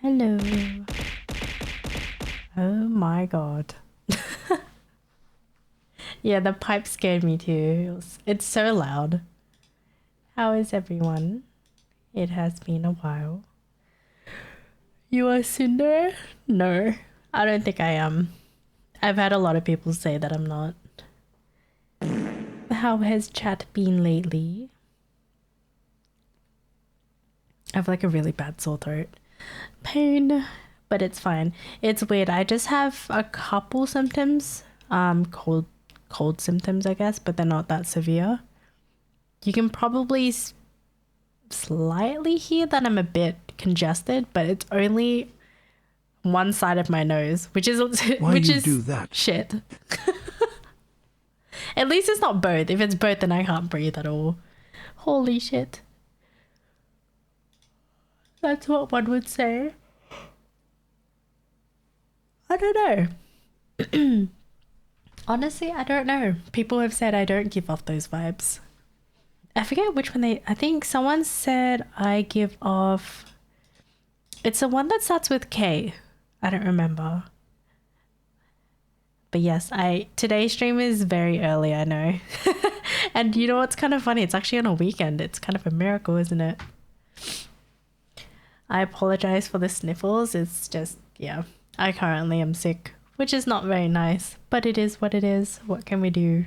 Hello. Oh my god. Yeah, the pipe scared me too. It's so loud. How is everyone? It has been a while. You are Cinder? No, I don't think I am. I've had a lot of people say that I'm not. How has chat been lately? I have like a really bad sore throat. Pain, but it's fine. It's weird. I just have a couple symptoms. Cold symptoms, I guess, but they're not that severe. You can probably slightly hear that I'm a bit congested, but it's only one side of my nose, which is do that? Shit. At least it's not both. If it's both, then I can't breathe at all. Holy shit. That's what one would say. I don't know. Honestly, I don't know. People have said I don't give off those vibes. I forget which one I think someone said I give off... It's the one that starts with K. I don't remember. But yes, today's stream is very early, I know. And you know what's kind of funny? It's actually on a weekend. It's kind of a miracle, isn't it? I apologize for the sniffles. It's just, yeah, I currently am sick, which is not very nice, but it is what it is. What can we do?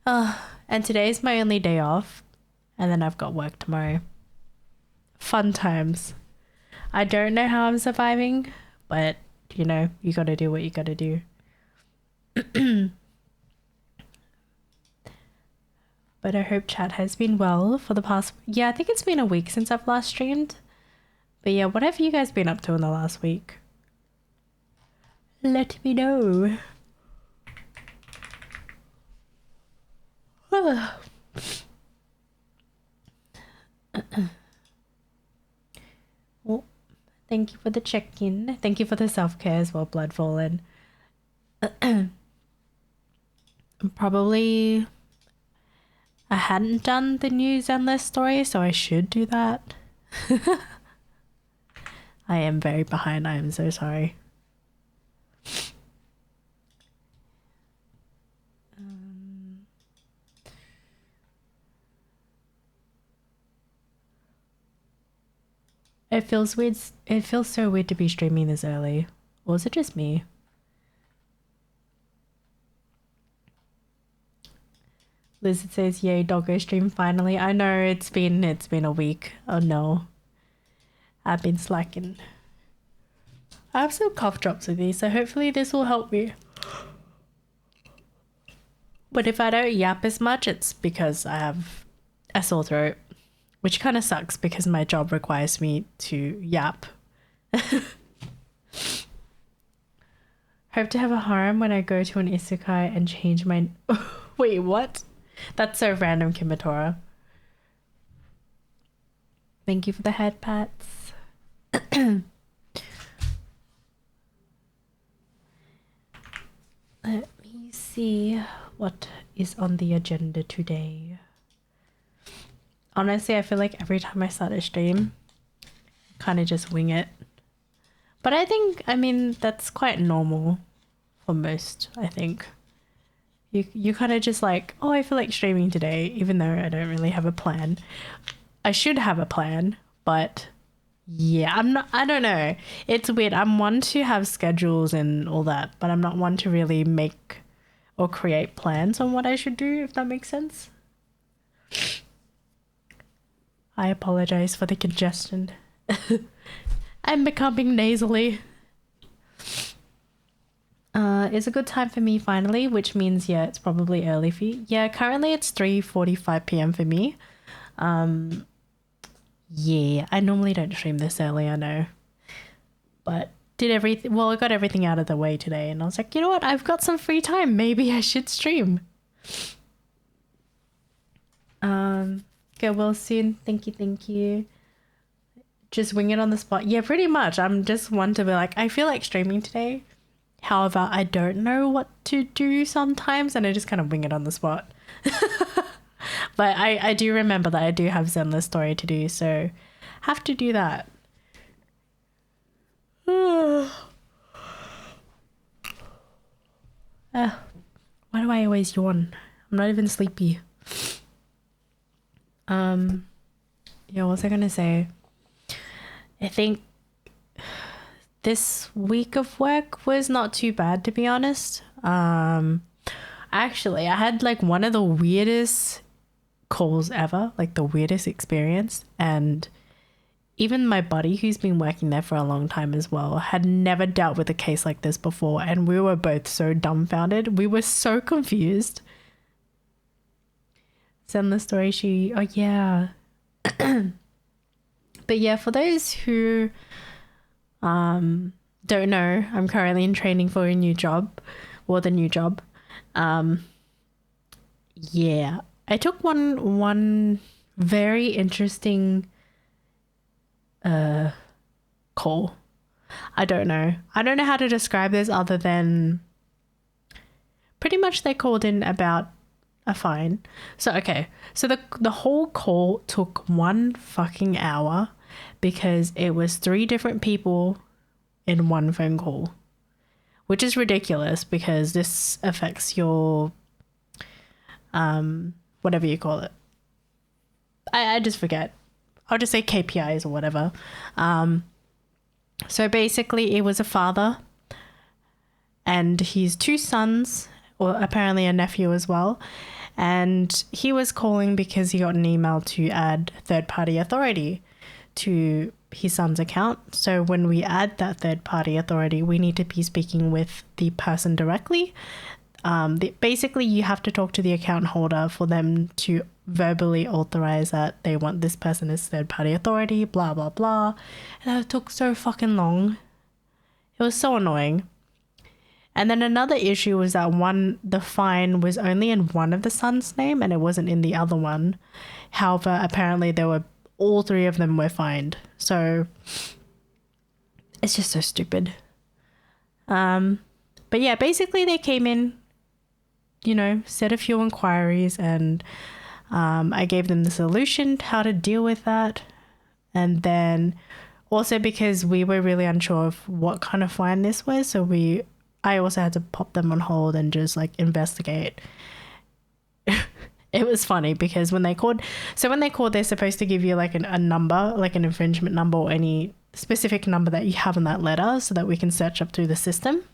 And today's my only day off, and then I've got work tomorrow. Fun times. I don't know how I'm surviving, but, you know, you gotta do what you gotta do. But I hope chat has been well for the past... Yeah, I think it's been a week since I've last streamed. But yeah, what have you guys been up to in the last week? Let me know. Oh, thank you for the check-in. Thank you for the self-care as well, Blood Fallen. Probably... I hadn't done the news endless story, so I should do that. I am very behind. I am so sorry. It feels weird. It feels so weird to be streaming this early. Or is it just me? Lizard says, "Yay, doggo stream finally." I know it's been a week. Oh no, I've been slacking. I have some cough drops with me, so hopefully this will help me. But if I don't yap as much, it's because I have a sore throat, which kind of sucks because my job requires me to yap. Hope to have a harem when I go to an isekai and change my... Wait, what? That's so random, Kimatora. Thank you for the head pats. Let me see what is on the agenda today. Honestly, I feel like every time I start a stream, kind of just wing it. But I mean, that's quite normal for most, I think. You kind of just like, oh, I feel like streaming today, even though I don't really have a plan. I should have a plan, but yeah, I don't know. It's weird. I'm one to have schedules and all that, but I'm not one to really make or create plans on what I should do, if that makes sense. I apologize for the congestion. I'm becoming nasally. It's a good time for me finally, which means, yeah, it's probably early for you. Yeah, currently it's 3:45 p.m. for me. Yeah, I normally don't stream this early, I know. But I got everything out of the way today, and I was like, you know what? I've got some free time. Maybe I should stream. Get well soon. Thank you. Just wing it on the spot. Yeah, pretty much. I'm just one to be like, I feel like streaming today. However, I don't know what to do sometimes, and I just kind of wing it on the spot. But I do remember that I do have Zenless story to do, so have to do that. Why do I always yawn? I'm not even sleepy. Yeah, what was I gonna say? I think this week of work was not too bad, to be honest. Actually, I had like one of the weirdest calls ever, like the weirdest experience, and even my buddy, who's been working there for a long time as well, had never dealt with a case like this before, and we were both so dumbfounded. We were so confused. Send the story. Oh yeah. But yeah, for those who don't know, I'm currently in training for a new job, or the new job. Yeah, I took one very interesting call. I don't know how to describe this other than pretty much they called in about a fine. So the whole call took 1 fucking hour because it was 3 different people in one phone call, which is ridiculous because this affects your whatever you call it. I just forget. I'll just say KPIs or whatever. So basically it was a father and his 2 sons, or apparently a nephew as well. And he was calling because he got an email to add third-party authority to his son's account. So when we add that third-party authority, we need to be speaking with the person directly. Basically, you have to talk to the account holder for them to verbally authorize that they want this person as third-party authority, blah, blah, blah. And that took so fucking long. It was so annoying. And then another issue was that the fine was only in one of the sons' name and it wasn't in the other one. However, apparently all 3 of them were fined. So it's just so stupid. But yeah, basically they came in, said a few inquiries, and I gave them the solution to how to deal with that. And then also because we were really unsure of what kind of fine this was, so I also had to pop them on hold and just like investigate. It was funny because when they called, they're supposed to give you like a number, like an infringement number or any specific number that you have in that letter so that we can search up through the system.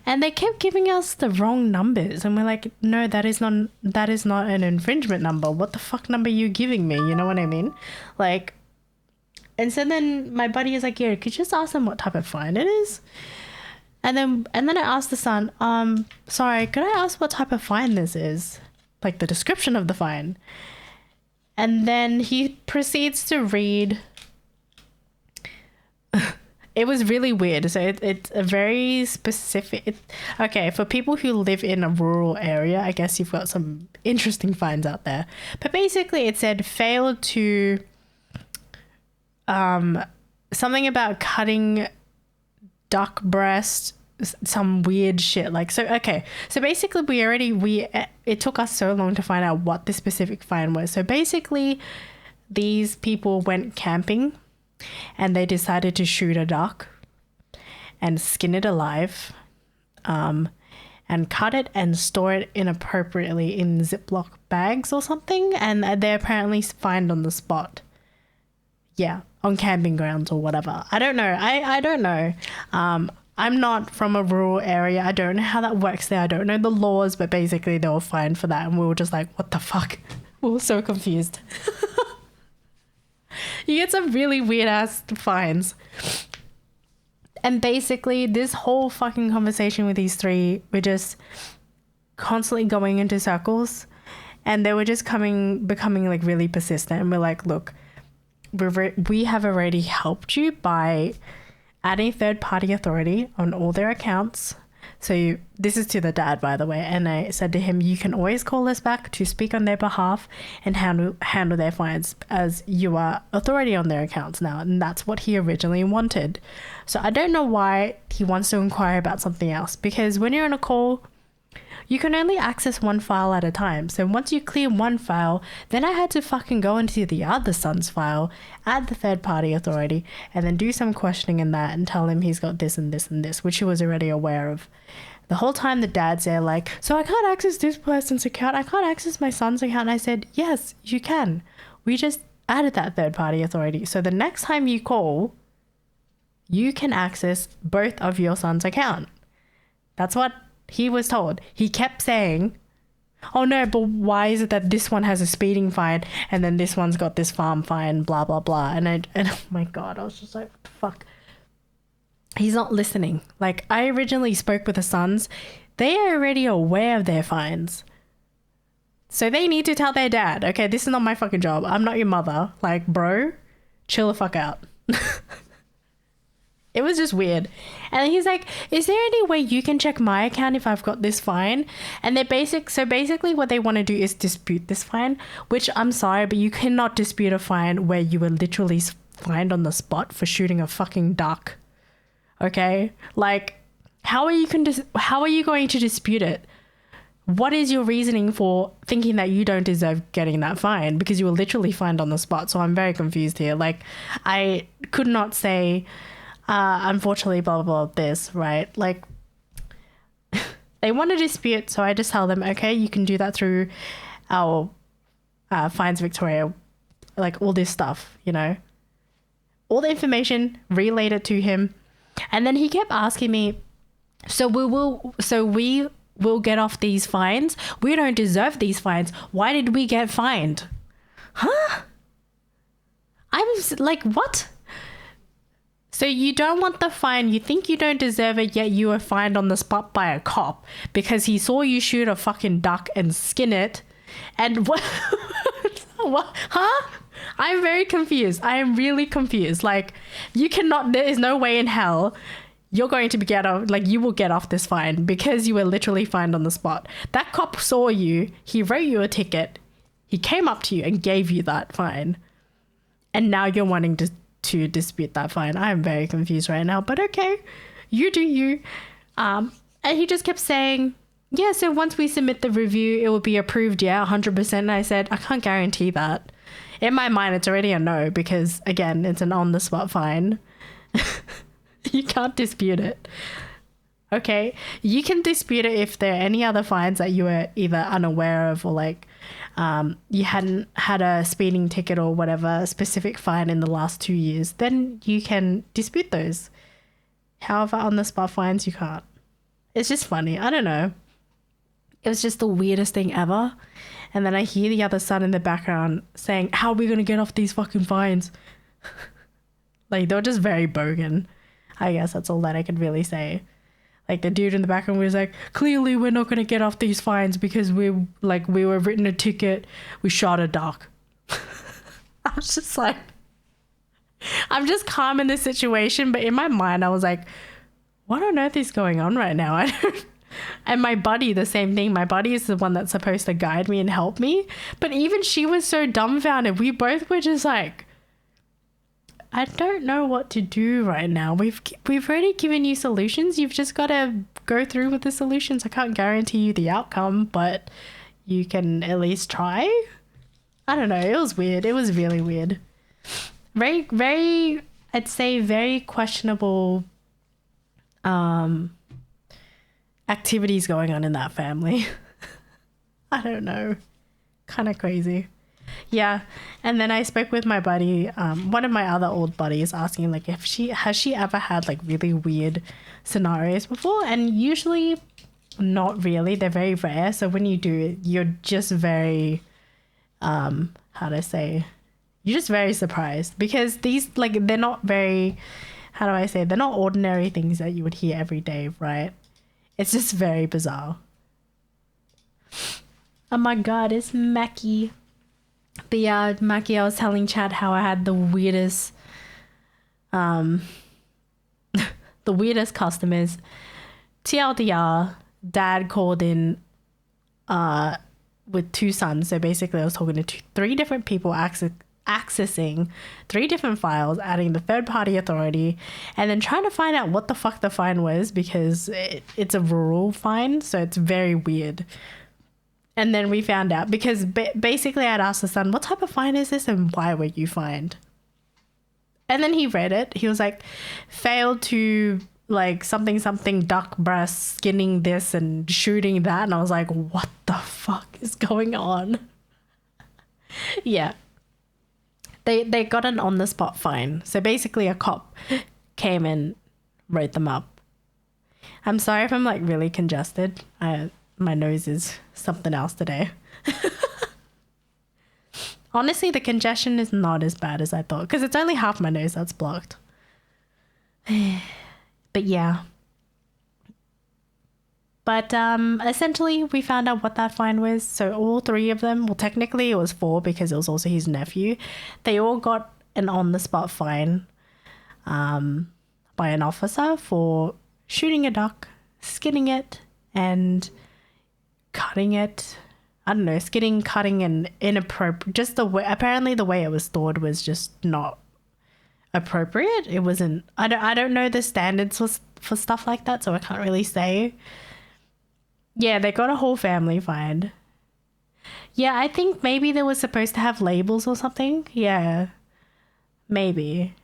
And they kept giving us the wrong numbers. And we're like, no, that is not an infringement number. What the fuck number are you giving me? You know what I mean? Like, and so then my buddy is like, yeah, could you just ask them what type of fine it is? And then I asked the son, sorry, could I ask what type of fine this is? Like the description of the fine. And then he proceeds to read. It was really weird. So it's a very specific. Okay, for people who live in a rural area, I guess you've got some interesting fines out there. But basically it said failed to something about cutting duck breast, some weird shit. Like, so basically it took us so long to find out what the specific fine was. So basically these people went camping and they decided to shoot a duck and skin it alive, and cut it and store it inappropriately in Ziploc bags or something, and they're apparently fined on the spot. Yeah, on camping grounds or whatever. I don't know. I don't know. I'm not from a rural area. I don't know how that works there. I don't know the laws, but basically they were fined for that, and we were just like, what the fuck? We were so confused. You get some really weird ass fines. And basically this whole fucking conversation with these 3 were just constantly going into circles, and they were just becoming like really persistent. And we're like, look, we have already helped you by adding third-party authority on all their accounts. So this is to the dad, by the way, and I said to him, you can always call us back to speak on their behalf and handle their fines, as you are authority on their accounts now. And that's what he originally wanted. So I don't know why he wants to inquire about something else, because when you're on a call, you can only access one file at a time. So once you clear one file, then I had to fucking go into the other son's file, add the third party authority, and then do some questioning in that and tell him he's got this and this and this, which he was already aware of. The whole time the dad's there like, so I can't access this person's account. I can't access my son's account. And I said, yes, you can. We just added that third party authority. So the next time you call, you can access both of your son's account. That's what he was told. He kept saying, oh no, but why is it that this one has a speeding fine and then this one's got this farm fine, blah, blah, blah. And oh my God, I was just like, what the fuck? He's not listening. Like, I originally spoke with the sons. They are already aware of their fines. So they need to tell their dad, okay, this is not my fucking job. I'm not your mother. Like, bro, chill the fuck out. It was just weird. And he's like, is there any way you can check my account if I've got this fine? And so basically what they want to do is dispute this fine, which I'm sorry, but you cannot dispute a fine where you were literally fined on the spot for shooting a fucking duck. Okay? Like, how are you going to dispute it? What is your reasoning for thinking that you don't deserve getting that fine? Because you were literally fined on the spot. So I'm very confused here. Like, I could not say, unfortunately, blah, blah, blah, this, right? Like, they want to dispute. So I just tell them, okay, you can do that through our Fines Victoria, like all this stuff, you know, all the information, relayed it to him. And then he kept asking me, so we will get off these fines. We don't deserve these fines. Why did we get fined? Huh? I was like, what? So you don't want the fine. You think you don't deserve it, yet you were fined on the spot by a cop because he saw you shoot a fucking duck and skin it. And what? What? Huh? I'm very confused. I am really confused. Like, there is no way in hell you're going to you will get off this fine because you were literally fined on the spot. That cop saw you, he wrote you a ticket, he came up to you and gave you that fine. And now you're wanting to dispute that fine. I am very confused right now, but okay, you do you. And he just kept saying, yeah, so once we submit the review, it will be approved, yeah, 100%. And I said, I can't guarantee that. In my mind, it's already a no because, again, it's an on-the-spot fine. You can't dispute it. Okay, you can dispute it if there are any other fines that you were either unaware of or like you hadn't had a speeding ticket or whatever specific fine in the last 2 years. Then you can dispute those. However, on-the-spot fines, you can't. It's just funny. I don't know. It was just the weirdest thing ever. And then I hear the other son in the background saying, how are we going to get off these fucking fines? Like, they were just very bogan. I guess that's all that I could really say. Like, the dude in the background was like, clearly we're not going to get off these fines because we were written a ticket. We shot a duck. I was just like, I'm just calm in this situation. But in my mind, I was like, what on earth is going on right now? I don't. And my buddy, the same thing. My buddy is the one that's supposed to guide me and help me. But even she was so dumbfounded. We both were just like, I don't know what to do right now. We've already given you solutions. You've just got to go through with the solutions. I can't guarantee you the outcome, but you can at least try. I don't know. It was weird. It was really weird. Very, very, I'd say very questionable activities going on in that family. I don't know. Kind of crazy. Yeah. And then I spoke with my buddy, one of my other old buddies, asking like if has she ever had like really weird scenarios before? And usually not really. They're very rare. So when you do, you're just very you're just very surprised because these they're not very, they're not ordinary things that you would hear every day, right? It's just very bizarre. Oh my God, it's Mackie. But yeah, Mackie, I was telling Chad how I had the weirdest customers. TLDR, dad called in with two sons. So basically I was talking to three different people accessing three different files, adding the third party authority, and then trying to find out what the fuck the fine was because it's a rural fine, so it's very weird. And then we found out because basically I'd asked the son, what type of fine is this and why were you fined? And then he read it. He was like, failed to like something duck breast, skinning this and shooting that, and I was like, what the fuck is going on? Yeah. They got an on the spot fine. So basically a cop came and wrote them up. I'm sorry if I'm like really congested. My nose is something else today. Honestly, the congestion is not as bad as I thought because it's only half my nose that's blocked. But yeah. But essentially, we found out what that fine was. So all three of them, well, technically it was four because it was also his nephew. They all got an on-the-spot fine by an officer for shooting a duck, skinning it, and cutting it. I don't know, skinning, cutting, and inappropriate. Just the way, apparently the way it was stored was just not appropriate. It wasn't. I don't know the standards for stuff like that, so I can't really say. Yeah, they got a whole family fined. Yeah, I think maybe they were supposed to have labels or something. Yeah, maybe.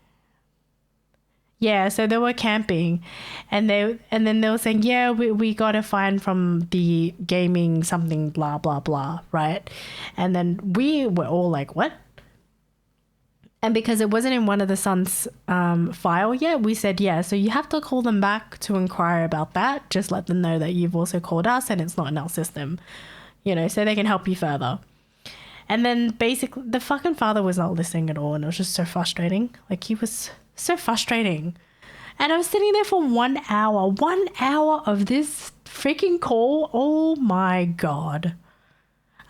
Yeah, so they were camping, and then they were saying, yeah, we got a fine from the gaming something blah blah blah, right? And then we were all like, what? And because it wasn't in one of the son's file yet, we said, yeah, so you have to call them back to inquire about that. Just let them know that you've also called us and it's not in our system, you know, so they can help you further. And then basically the fucking father was not listening at all, and it was just so frustrating. Like, he was so frustrating. And I was sitting there for 1 hour. 1 hour of this freaking call. Oh my God.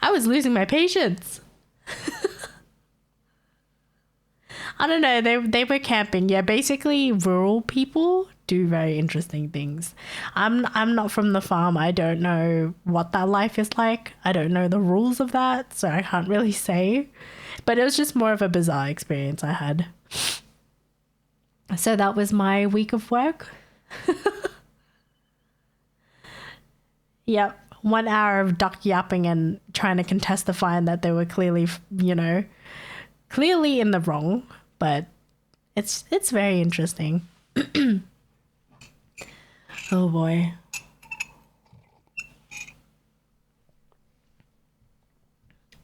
I was losing my patience. I don't know. They were camping. Yeah, basically rural people do very interesting things. I'm not from the farm. I don't know what that life is like. I don't know the rules of that, so I can't really say. But it was just more of a bizarre experience I had. So that was my week of work. Yep. 1 hour of duck yapping and trying to contest the fine that they were clearly, you know, clearly in the wrong. But it's very interesting. Oh boy.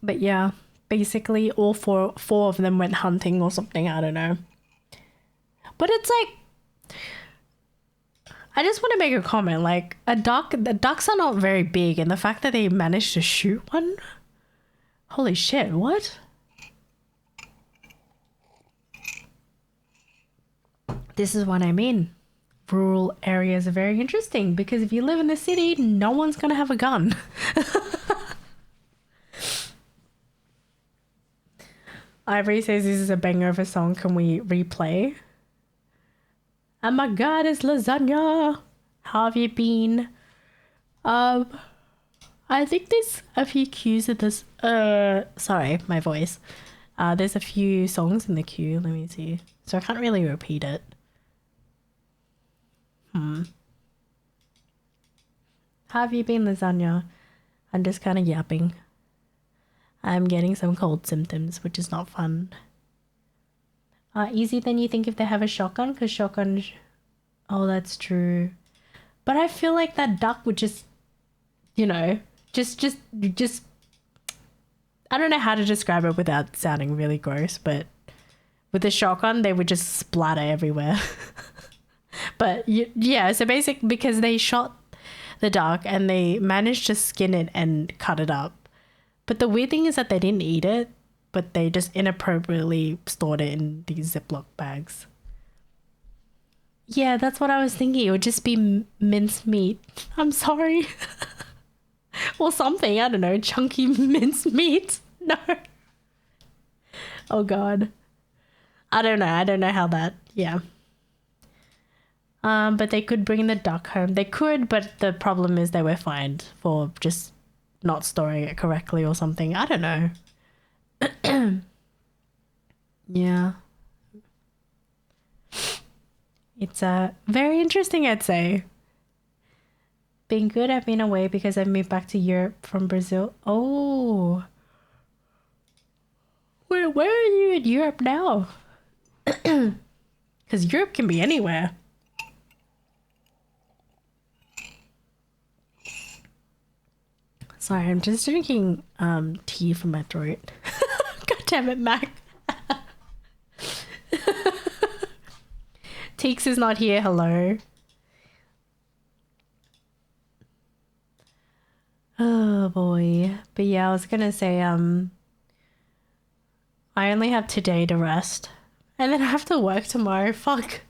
But yeah, basically all four of them went hunting or something. I don't know. But it's like, I just want to make a comment. Like, the ducks are not very big, and the fact that they managed to shoot one, holy shit, what? This is what I mean. Rural areas are very interesting because if you live in the city, no one's gonna have a gun. Ivory says this is a banger of a song. Can we replay? Oh my God, it's lasagna. How have you been? I think there's a few cues of this. Sorry, my voice. There's a few songs in the queue. Let me see. So I can't really repeat it. How have you been, lasagna? I'm just kind of yapping. I'm getting some cold symptoms, which is not fun. Easier than you think if they have a shotgun, because shotgun... Oh, that's true. But I feel like that duck would just, you know, just... I don't know how to describe it without sounding really gross, but with the shotgun, they would just splatter everywhere. But yeah, so basically because they shot the duck and they managed to skin it and cut it up. But the weird thing is that they didn't eat it, but they just inappropriately stored it in these Ziploc bags. Yeah, that's what I was thinking. It would just be minced meat. I'm sorry. Or something, I don't know, chunky minced meat. No. Oh God. I don't know how that, yeah. But they could bring the duck home. They could, but the problem is they were fined for just not storing it correctly or something. I don't know. Yeah. It's very interesting, I'd say. Been good. I've been away because I moved back to Europe from Brazil. Oh. Where are you in Europe now? Because Europe can be anywhere. Sorry, I'm just drinking tea from my throat. God damn it, Mac. Teeks is not here, hello. Oh boy. But yeah, I was gonna say, I only have today to rest. And then I have to work tomorrow. Fuck.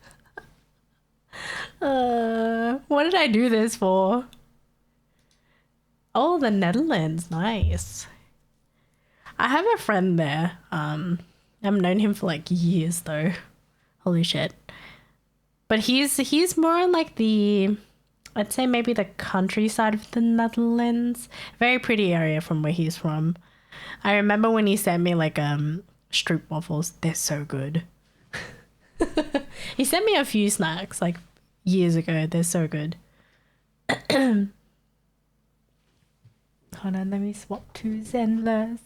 What did I do this for? Oh, the Netherlands. Nice. I have a friend there. I've known him for like years though. Holy shit. But he's more on like the, I'd say maybe the countryside of the Netherlands. Very pretty area from where he's from. I remember when he sent me like stroop waffles. They're so good. He sent me a few snacks like years ago. They're so good. Hold on, let me swap to Zenless.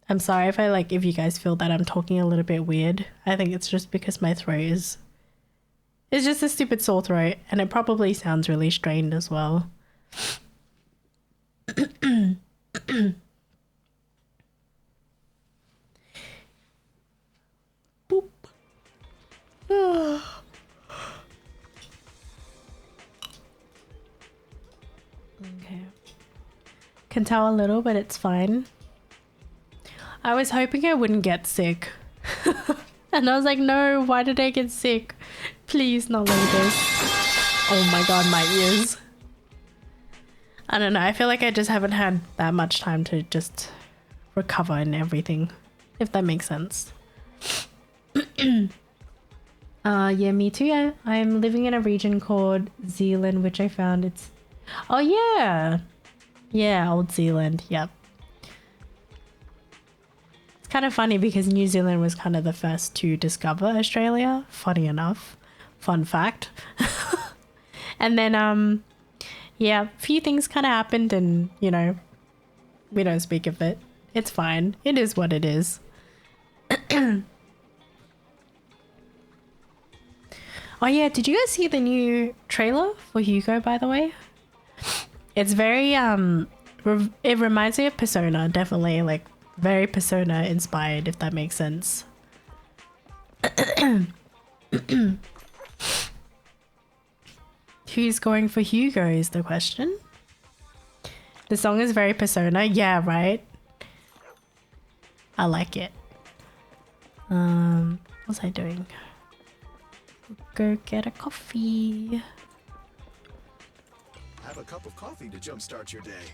I'm sorry if you guys feel that I'm talking a little bit weird. I think it's just because my throat is, it's just a stupid sore throat, and it probably sounds really strained as well. Boop. Okay. Can tell a little, but it's fine. I was hoping I wouldn't get sick. And I was like, no, why did I get sick? Please not like this. Oh my god, my ears. I don't know, I feel like I just haven't had that much time to just recover and everything, if that makes sense. Yeah, me too. Yeah. I'm living in a region called Zealand, which I found it's... Oh yeah! Yeah, Old Zealand, yep. Kind of funny because New Zealand was kind of the first to discover Australia, funny enough. Fun fact. And then yeah, a few things kind of happened, and you know, we don't speak of it. It's fine, it is what it is. Oh yeah, did you guys see the new trailer for Hugo, by the way? It's very it reminds me of Persona, definitely, like very Persona inspired, if that makes sense. Who's going for Hugo is the question. The song is very Persona. Yeah, right? I like it. What's I doing? Go get a coffee. Have a cup of coffee to jumpstart your day.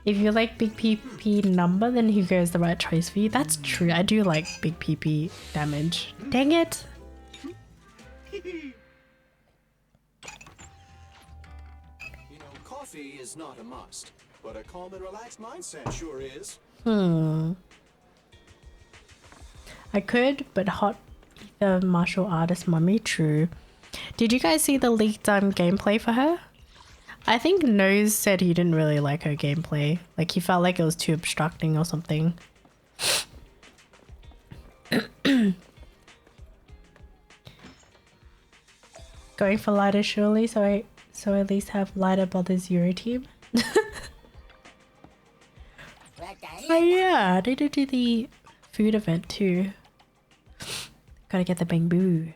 If you like big PP number, then Hugo is the right choice for you. That's true. I do like big PP damage. Dang it. You know, coffee is not a must, but a calm and relaxed mindset sure is. I could, but hot ether martial artist mummy, true. Did you guys see the leaked gameplay for her? I think Nose said he didn't really like her gameplay. Like he felt like it was too obstructing or something. Going for lighter surely, so at least have lighter brothers Euro team. Oh yeah, they did do the food event too. Gotta get the bamboo.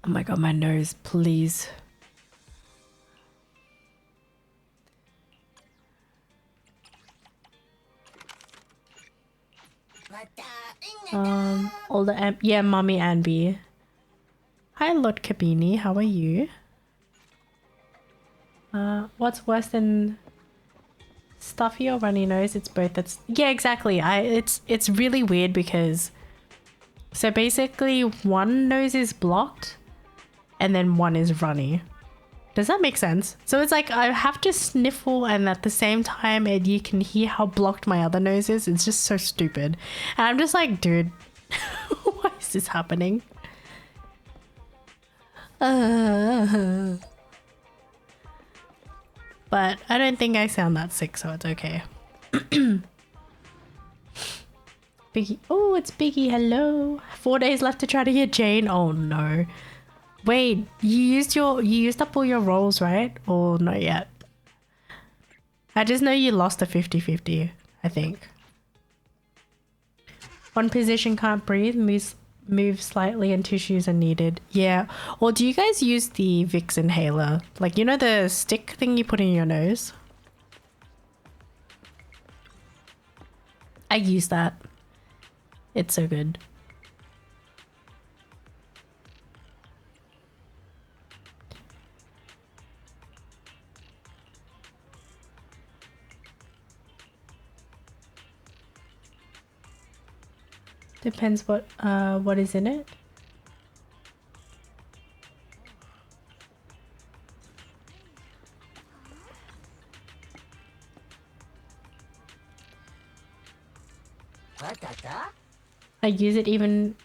Oh my god, my nose, please. All the yeah, Mommy Anby. Hi, Lord Kabini, how are you? What's worse than stuffy or runny nose? It's both. That's yeah, exactly. It's really weird because so basically one nose is blocked and then one is runny. Does that make sense? So it's like I have to sniffle and at the same time and you can hear how blocked my other nose is. It's just so stupid. And I'm just like, dude, why is this happening? But I don't think I sound that sick, so it's okay. Biggie. Oh, it's Biggie. Hello. 4 days left to try to get Jane. Oh no. Wait, you used up all your rolls, right? Or not yet? I just know you lost a 50-50, I think. One position can't breathe, move slightly and tissues are needed. Yeah. Or do you guys use the Vicks inhaler? Like, you know the stick thing you put in your nose? I use that. It's so good. Depends what is in it. I use it even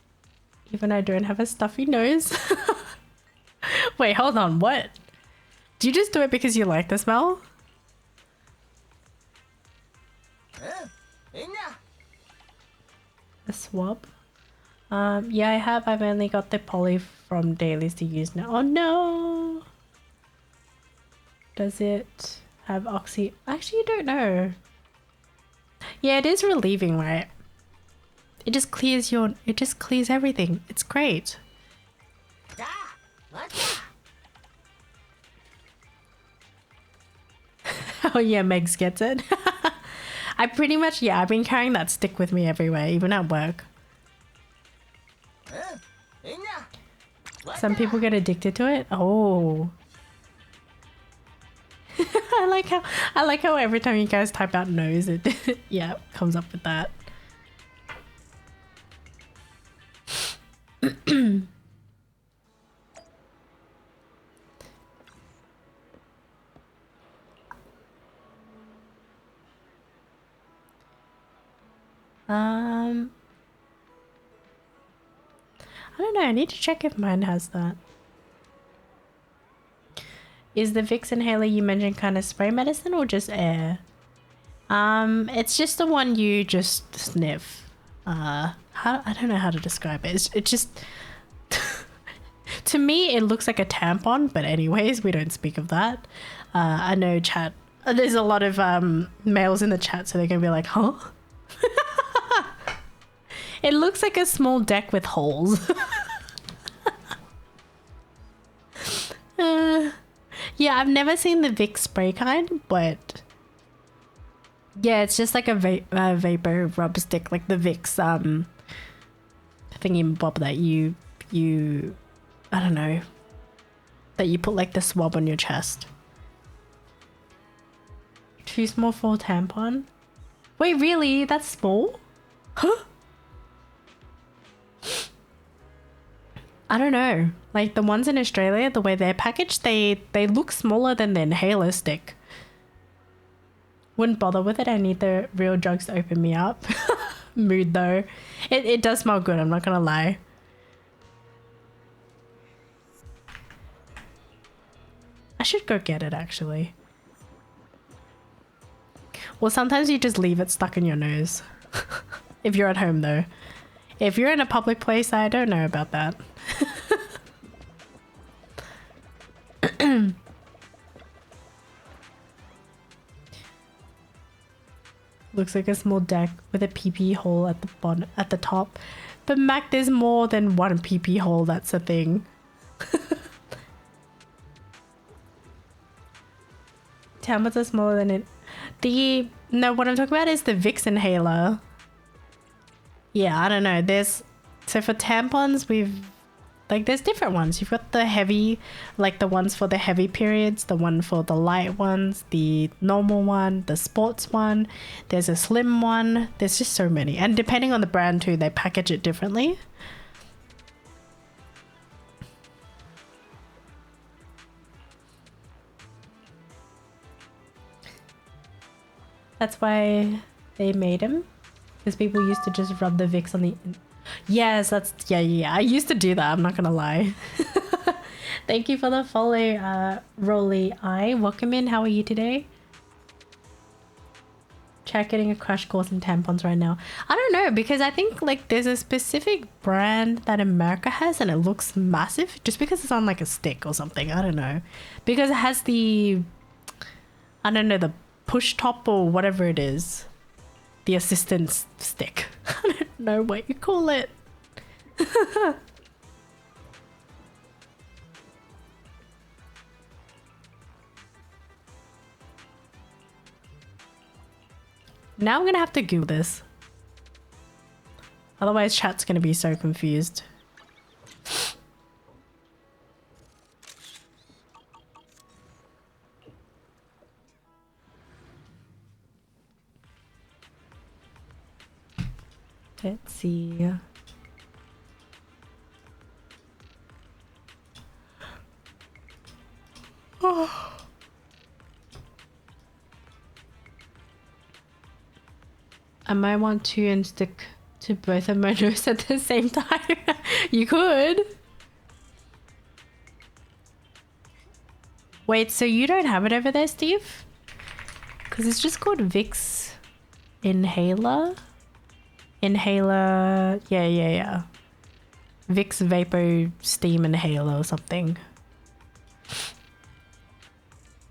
I don't have a stuffy nose. Wait, hold on, what? Do you just do it because you like the smell? A swab? Yeah, I have. I've only got the poly from dailies to use now. Oh no! Does it have oxy? Actually, I don't know. Yeah, it is relieving, right? It just clears everything. It's great. Oh yeah, Megs gets it. I pretty much, yeah, I've been carrying that stick with me everywhere, even at work. Some people get addicted to it. Oh. I like how every time you guys type out nose, it yeah, comes up with that. I don't know, I need to check if mine has that. Is the Vicks inhaler you mentioned kind of spray medicine or just air? It's just the one you just sniff. I don't know how to describe it. It just to me it looks like a tampon, but anyways, we don't speak of that. I know chat. There's a lot of males in the chat, so they're gonna be like, huh? It looks like a small deck with holes. Yeah, I've never seen the Vicks spray kind, but yeah, it's just like a vapor rub stick, like the Vicks thingy bob that you I don't know, that you put like the swab on your chest. Too small for a tampon? Wait, really? That's small? Huh? I don't know. Like the ones in Australia, the way they're packaged, they look smaller than the inhaler stick. Wouldn't bother with it. I need the real drugs to open me up. Mood though. It does smell good, I'm not gonna lie. I should go get it actually. Well, sometimes you just leave it stuck in your nose. If you're at home though. If you're in a public place, I don't know about that. Looks like a small deck with a pee hole at the bottom, at the top. But Mac, there's more than one pee hole. That's the thing. Tampons are smaller than it. No, what I'm talking about is the Vicks inhaler. Yeah, I don't know. So for tampons, there's different ones. You've got the heavy, like the ones for the heavy periods, the one for the light ones, the normal one, the sports one. There's a slim one. There's just so many. And depending on the brand too, they package it differently. That's why they made them. Because people used to just rub the Vicks on the... Yes, yeah. I used to do that, I'm not gonna lie. Thank you for the follow, Rolly Eye. Welcome in, how are you today? Try getting a crash course in tampons right now. I don't know, because I think like there's a specific brand that America has and it looks massive just because it's on like a stick or something. I don't know. Because it has the, I don't know, the push top or whatever it is. The assistance stick. I don't know what you call it. Now I'm gonna have to Google this. Otherwise chat's gonna be so confused. Let's see. Oh. I might want to and stick to both of my nose at the same time. You could. Wait, so you don't have it over there, Steve? Because it's just called Vicks Inhaler. Inhaler. Yeah. Vicks Vapor Steam Inhaler or something.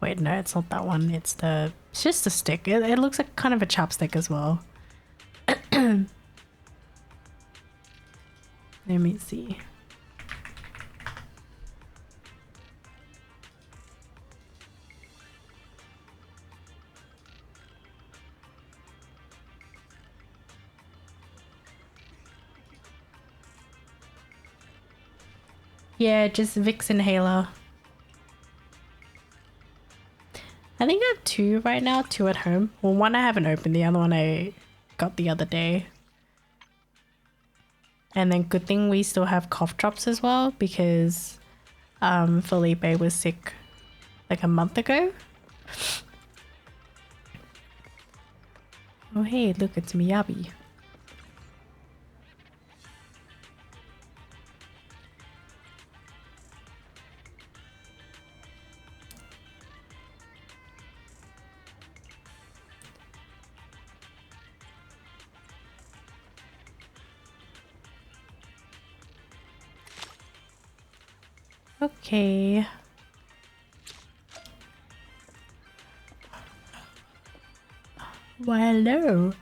Wait, no, it's not that one. It's just a stick. It looks like kind of a chapstick as well. Let me see. Yeah, just Vicks Inhaler. I think I have two right now, two at home. Well, one I haven't opened, the other one I got the other day. And then good thing we still have cough drops as well because Felipe was sick like a month ago. Oh hey, look, it's Miyabi. Okay. Well, hello.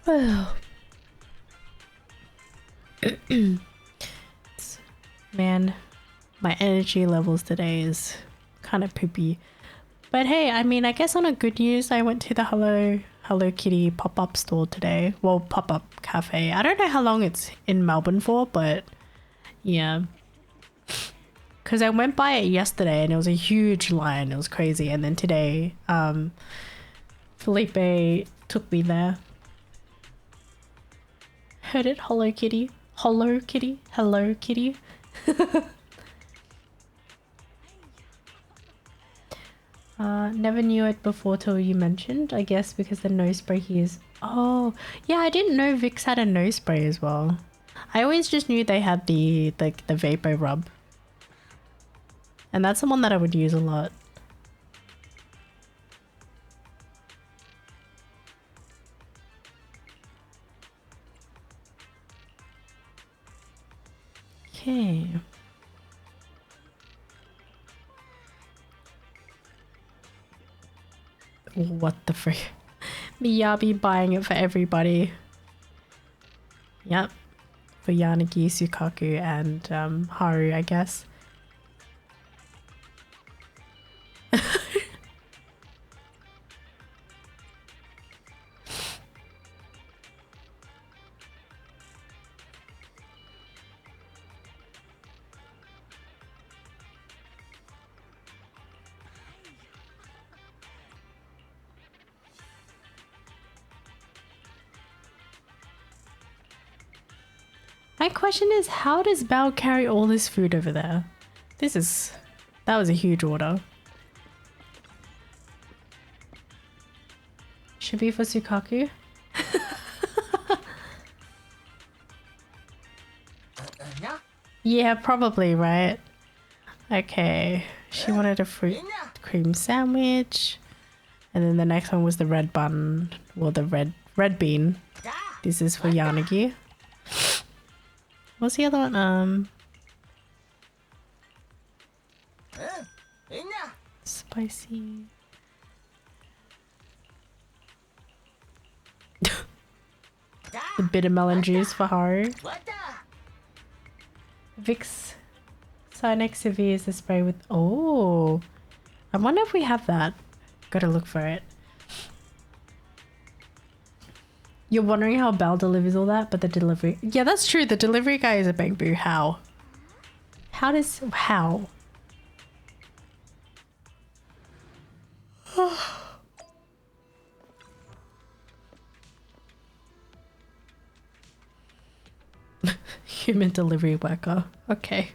Well. Man, my energy levels today is kind of poopy. But hey, I mean, I guess on a good news, I went to the Hello Kitty pop-up store today. Well, pop-up cafe. I don't know how long it's in Melbourne for, but yeah. Because I went by it yesterday and it was a huge line. It was crazy. And then today, Felipe took me there. Heard it? Hello Kitty. Hello Kitty. Hello Kitty. Never knew it before till you mentioned. I guess because the nose spray he is. Oh, yeah, I didn't know Vicks had a nose spray as well. I always just knew they had the vapor rub. And that's the one that I would use a lot. Okay. What the frick? Miyabi buying it for everybody. Yep. For Yanagi, Sukaku, and Haru, I guess. My question is, how does Bao carry all this food over there? That was a huge order. Should be for Sukaku. Yeah, probably, right? Okay. She wanted a fruit cream sandwich. And then the next one was the red bun, well, the red bean. This is for Yanagi. What's the other one? Spicy. The bitter melon juice for Haru. Vicks Sinex Severe is the spray with... Oh! I wonder if we have that. Gotta look for it. You're wondering how Belle delivers all that, but the delivery... Yeah, that's true. The delivery guy is a bamboo. How? How does... How? Human delivery worker. Okay.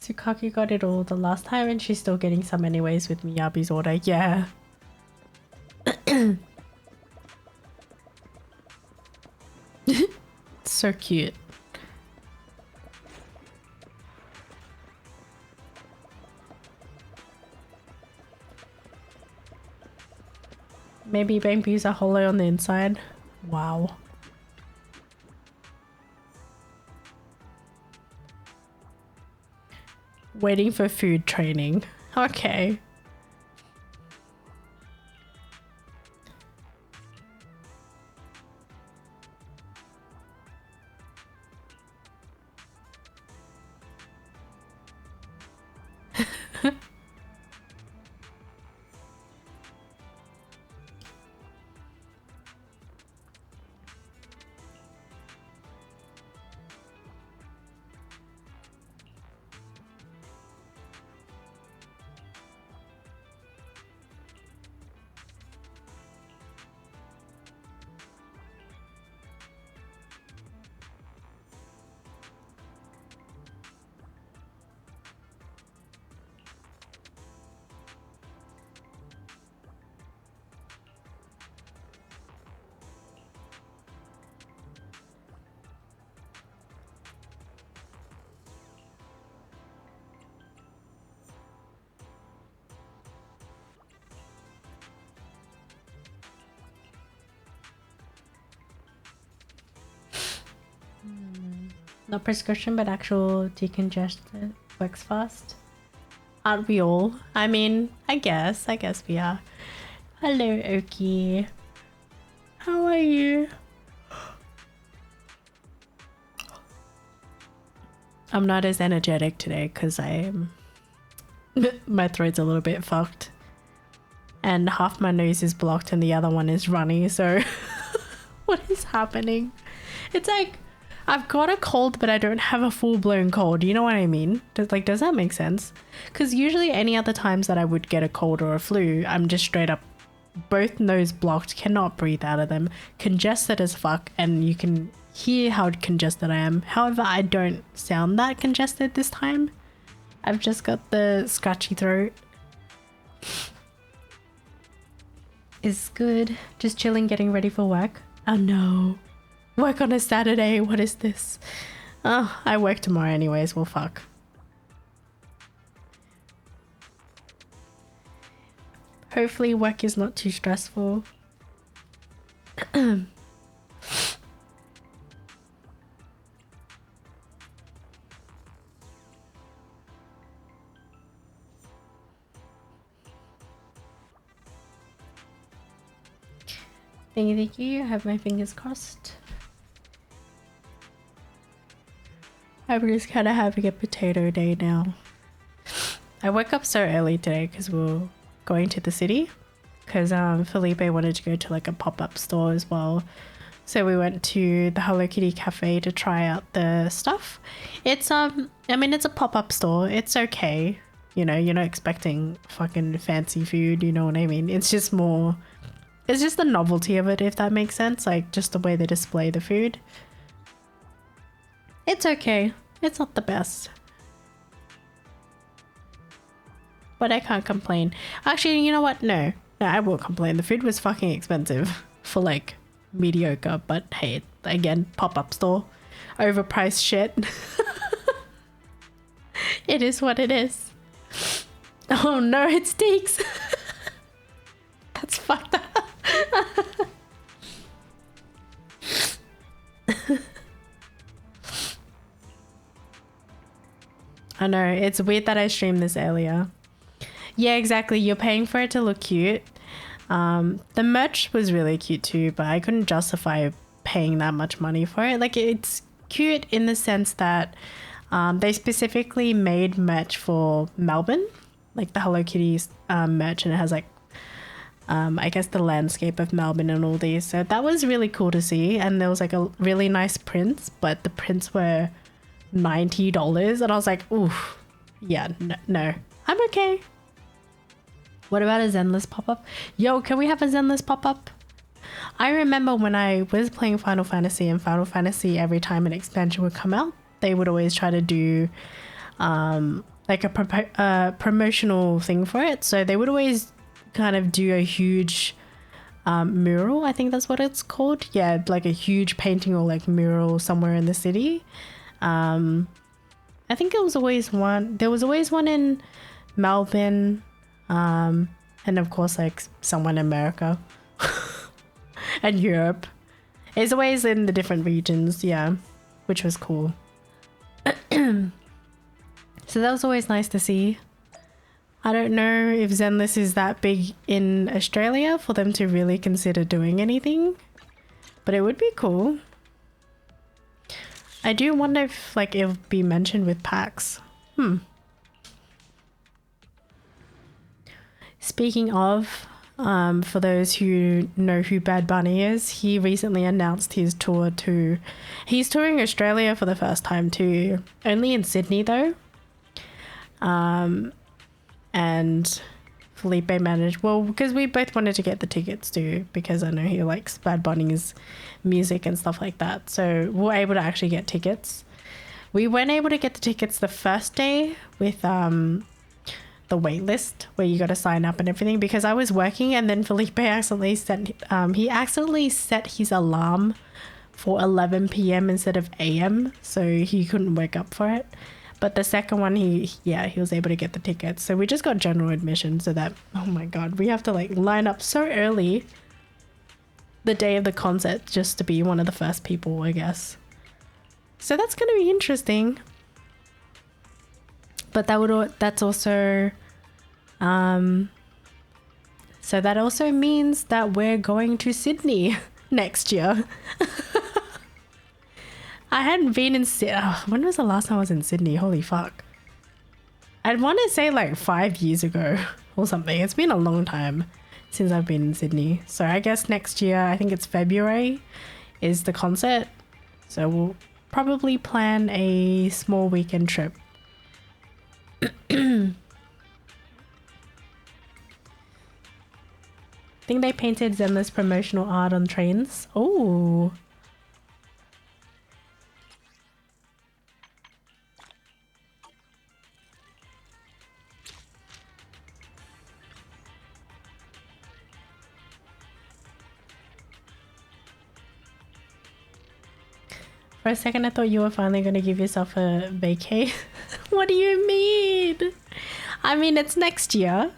Tsukaki got it all the last time and she's still getting some anyways with Miyabi's order. Yeah. So cute. Maybe bamboos are hollow on the inside. Wow. Waiting for food training. Okay. Not prescription, but actual decongestant works fast. Aren't we all? I mean, I guess we are. Hello, Oki. How are you? I'm not as energetic today because my throat's a little bit fucked. And half my nose is blocked and the other one is runny, so what is happening? It's like I've got a cold, but I don't have a full-blown cold. You know what I mean? Does that make sense? Because usually any other times that I would get a cold or a flu, I'm just straight up both nose blocked, cannot breathe out of them, congested as fuck, and you can hear how congested I am. However, I don't sound that congested this time. I've just got the scratchy throat. Is good. Just chilling, getting ready for work. Oh no. Work on a Saturday. What is this? Oh, I work tomorrow anyways. Well, fuck. Hopefully work is not too stressful. Thank you. I have my fingers crossed. I'm just kind of having a potato day now. I woke up so early today because we were going to the city. Because Felipe wanted to go to like a pop-up store as well. So we went to the Hello Kitty cafe to try out the stuff. It's I mean, it's a pop-up store. It's okay. You know, you're not expecting fucking fancy food. You know what I mean? It's just more... It's just the novelty of it, if that makes sense. Like, just the way they display the food. It's okay. It's not the best. But I can't complain. Actually, you know what? No, I will complain. The food was fucking expensive for, like, mediocre. But, hey, again, pop-up store. Overpriced shit. It is what it is. Oh no, it stinks. That's fucked up. I know, it's weird that I streamed this earlier. Yeah, exactly. You're paying for it to look cute. The merch was really cute too, but I couldn't justify paying that much money for it. Like, it's cute in the sense that they specifically made merch for Melbourne, like the Hello Kitty merch, and it has like I guess the landscape of Melbourne and all these. So that was really cool to see, and there was like a really nice prints, but the prints were $90, and I was like, oof, yeah, no, I'm okay. What about a Zenless pop-up? Yo, can we have a Zenless pop-up? I remember when I was playing Final Fantasy, and Final Fantasy, every time an expansion would come out, they would always try to do like a promotional thing for it. So they would always kind of do a huge mural, I think that's what it's called. Yeah, like a huge painting or like mural somewhere in the city. I think it was always one. There was always one in Melbourne. And of course, like someone in America and Europe. It's always in the different regions, yeah, which was cool. So that was always nice to see. I don't know if Zenless is that big in Australia for them to really consider doing anything, but it would be cool. I do wonder if like it'll be mentioned with packs. Speaking of, for those who know who Bad Bunny is, he recently announced his tour to... He's touring Australia for the first time too. Only in Sydney though. And Felipe managed... Well, because we both wanted to get the tickets too, because I know he likes Bad Bunny's music and stuff like that. So we were able to actually get tickets. We weren't able to get the tickets the first day with... the wait list where you got to sign up and everything, because I was working, and then Felipe accidentally set his alarm for 11 p.m. instead of a.m. so he couldn't wake up for it. But the second one, he was able to get the tickets. So we just got general admission, so that, oh my god, we have to like line up so early the day of the concert just to be one of the first people, I guess. So that's going to be interesting. But that's also, so that also means that we're going to Sydney next year. I hadn't been in Sydney. When was the last time I was in Sydney? Holy fuck. I'd want to say like 5 years ago or something. It's been a long time since I've been in Sydney. So I guess next year, I think it's February, is the concert. So we'll probably plan a small weekend trip. I think they painted Zenless promotional art on trains. Oh. For a second, I thought you were finally going to give yourself a vacay. What do you mean? I mean, it's next year.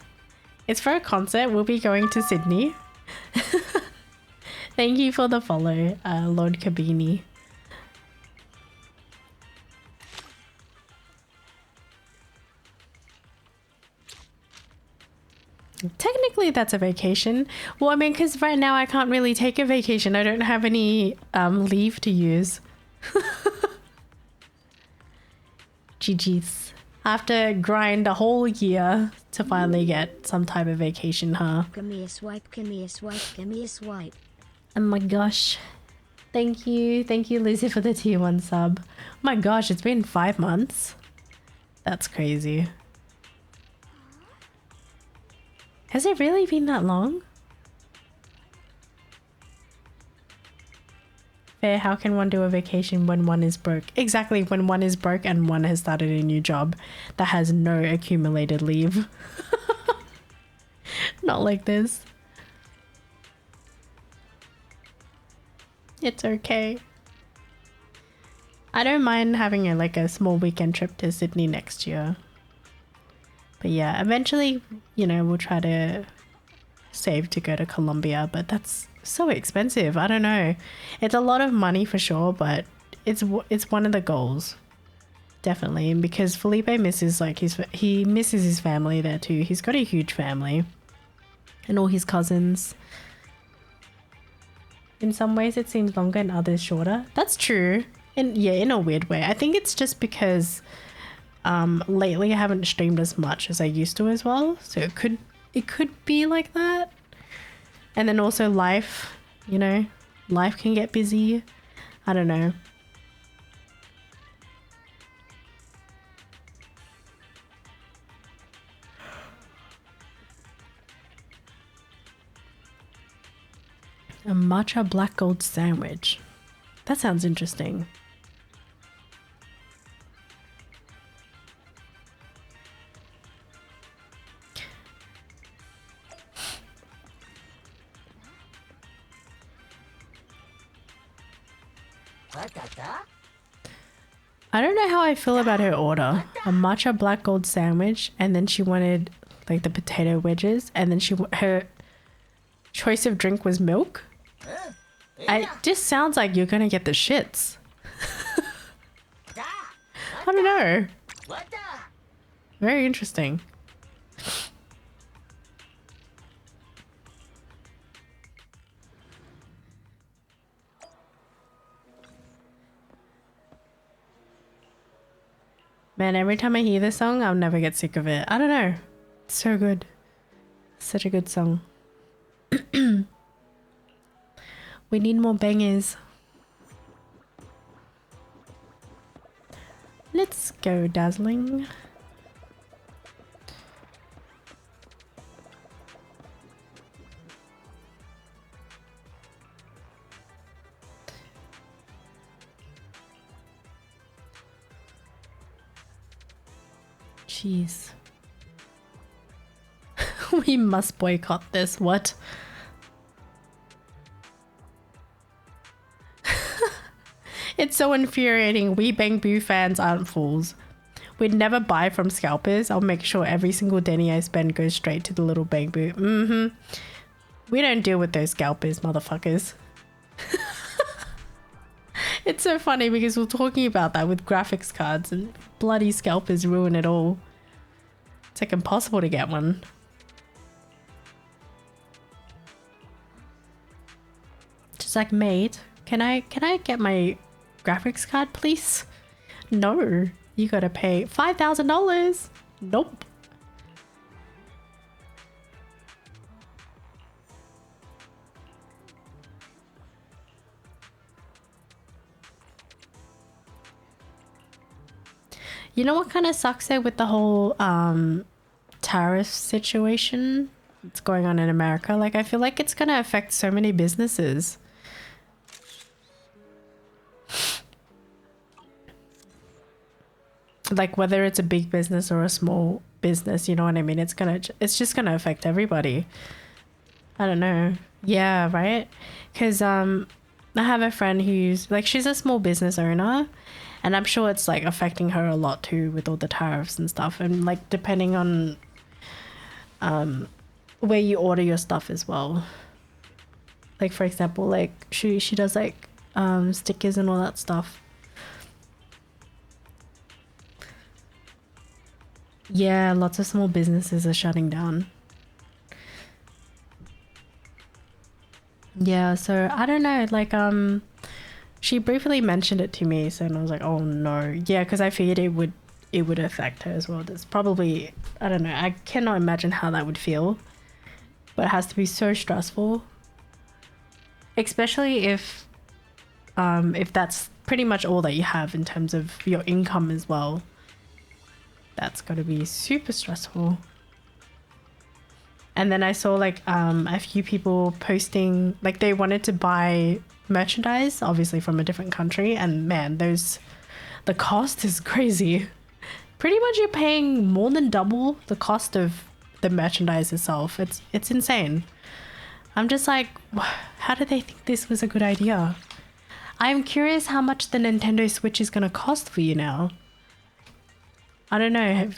It's for a concert. We'll be going to Sydney. Thank you for the follow, Lord Kabini. Technically, that's a vacation. Well, I mean, because right now I can't really take a vacation. I don't have any leave to use. GG's. I have to grind a whole year to finally get some type of vacation, huh? Give me a swipe, give me a swipe, give me a swipe. Oh my gosh. Thank you. Thank you, Lucy, for the tier 1 sub. Oh my gosh, it's been 5 months. That's crazy. Has it really been that long? Fair, how can one do a vacation when one is broke? Exactly, when one is broke and one has started a new job that has no accumulated leave. Not like this. It's okay. I don't mind having a small weekend trip to Sydney next year. But yeah, eventually, we'll try to save to go to Colombia, but that's so expensive. I don't know. It's a lot of money for sure, but it's one of the goals. Definitely, because Felipe misses he misses his family there too. He's got a huge family and all his cousins. In some ways it seems longer, in others shorter. That's true. And yeah, in a weird way. I think it's just because lately I haven't streamed as much as I used to as well. So it could be like that. And then also life, life can get busy. I don't know. A matcha black gold sandwich. That sounds interesting. I don't know how I feel about her order. A matcha black gold sandwich, and then she wanted like the potato wedges, and then her choice of drink was milk. It just sounds like you're gonna get the shits. I don't know. Very interesting. Man, every time I hear this song, I'll never get sick of it. I don't know. It's so good. Such a good song. We need more bangers. Let's go, Dazzling. Jeez. We must boycott this. What? It's so infuriating. We Bang Boo fans aren't fools. We'd never buy from scalpers. I'll make sure every single penny I spend goes straight to the little Bang Boo. We don't deal with those scalpers, motherfuckers. It's so funny because we're talking about that with graphics cards, and bloody scalpers ruin it all. It's like impossible to get one. Just like, mate, can I get my graphics card, please? No, you gotta pay $5,000. Nope. You know what kind of sucks there with the whole tariff situation that's going on in America? Like, I feel like it's gonna affect so many businesses. Like, whether it's a big business or a small business, you know what I mean? It's just gonna affect everybody. I don't know. Yeah, right? Because I have a friend who's like, she's a small business owner, and I'm sure it's like affecting her a lot too with all the tariffs and stuff, and like depending on where you order your stuff as well. Like, for example, like she does like stickers and all that stuff. Yeah, lots of small businesses are shutting down. Yeah, so I don't know, like she briefly mentioned it to me, so and I was like, oh no. Yeah, because I figured it would affect her as well. That's probably, I don't know, I cannot imagine how that would feel, but it has to be so stressful, especially if that's pretty much all that you have in terms of your income as well. That's got to be super stressful. And then I saw like a few people posting like they wanted to buy merchandise, obviously from a different country, and man, the cost is crazy. Pretty much you're paying more than double the cost of the merchandise itself. It's insane. I'm just like, how did they think this was a good idea? I'm curious how much the Nintendo Switch is gonna cost for you now. I don't know.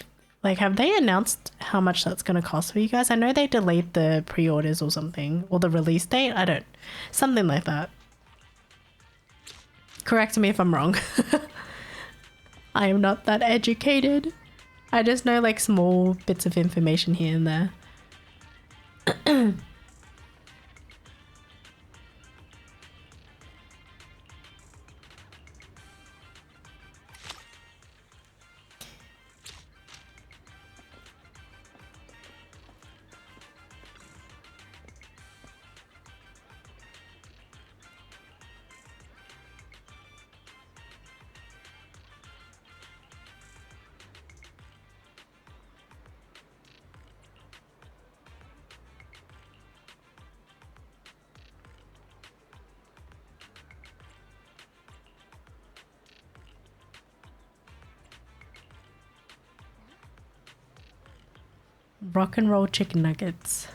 Have they announced how much that's gonna cost for you guys? I know they delayed the pre-orders or something, or the release date. I don't, something like that. Correct me if I'm wrong. I am not that educated. I just know like small bits of information here and there. Rock and roll chicken nuggets.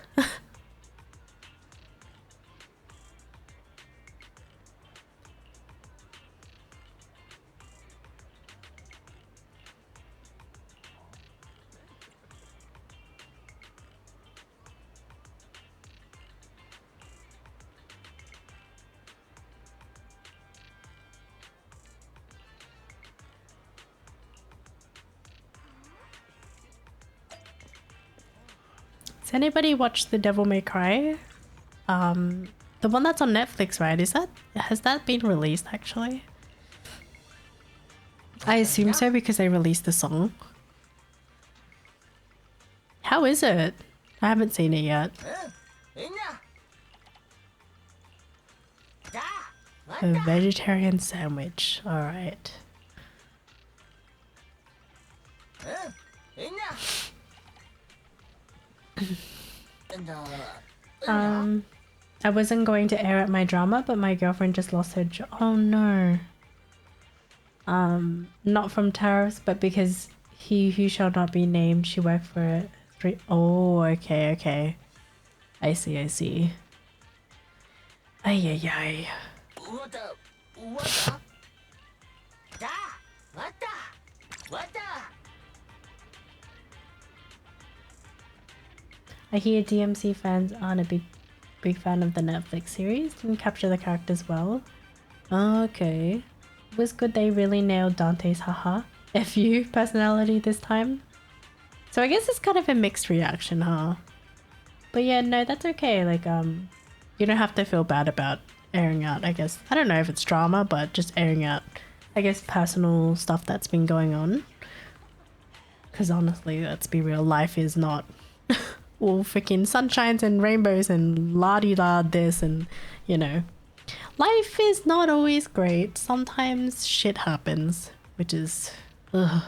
Has anybody watched The Devil May Cry? The one that's on Netflix, right? Has that been released actually? I assume so because they released the song. How is it? I haven't seen it yet. A vegetarian sandwich. Alright. I wasn't going to air out my drama, but my girlfriend just lost her job. Oh no. Not from tariffs, but because he who shall not be named, she worked for three. Oh, okay. I see. Ay. I hear DMC fans aren't a big fan of the Netflix series. Didn't capture the characters well. Okay. It was good they really nailed Dante's haha FU personality this time. So I guess it's kind of a mixed reaction, huh? But yeah, no, that's okay. Like, you don't have to feel bad about airing out, I guess. I don't know if it's drama, but just airing out, I guess, personal stuff that's been going on. Because honestly, let's be real, life is not all freaking sunshines and rainbows and la-di-da this and, you know. Life is not always great. Sometimes shit happens, which is, ugh.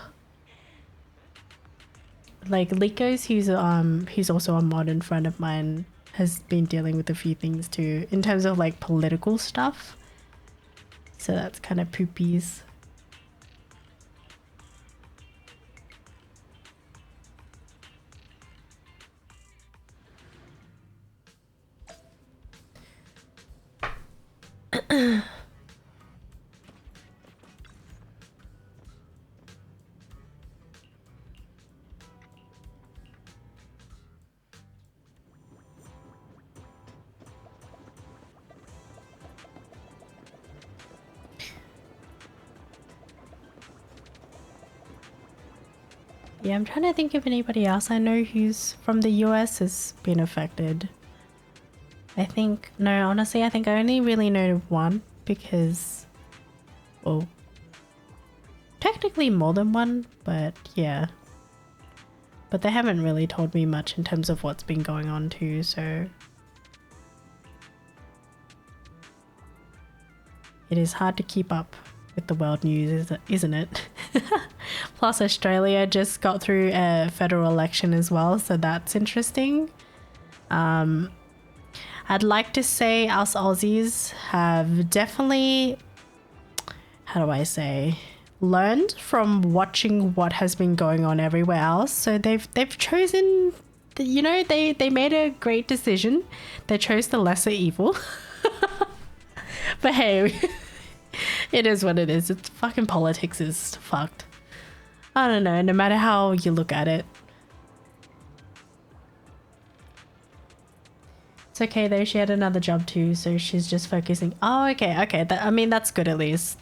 Like Likos, who's also a modern friend of mine, has been dealing with a few things too in terms of like political stuff. So that's kind of poopies. Yeah, I'm trying to think of anybody else I know who's from the US has been affected. Honestly, I think I only really know one because, well, technically more than one, but yeah. But they haven't really told me much in terms of what's been going on too, so. It is hard to keep up with the world news, isn't it? Plus Australia just got through a federal election as well, so that's interesting. I'd like to say us Aussies have definitely, how do I say, learned from watching what has been going on everywhere else. So they've chosen, you know, they made a great decision. They chose the lesser evil. But hey, It is what it is. It's fucking politics is fucked. I don't know, no matter how you look at it. It's okay though, she had another job too, so she's just focusing. Oh, okay, okay. I mean, that's good at least.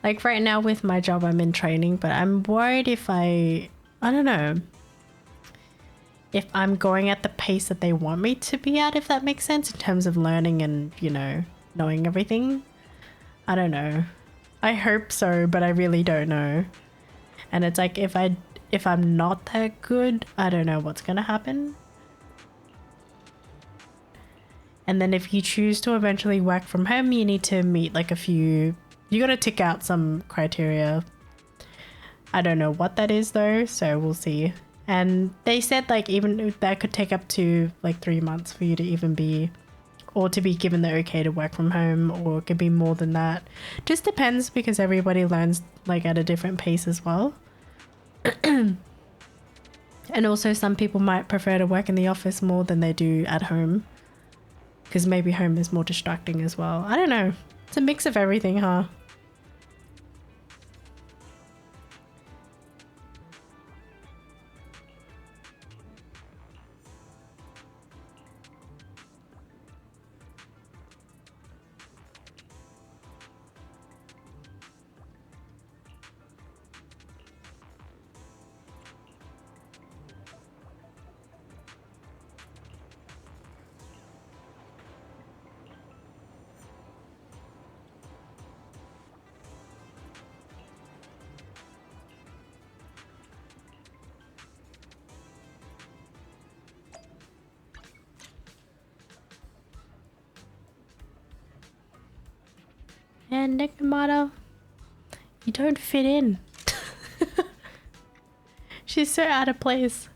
Like right now with my job, I'm in training, but I'm worried if I don't know, if I'm going at the pace that they want me to be at, if that makes sense, in terms of learning and, you know, knowing everything. I don't know. I hope so, but I really don't know. And it's like if I'm not that good, I don't know what's gonna happen. And then if you choose to eventually work from home, you need to meet like a few, you gotta tick out some criteria. I don't know what that is though, so we'll see. And they said like even that could take up to like 3 months for you to even be, or to be given the okay to work from home, or it could be more than that. Just depends because everybody learns like at a different pace as well. And also some people might prefer to work in the office more than they do at home, because maybe home is more distracting as well. I don't know. It's a mix of everything, huh? And Nekomata, you don't fit in. She's so out of place.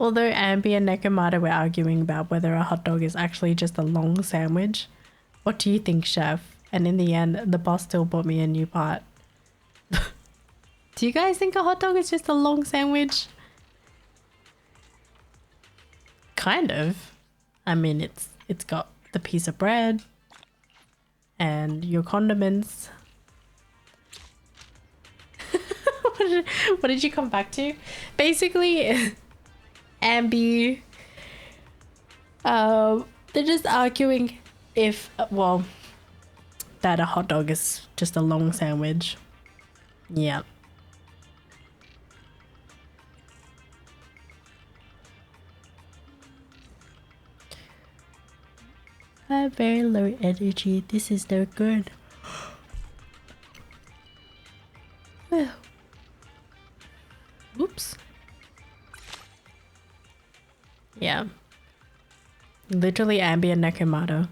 Although Ambi and Nekomata were arguing about whether a hot dog is actually just a long sandwich. What do you think, chef? And in the end, the boss still bought me a new pot. Do you guys think a hot dog is just a long sandwich? Kind of. I mean, it's got the piece of bread and your condiments. What did you come back to? Basically, Ambi, they're just arguing if, well, that a hot dog is just a long sandwich. Yeah. I have very low energy. This is no good. Well. Oops. Yeah. Literally Ambi and Nekomata.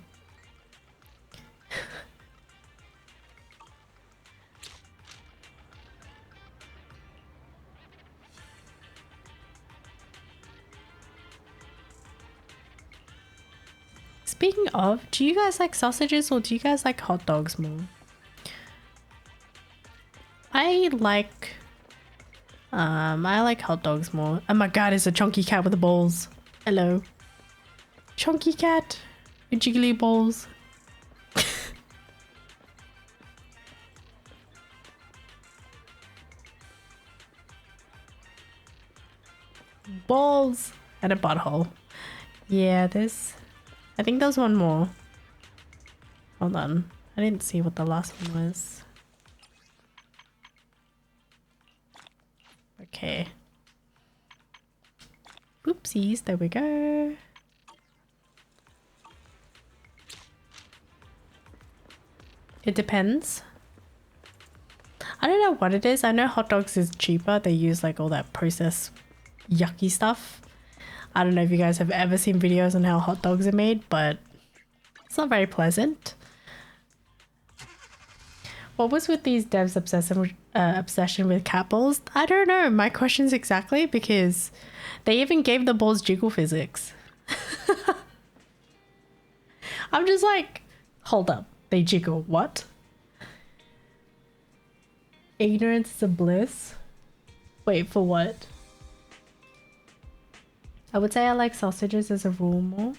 Speaking of, do you guys like sausages or do you guys like hot dogs more? I like hot dogs more. Oh my god, it's a chunky cat with the balls. Hello. Chunky cat with jiggly balls. Balls and a butthole. Yeah, I think there's one more. Hold on. I didn't see what the last one was. Okay. Oopsies, there we go. It depends. I don't know what it is. I know hot dogs is cheaper. They use like all that processed yucky stuff. I don't know if you guys have ever seen videos on how hot dogs are made, but it's not very pleasant. What was with these devs' obsession with cat balls? I don't know. My question's exactly because they even gave the balls jiggle physics. I'm just like, hold up. They jiggle. What? Ignorance is a bliss. Wait, for what? I would say I like sausages as a rule more.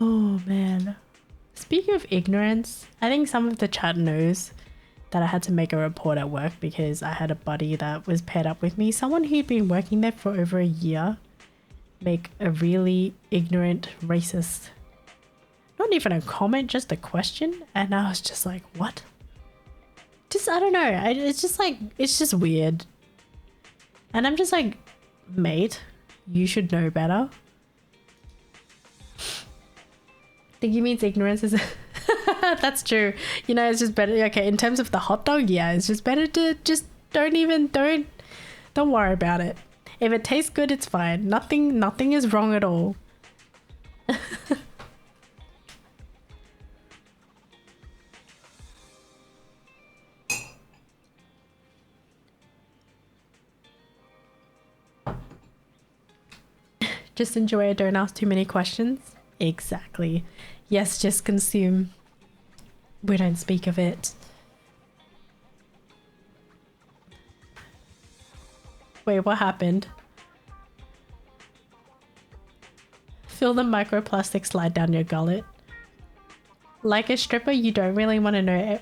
Oh man. Speaking of ignorance, I think some of the chat knows that I had to make a report at work because I had a buddy that was paired up with me. Someone who'd been working there for over a year make a really ignorant, racist, not even a comment, just a question. And I was just like, what? Just, I don't know. It's just like, it's just weird. And I'm just like, mate, you should know better. Think he means ignorance is that's true. You know, it's just better. Okay, in terms of the hot dog, yeah, it's just better to just don't worry about it. If it tastes good, it's fine. Nothing is wrong at all. Just enjoy it, don't ask too many questions. Exactly. Yes, just consume. We don't speak of it. Wait, what happened? Feel the microplastic slide down your gullet. Like a stripper, you don't really want to know it.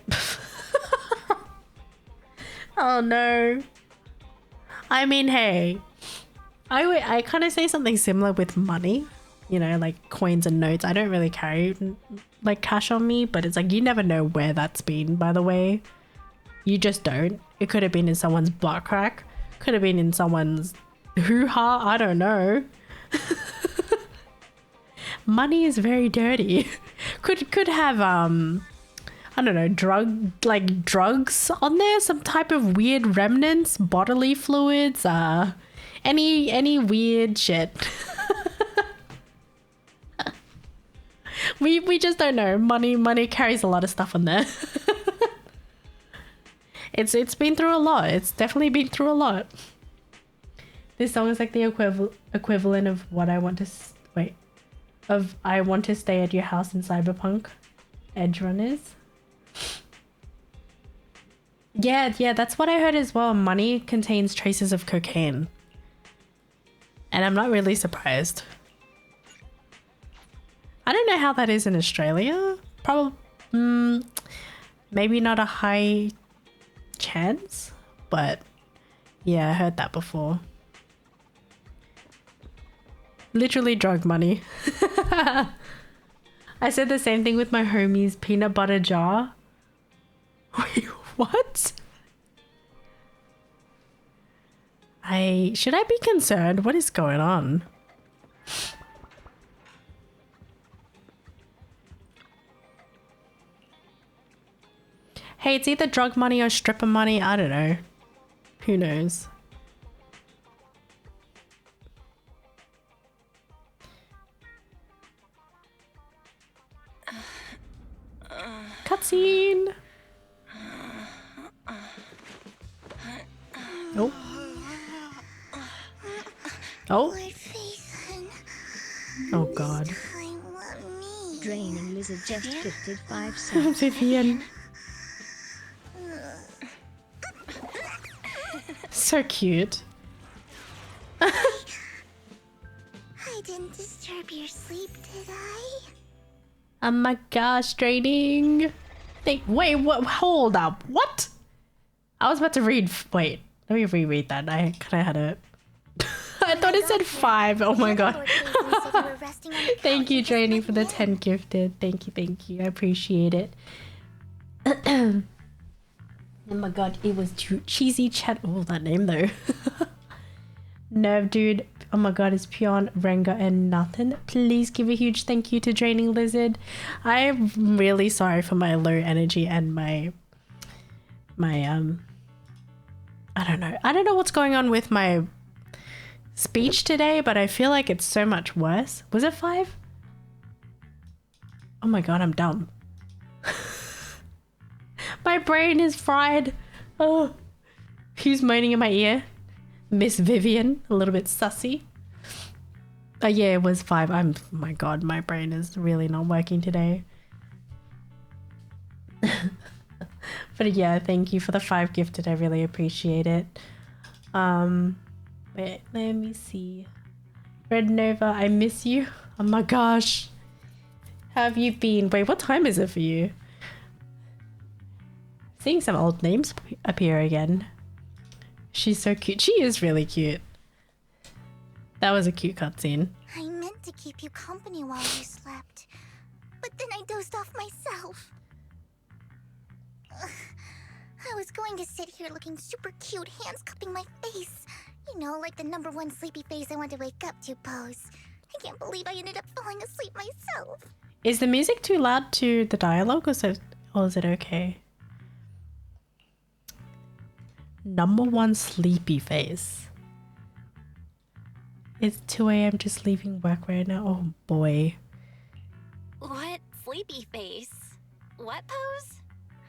Oh no. I mean, hey. I kind of say something similar with money. You know, like coins and notes. I don't really carry like cash on me, but it's like you never know where that's been, by the way. You just don't. It could have been in someone's butt crack. Could have been in someone's hoo-ha. I don't know. Money is very dirty. Could have I don't know, drugs on there, some type of weird remnants, bodily fluids, any weird shit. We just don't know. Money carries a lot of stuff on there. It's been through a lot. It's definitely been through a lot. This song is like the equivalent of what I want to I want to stay at your house in Cyberpunk Edge Runners. Yeah, that's what I heard as well. Money contains traces of cocaine. And I'm not really surprised. I don't know how that is in Australia. Probably, maybe not a high chance, but yeah, I heard that before. Literally drug money. I said the same thing with my homie's peanut butter jar. Wait, what? Should I be concerned? What is going on? Hey, it's either drug money or stripper money. I don't know. Who knows? Cutscene. Oh. Oh. Oh God. Draining Lizard just gifted 5 cents. Vivian. So cute. I didn't disturb your sleep, did I? Oh my gosh, draining. Wait, what? Hold up. What? I was about to read. Wait, let me reread that. I kind of had a. I thought it said 5. Oh my god. Thank you, Draining, for the 10 gifted. Thank you. I appreciate it. Oh my god, it was too cheesy chat. Oh, that name though. Nerve dude. Oh my god, it's Pion, Renga, and Nathan. Please give a huge thank you to Draining Lizard. I'm really sorry for my low energy and my I don't know. I don't know what's going on with my speech today, but I feel like it's so much worse. Was it 5? Oh my god, I'm dumb. My brain is fried. Oh, who's moaning in my ear? Miss Vivian, a little bit sussy. Oh yeah, it was 5. Oh my god, my brain is really not working today. But yeah, thank you for the 5 gifted. I really appreciate it. Wait, let me see. Red Nova, I miss you. Oh my gosh. How have you been? Wait, what time is it for you? Seeing some old names appear again. She's so cute. She is really cute. That was a cute cutscene. I meant to keep you company while you slept, but then I dozed off myself. Ugh. I was going to sit here looking super cute, hands cupping my face. You know, like the #1 sleepy face I want to wake up to pose. I can't believe I ended up falling asleep myself. Is the music too loud to the dialogue, or is it okay? #1 sleepy face. It's 2 a.m. just leaving work right now. Oh boy. What sleepy face? What pose?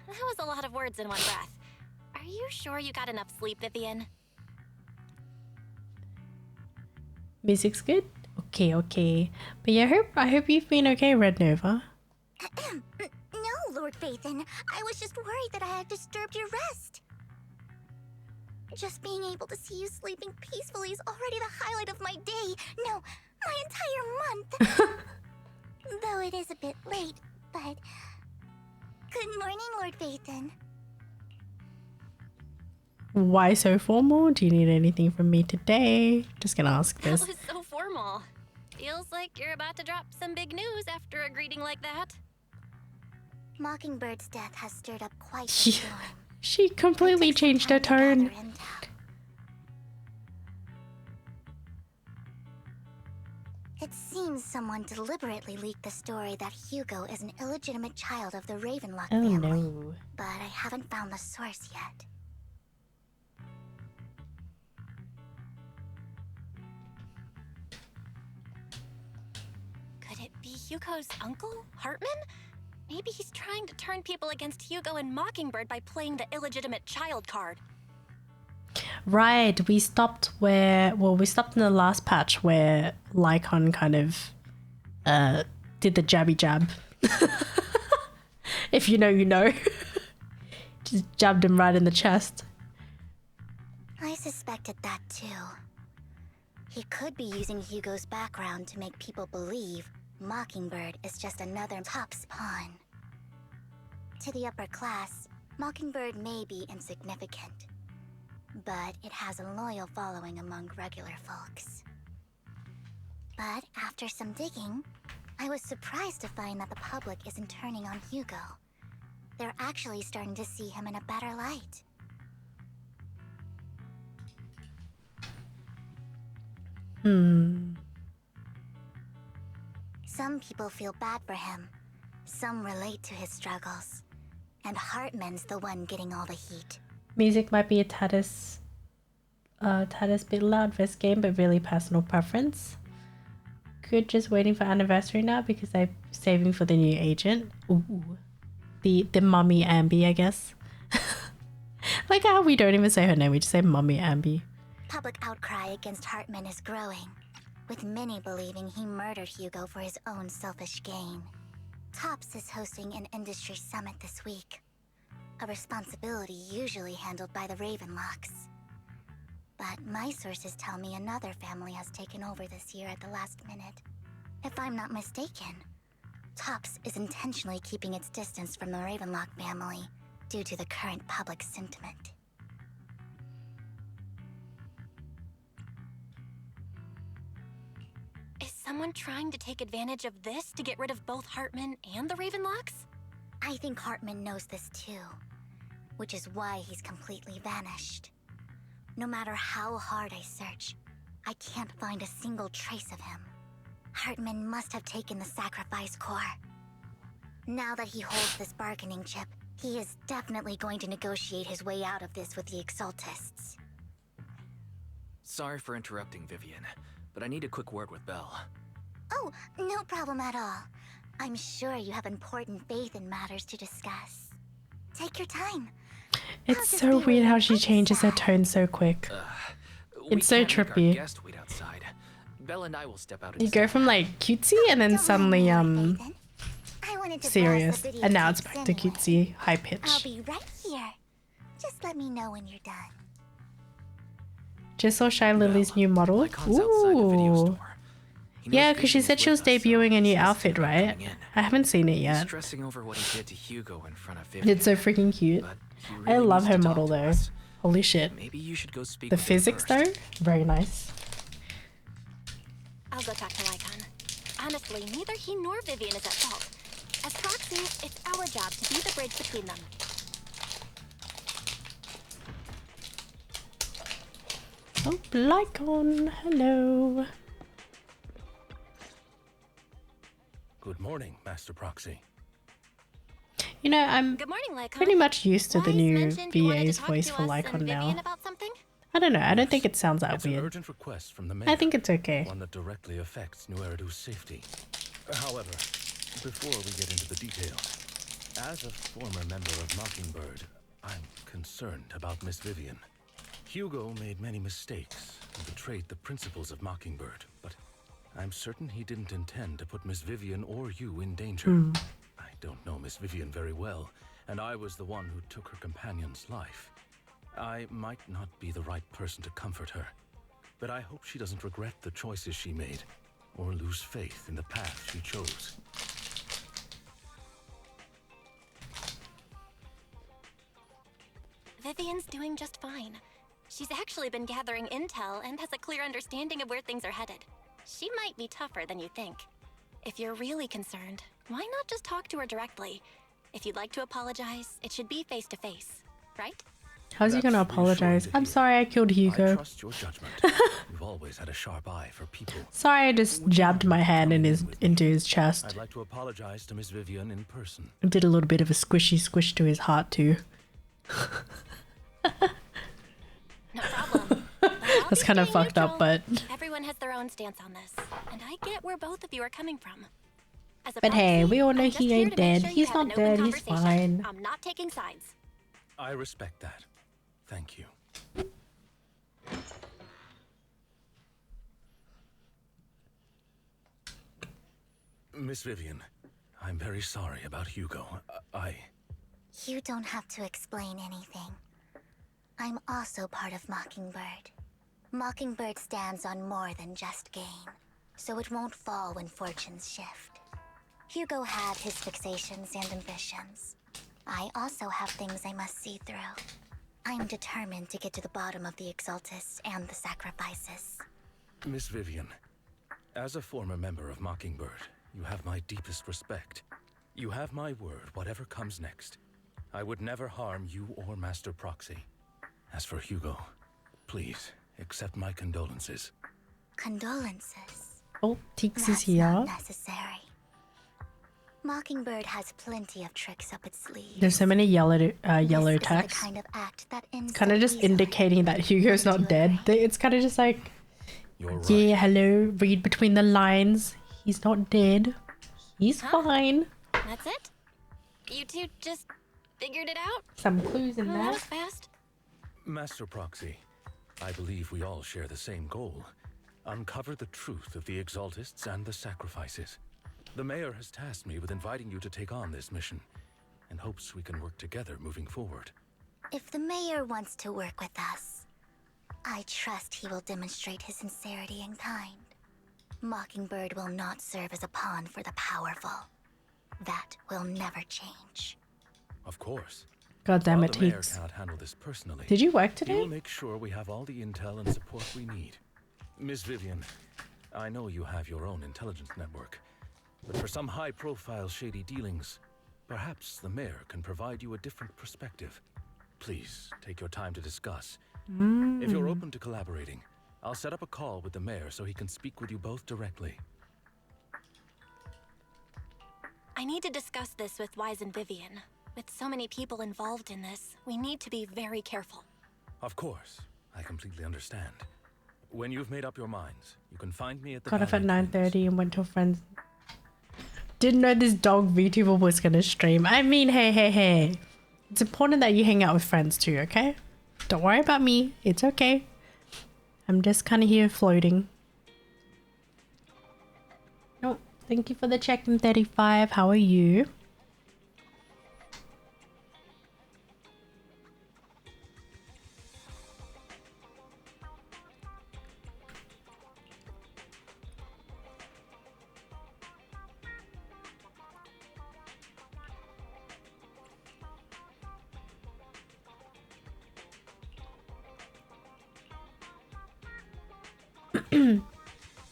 That was a lot of words in one breath. Are you sure you got enough sleep, Vivian? Music's good? Okay. But yeah, I hope you've been okay, Red Nova. No, Lord Phaethon. I was just worried that I had disturbed your rest. Just being able to see you sleeping peacefully is already the highlight of my day. No, my entire month. Though it is a bit late, but... Good morning, Lord Phaethon. Why so formal? Do you need anything from me today? Just gonna ask That this. was so formal. Feels like you're about to drop some big news after a greeting like that. Mockingbird's death has stirred up quite the Yeah. storm. She completely It took some changed her time to tone. gather intel. It seems someone deliberately leaked the story that Hugo is an illegitimate child of the Ravenlock Oh family. no. But I haven't found the source yet. Could it be Hugo's uncle, Hartman? Maybe he's trying to turn people against Hugo and Mockingbird by playing the illegitimate child card. Right, we stopped in the last patch where Lycon kind of did the jabby jab. If you know, you know. Just jabbed him right in the chest. I suspected that too. He could be using Hugo's background to make people believe Mockingbird is just another Top's pawn. To the upper class, Mockingbird may be insignificant, but it has a loyal following among regular folks. But after some digging, I was surprised to find that the public isn't turning on Hugo. They're actually starting to see him in a better light. Some people feel bad for him. Some relate to his struggles. And Hartman's the one getting all the heat. Music might be a tatters bit loud for this game, but really personal preference. Good, just waiting for anniversary now because I'm saving for the new agent. Ooh. The mummy Ambi, I guess. Like how we don't even say her name, we just say mummy Ambi. Public outcry against Hartman is growing, with many believing he murdered Hugo for his own selfish gain. Tops is hosting an industry summit this week, a responsibility usually handled by the Ravenlocks. But my sources tell me another family has taken over this year at the last minute. If I'm not mistaken, Tops is intentionally keeping its distance from the Ravenlock family due to the current public sentiment. Is someone trying to take advantage of this to get rid of both Hartman and the Ravenlocks? I think Hartman knows this too, which is why he's completely vanished. No matter how hard I search, I can't find a single trace of him. Hartman must have taken the sacrifice core. Now that he holds this bargaining chip, he is definitely going to negotiate his way out of this with the Exaltists. Sorry for interrupting, Vivian, but I need a quick word with Belle. Oh, no problem at all. I'm sure you have important faith in matters to discuss. Take your time. It's so weird how she changes her tone so quick. It's so trippy. Guest wait outside. Belle and I will step out You go from like cutesy and then suddenly serious, and now it's back to cutesy, high I'll pitch. be right here. Just let me know when you're done. Just saw Shy Lily's new model. Lycon's outside the video Ooh. store. He knows Yeah, because she Vivian's said she was with us, so debuting a new he says outfit, they're right? coming in. I haven't seen it He's yet. stressing over what he did to Hugo in front of Vivian. It's so freaking cute. But he I really love needs her to talk model to though. us. Holy shit. Maybe you should go speak The with him physics though, first. very nice. I'll go talk to Lycon. Honestly, neither he nor Vivian is at fault. As proxies, it's our job to be the bridge between them. Oh, Lycon, hello. Good morning, Master Proxy. You know, I'm Good morning, Lycon. pretty much used to the Wise new mentioned you wanted to VA's talk voice to for us Lycon and now. Vivian about something? I don't know, I don't think it sounds that It's an weird. urgent request from the mayor. I think it's okay. One that directly affects New Eridu's safety. However, before we get into the details, as a former member of Mockingbird, I'm concerned about Miss Vivian. Hugo made many mistakes and betrayed the principles of Mockingbird, but I'm certain he didn't intend to put Miss Vivian or you in danger. I don't know Miss Vivian very well, and I was the one who took her companion's life. I might not be the right person to comfort her, but I hope she doesn't regret the choices she made, or lose faith in the path she chose. Vivian's doing just fine. She's actually been gathering intel and has a clear understanding of where things are headed. She might be tougher than you think. If you're really concerned, why not just talk to her directly? If you'd like to apologize, it should be face to face, right? How's he gonna That's reassuring apologize? to I'm hear. sorry I killed I Hugo. trust your judgment. You've always had a sharp eye for people. Sorry I just jabbed my hand in his into his chest. I'd like to apologize to Miss Vivian in person. I did a little bit of a squishy squish to his heart too. No problem. But I'll That's be kind of staying fucked up, neutral. but Everyone has their own stance on this, and I get where both of you are coming from. As a But hey, proxy, we all know I'm just he here ain't to make dead. sure you He's have an not open dead. He's conversation. fine. I'm not taking sides. I respect that. Thank you. Miss Vivian, I'm very sorry about Hugo. You don't have to explain anything. I'm also part of Mockingbird. Mockingbird stands on more than just gain, so it won't fall when fortunes shift. Hugo had his fixations and ambitions. I also have things I must see through. I'm determined to get to the bottom of the Exaltists and the sacrifices. Miss Vivian, as a former member of Mockingbird, you have my deepest respect. You have my word, whatever comes next. I would never harm you or Master Proxy. As for Hugo, please accept my condolences. Condolences. oh, Teeks is That's here. not necessary. Mockingbird has plenty of tricks up its sleeve. There's so many yellow This is the text. kind of act that ends Kind so of just easily. indicating that Hugo's not Would you dead. agree? It's kind of just like, You're right. yeah, hello, read between the lines. He's not dead. He's fine. That's it? You two just figured it out? Some clues in Well, that there. was fast. Master Proxy, I believe we all share the same goal. Uncover the truth of the Exaltists and the sacrifices. The mayor has tasked me with inviting you to take on this mission, and hopes we can work together moving forward. If the mayor wants to work with us, I trust he will demonstrate his sincerity in kind. Mockingbird will not serve as a pawn for the powerful. That will never change. Of course. God damn While it, the mayor Teeks. cannot handle this personally, Did you work he will today? make sure we have all the intel and support we need. Miss Vivian, I know you have your own intelligence network, but for some high-profile shady dealings, perhaps the mayor can provide you a different perspective. Please take your time to discuss. If you're open to collaborating, I'll set up a call with the mayor so he can speak with you both directly. I need to discuss this with Wise and Vivian. With so many people involved in this, we need to be very careful. Of course, I completely understand. When you've made up your minds, you can find me at the Got off at Valley 9:30 and went to a friend's. Didn't know this dog VTuber was gonna stream. I mean, hey. It's important that you hang out with friends too, okay? Don't worry about me. It's okay. I'm just kind of here floating. Oh, thank you for the check-in 35. How are you?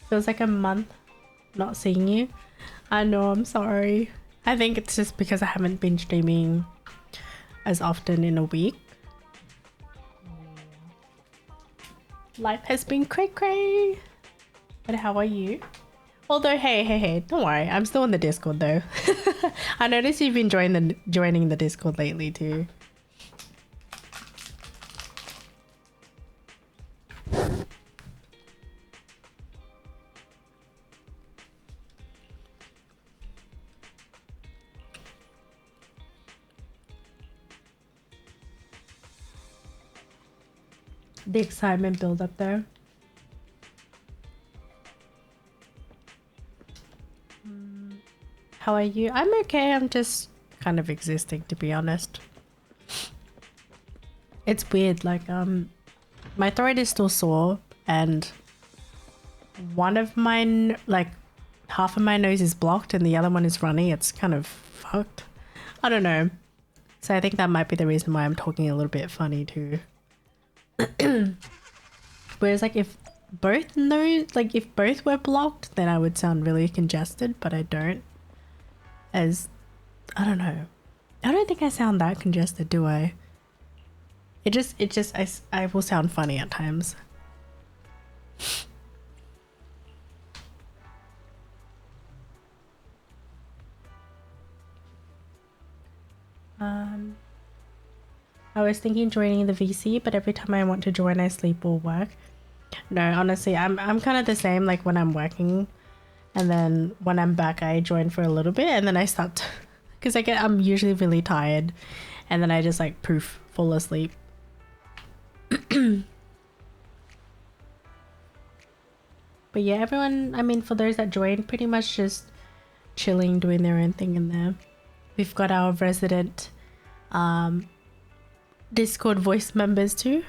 Feels like a month not seeing you. I know, I'm sorry. I think it's just because I haven't been streaming as often in a week. Life has been cray. But how are you? Although, hey, don't worry. I'm still in the Discord though. I noticed you've been joining the Discord lately too. The excitement build up there. How are you? I'm okay. I'm just kind of existing, to be honest. It's weird, like my throat is still sore and one of mine, like half of my nose is blocked and the other one is runny. It's kind of fucked. I don't know. So I think that might be the reason why I'm talking a little bit funny too. Whereas like if both were blocked, then I would sound really congested, but I don't. As I don't know. I don't think I sound that congested, do I? I will sound funny at times. I was thinking joining the VC, but every time I want to join, I sleep or work. No, honestly, I'm kind of the same. Like when I'm working, and then when I'm back, I join for a little bit, and then I start, because I'm usually really tired, and then I just like poof, fall asleep. But yeah, everyone. I mean, for those that join, pretty much just chilling, doing their own thing in there. We've got our resident Discord voice members too.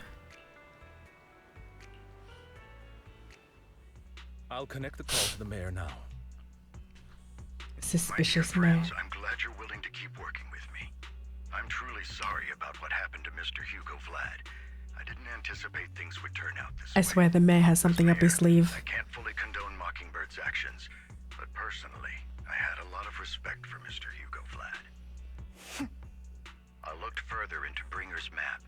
I'll connect the call to the mayor now. Suspicious My dear mayor. friends, I'm glad you're willing to keep working with me. I'm truly sorry about what happened to Mr. Hugo Vlad. I didn't anticipate things would turn out this way. I swear the mayor has something up his sleeve. I can't fully condone Mockingbird's actions, but personally, I had a lot of respect for Mr. Hugo Vlad. I looked further into Bringer's map.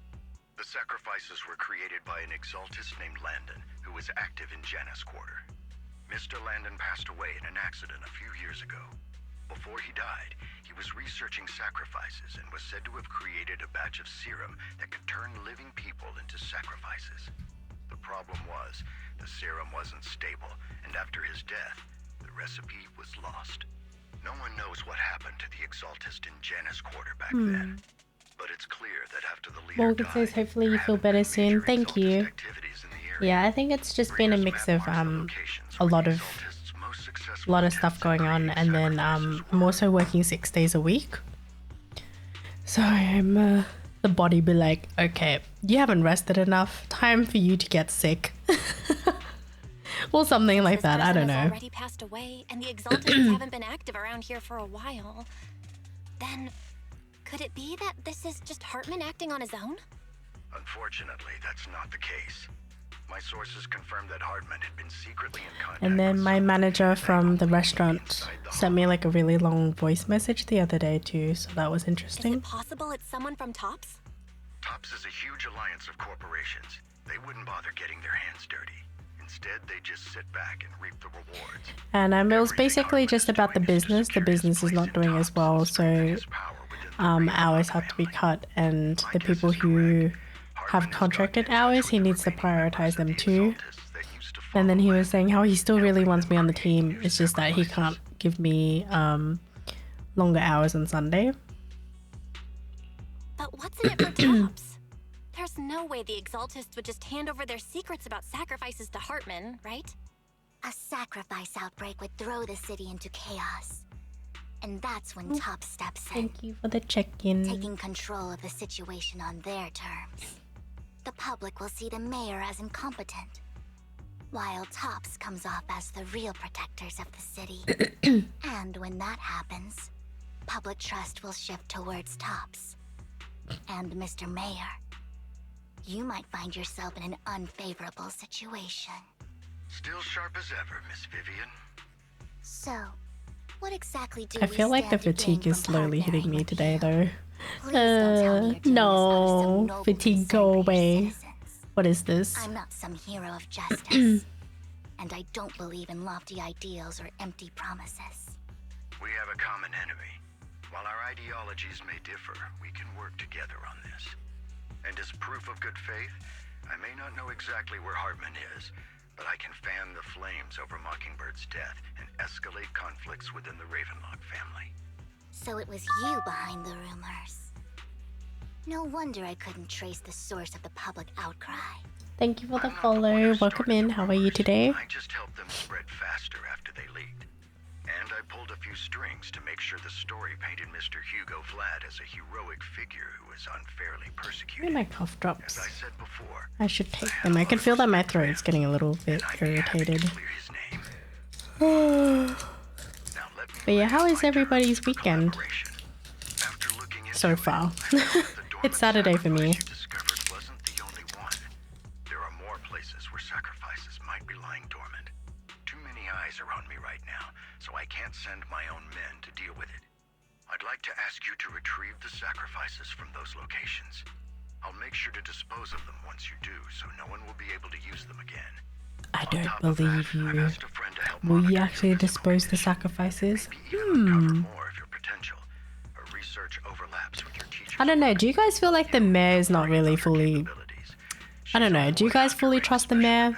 The sacrifices were created by an exaltist named Landon, who was active in Janus Quarter. Mr. Landon passed away in an accident a few years ago. Before he died, he was researching sacrifices and was said to have created a batch of serum that could turn living people into sacrifices. The problem was, the serum wasn't stable, and after his death, the recipe was lost. No one knows what happened to the exaltist in Janus Quarter back then. But it's clear that after the leader Morgan says, died, hopefully you there feel haven't been better soon. major Thank you. exaltist activities in the area. Yeah, I think it's just been a mix of a lot of stuff going on, and then I'm also working 6 days a week. So I'm the body be like, okay, you haven't rested enough. Time for you to get sick. Or something like that. I don't know. Already passed away, and the exaltists haven't been active around here for a while. Then, could it be that this is just Hartman acting on his own? Unfortunately, that's not the case. My sources confirmed that Hartman had been secretly in contact And then with my someone manager from the inside restaurant the sent me like a really long voice message the other day too, so that was Is interesting. it possible it's someone from Tops? TOPS is a huge alliance of corporations. They wouldn't bother getting their hands dirty. Instead, they just sit back and reap the rewards. And it was basically just about the business. The business is not doing as well, so hours have to be cut, and the people who have contracted hours, he needs to prioritize them too. And then he was saying how he still really wants me on the team. It's just that he can't give me longer hours on Sunday. But what's in it for Tops? There's no way the Exaltists would just hand over their secrets about sacrifices to Hartman, right? A sacrifice outbreak would throw the city into chaos. And that's when Tops steps in, Thank you for the check-in. taking control of the situation on their terms. The public will see the mayor as incompetent, while Tops comes off as the real protectors of the city. And when that happens, public trust will shift towards Tops. And Mr. Mayor, you might find yourself in an unfavorable situation. Still sharp as ever, Miss Vivian. So, what exactly do I we feel like the stand to gain fatigue is from slowly partnering hitting me with today you? though. Please don't tell me you're doing this out of some No, noble fatigue, concern go for your away. citizens. What is this? I'm not some hero of justice, and I don't believe in lofty ideals or empty promises. We have a common enemy. While our ideologies may differ, we can work together on this. And as proof of good faith, I may not know exactly where Hartman is, but I can fan the flames over Mockingbird's death and escalate conflicts within the Ravenlock family. So it was you behind the rumors. No wonder I couldn't trace the source of the public outcry. Thank you for the I'm not one follow. who Welcome started in. the How are you rumors. today? I just helped them spread faster after they leaked. And I pulled a few strings to make sure the story painted Mr. Hugo Vlad as a heroic figure who was unfairly Where are persecuted. my cough As drops? I said before, I should take them. I can feel that my throat's getting a little bit I'd be happy irritated. to clear his name. Now let me But yeah, lay how out is my everybody's terms for weekend collaboration. After looking into so it, far? I found that the dormant It's Saturday for me. sacrifice you discovered wasn't the only one. There are more places where sacrifices might be lying dormant. Too many eyes are on me right now, so I can't send my own men to deal with it. I'd like to ask you to retrieve the sacrifices from those locations. I'll make sure to dispose of them once you do, so no one will be able to use them again. I On don't top of believe that, I've you. asked a friend to help Will you monitor your actually physical dispose the condition, sacrifices? maybe even uncover more of your potential. Her research overlaps with your teacher's I don't know. work. Do you guys feel like the mayor is not really fully... I don't know. Do you guys fully trust the mayor?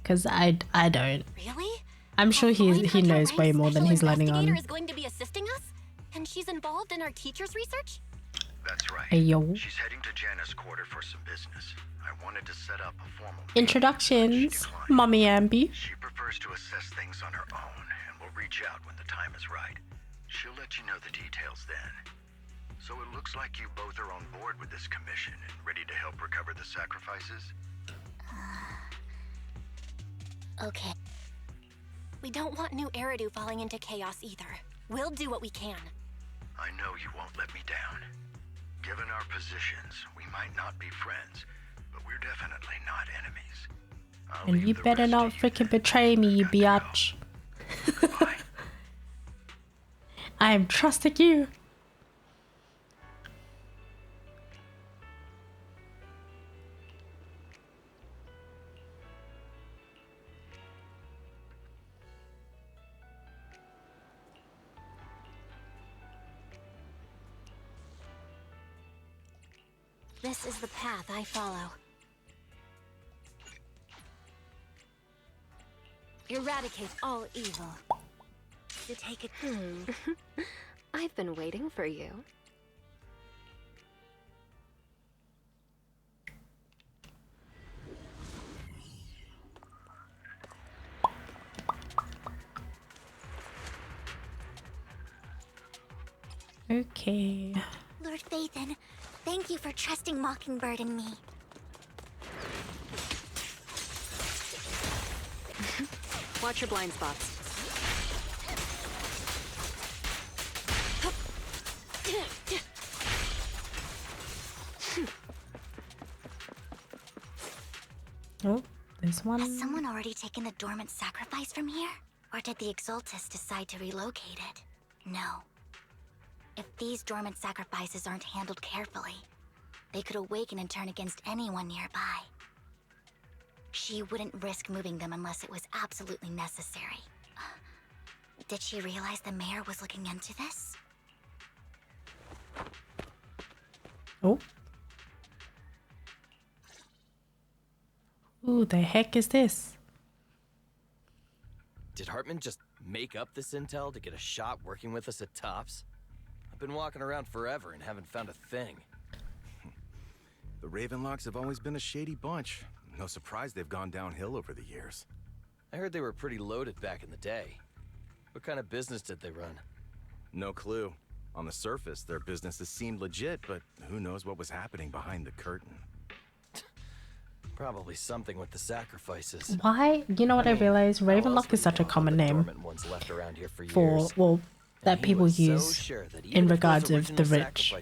Because I don't. Really? I'm sure he Lloyd knows way Hunter-ranked more than special he's letting investigator on. is going to be assisting us? And she's involved in our teacher's research? That's right. Hey, yo. She's heading to Janus Quarter for some business. I wanted to set up a formal meeting, but Introductions. she declined. Mommy Ambi. She prefers to assess things on her own and will reach out when the time is right. She'll let you know the details then. So it looks like you both are on board with this commission and ready to help recover the sacrifices? Okay. We don't want New Eridu falling into chaos either. We'll do what we can. I know you won't let me down. Given our positions, we might not be friends, but we're definitely not enemies. I'll And leave you the better rest not to you freaking then. betray me, you Got to go. biatch. Goodbye. I am trusting you. This is the path I follow. Eradicate all evil. To take it. I've been waiting for you. Okay. Lord Phaethon, thank you for trusting Mockingbird and me. Watch your blind spots. Oh, this one. Has someone already taken the dormant sacrifice from here? Or did the Exaltists decide to relocate it? No. If these dormant sacrifices aren't handled carefully, they could awaken and turn against anyone nearby. She wouldn't risk moving them unless it was absolutely necessary. Did she realize the mayor was looking into this? Oh. Who the heck is this? Did Hartman just make up this intel to get a shot working with us at Tops? I've been walking around forever and haven't found a thing. The Ravenlocks have always been a shady bunch. No surprise they've gone downhill over the years. I heard they were pretty loaded back in the day. What kind of business did they run? No clue. On the surface, their businesses seemed legit, but who knows what was happening behind the curtain. Probably something with the sacrifices. Why? You know what I realized? Ravenlock is such a common name for, well, that people use in regards of the rich.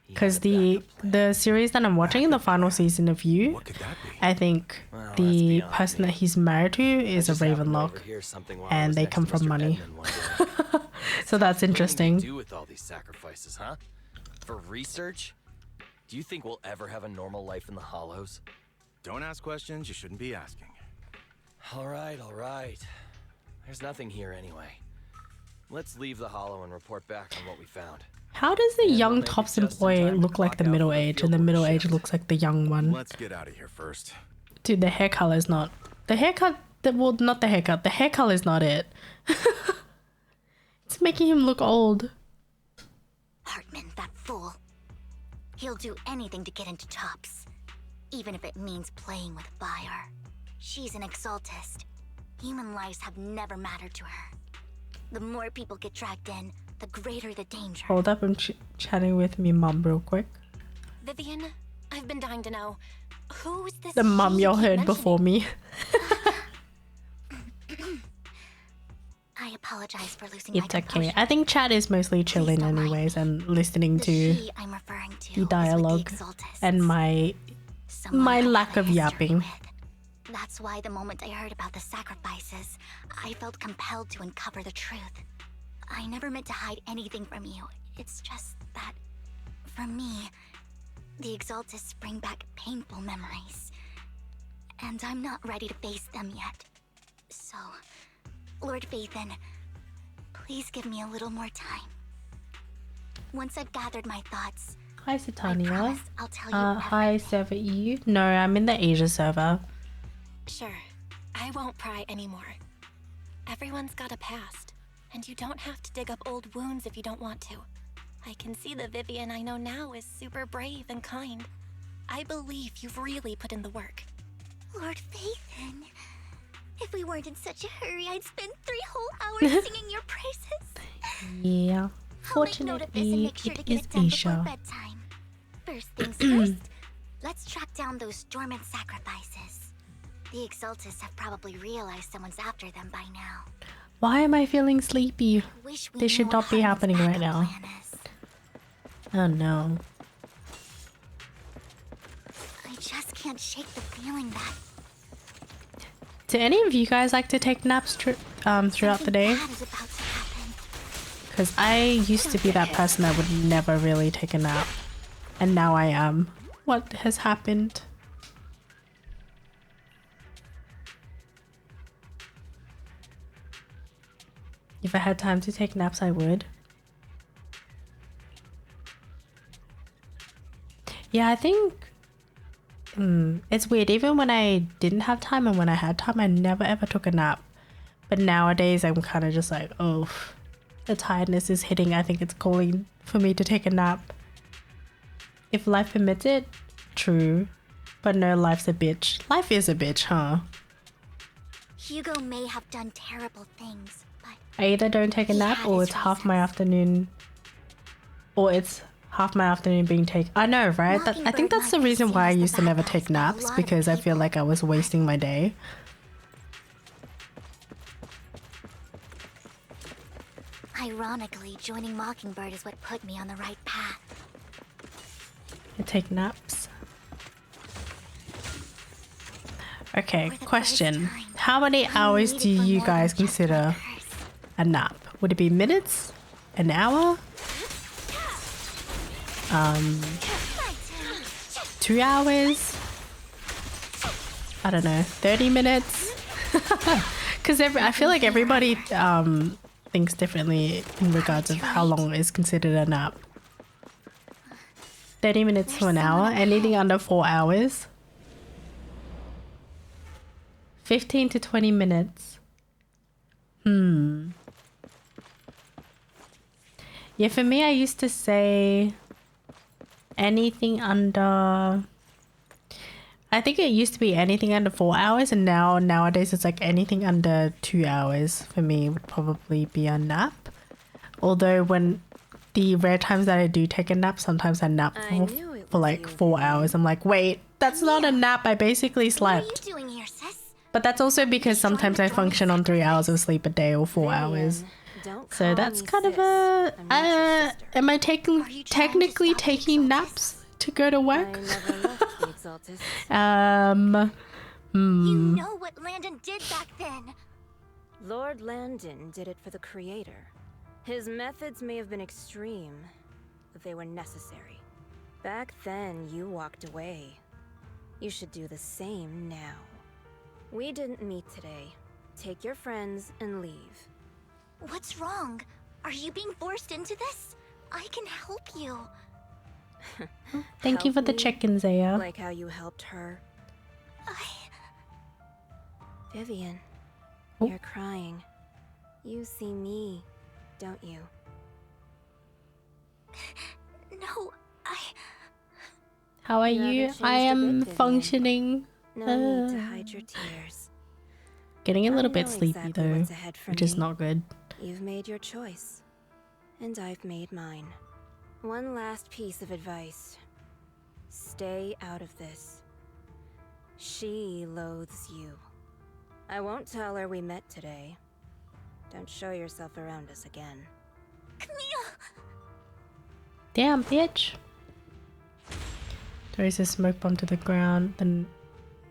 Because the series that I'm watching, the final season of You, I think the person that he's married to is a Ravenlock, and they come from money. So that's interesting. What do we do with all these sacrifices, huh? For research? Do you think we'll ever have a normal life in the Hollows? Don't ask questions you shouldn't be asking. All right. There's nothing here anyway. Let's leave the Hollow and report back on what we found. How does the young Tops employee look like the middle age, and the middle age looks like the young one? Let's get out of here first. Dude, the hair color is not... The haircut... Well, not the haircut. The hair color is not it. It's making him look old. Hartman, that fool. He'll do anything to get into Tops, even if it means playing with fire. She's an exaltist. Human lives have never mattered to her. The more people get dragged in, the greater the danger. Hold up, I'm chatting with me mom real quick. Vivian, I've been dying to know. Who's this? The mom y'all heard before me. I apologize for losing It's okay. I think chat is mostly chilling anyways and listening to the dialogue and my lack of yapping. That's why the moment I heard about the sacrifices, I felt compelled to uncover the truth. I never meant to hide anything from you. It's just that, for me, the Exaltists bring back painful memories. And I'm not ready to face them yet. So, Lord Vathan, please give me a little more time. Once I've gathered my thoughts, Hi Satania. I'll tell you hi server EU. No, I'm in the Asia server. Sure, I won't pry anymore. Everyone's got a past, and you don't have to dig up old wounds if you don't want to. I can see the Vivian I know now is super brave and kind. I believe you've really put in the work. Lord Vathan, if we weren't in such a hurry, I'd spend 3 whole hours singing your praises. Yeah, fortunately it is Asia. First things first, let's track down those dormant sacrifices. The Exaltists have probably realized someone's after them by now. Why am I feeling sleepy? This should not be happening right now. Oh no. I just can't shake the feeling that... Do any of you guys like to take naps throughout the day? Because I used to be that person that would never really take a nap. And now I am. What has happened? If I had time to take naps, I would. Yeah, I think it's weird. Even when I didn't have time and when I had time, I never ever took a nap. But nowadays, I'm kind of just like, oh, the tiredness is hitting. I think it's calling for me to take a nap. If life permits it, true. But no, life's a bitch. Life is a bitch, huh? Hugo may have done terrible things, but I either don't take a nap or it's half my afternoon. Or it's half my afternoon being taken. I know, right? I think that's the reason why I used to never take naps, because I feel like I was wasting my day. Ironically, joining Mockingbird is what put me on the right path. I take naps. Okay, question. How many hours do you guys consider a nap? Would it be minutes? An hour? 2 hours? I don't know, 30 minutes? Because I feel like everybody thinks differently in regards of how long is considered a nap. 30 minutes to an hour? Anything under 4 hours? 15 to 20 minutes. Yeah, for me, I used to say anything under... I think it used to be anything under 4 hours, and nowadays it's like anything under 2 hours for me would probably be a nap. Although when the rare times that I do take a nap, sometimes I nap for like 4 hours. I'm like, wait, that's not a nap. I basically slept. What are you doing here, sis? But that's also because sometimes I function on 3 hours of sleep a day or 4 hours. So that's kind of a... am I technically taking naps to go to work? You know what Landon did back then. Lord Landon did it for the Creator. His methods may have been extreme, but they were necessary. Back then, you walked away. You should do the same now. We didn't meet today. Take your friends and leave. What's wrong? Are you being forced into this? I can help you. Thank you for the check-in, Zaya. Like how you helped her. Vivian, you're crying. You see me, don't you? No, How are you? I am functioning. No need to hide your tears. Getting a little bit know sleepy exactly though, what's ahead for which is me. not good. You've made your choice, and I've made mine. One last piece of advice. Stay out of this. She loathes you. I won't tell her we met today. Don't show yourself around us again. Camille! Damn, bitch. Throws a smoke bomb to the ground. The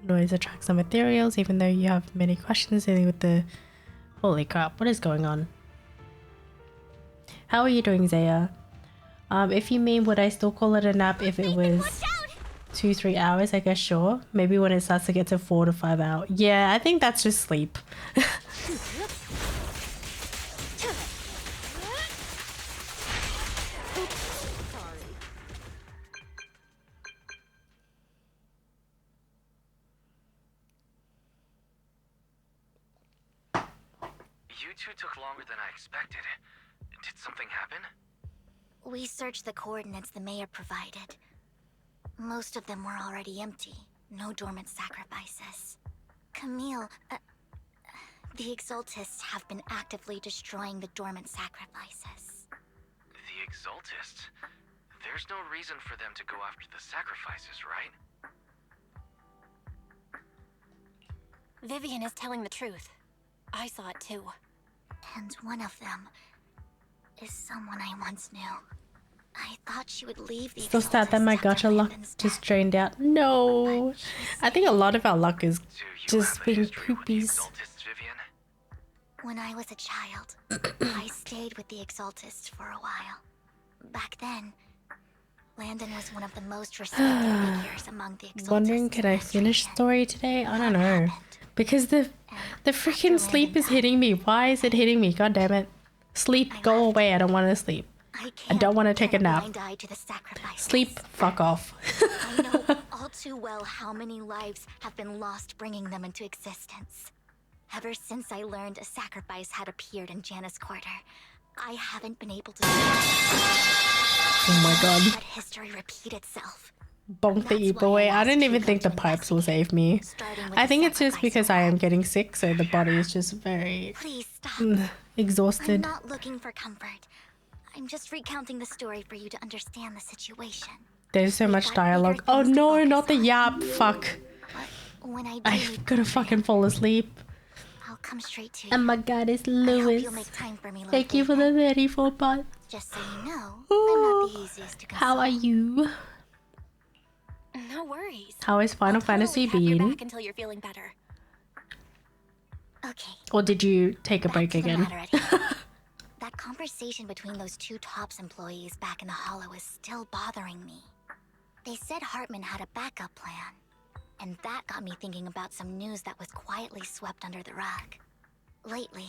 noise attracts some ethereals, even though you have many questions dealing with the... Holy crap, what is going on? How are you doing, Zaya? If you mean, would I still call it a nap if it was 2-3 hours? I guess sure. Maybe when it starts to get to 4 to 5 hours. Yeah, I think that's just sleep. You two took longer than I expected. Did something happen? We searched the coordinates the mayor provided. Most of them were already empty. No dormant sacrifices. Camille, the Exaltists have been actively destroying the dormant sacrifices. The Exaltists? There's no reason for them to go after the sacrifices, right? Vivian is telling the truth. I saw it too. And one of them is someone I once knew. I thought she would leave the Still sad that my gacha luck just drained out. No. I think a lot of our luck is just being poopies. When I was a child, I stayed with the Exaltists for a while. Back then, Landon was one of the most respected figures among the Exaltists. Wondering, can I finish story today? I don't know. Because the freaking sleep is hitting me. Why is it hitting me? God damn it. Sleep, go away. I don't want to sleep. I don't want to take a nap. Sleep, fuck off. I know all too well how many lives have been lost bringing them into existence. Ever since I learned a sacrifice had appeared in Janus Quarter, I haven't been able to... Oh my god. Let history repeat itself. Bonk the boy. I don't even think the pipes will save me. I think it's just because I am getting sick, so the body is just very exhausted. I'm not looking for comfort. I'm just recounting the story for you to understand the situation. There's so much dialogue. Oh no, not the yap. Fuck. When I I'm gonna fucking fall asleep. I'll come straight to you. Oh my god, it's Lewis. Thank you for the 34 parts. Just so you know, I'm not the easiest to console. How are you? No worries. How is Final Fantasy been? Back until you're feeling better. Okay. Or did you take a break again? That conversation between those two TOPS employees back in the Hollow is still bothering me. They said Hartman had a backup plan. And that got me thinking about some news that was quietly swept under the rug. Lately,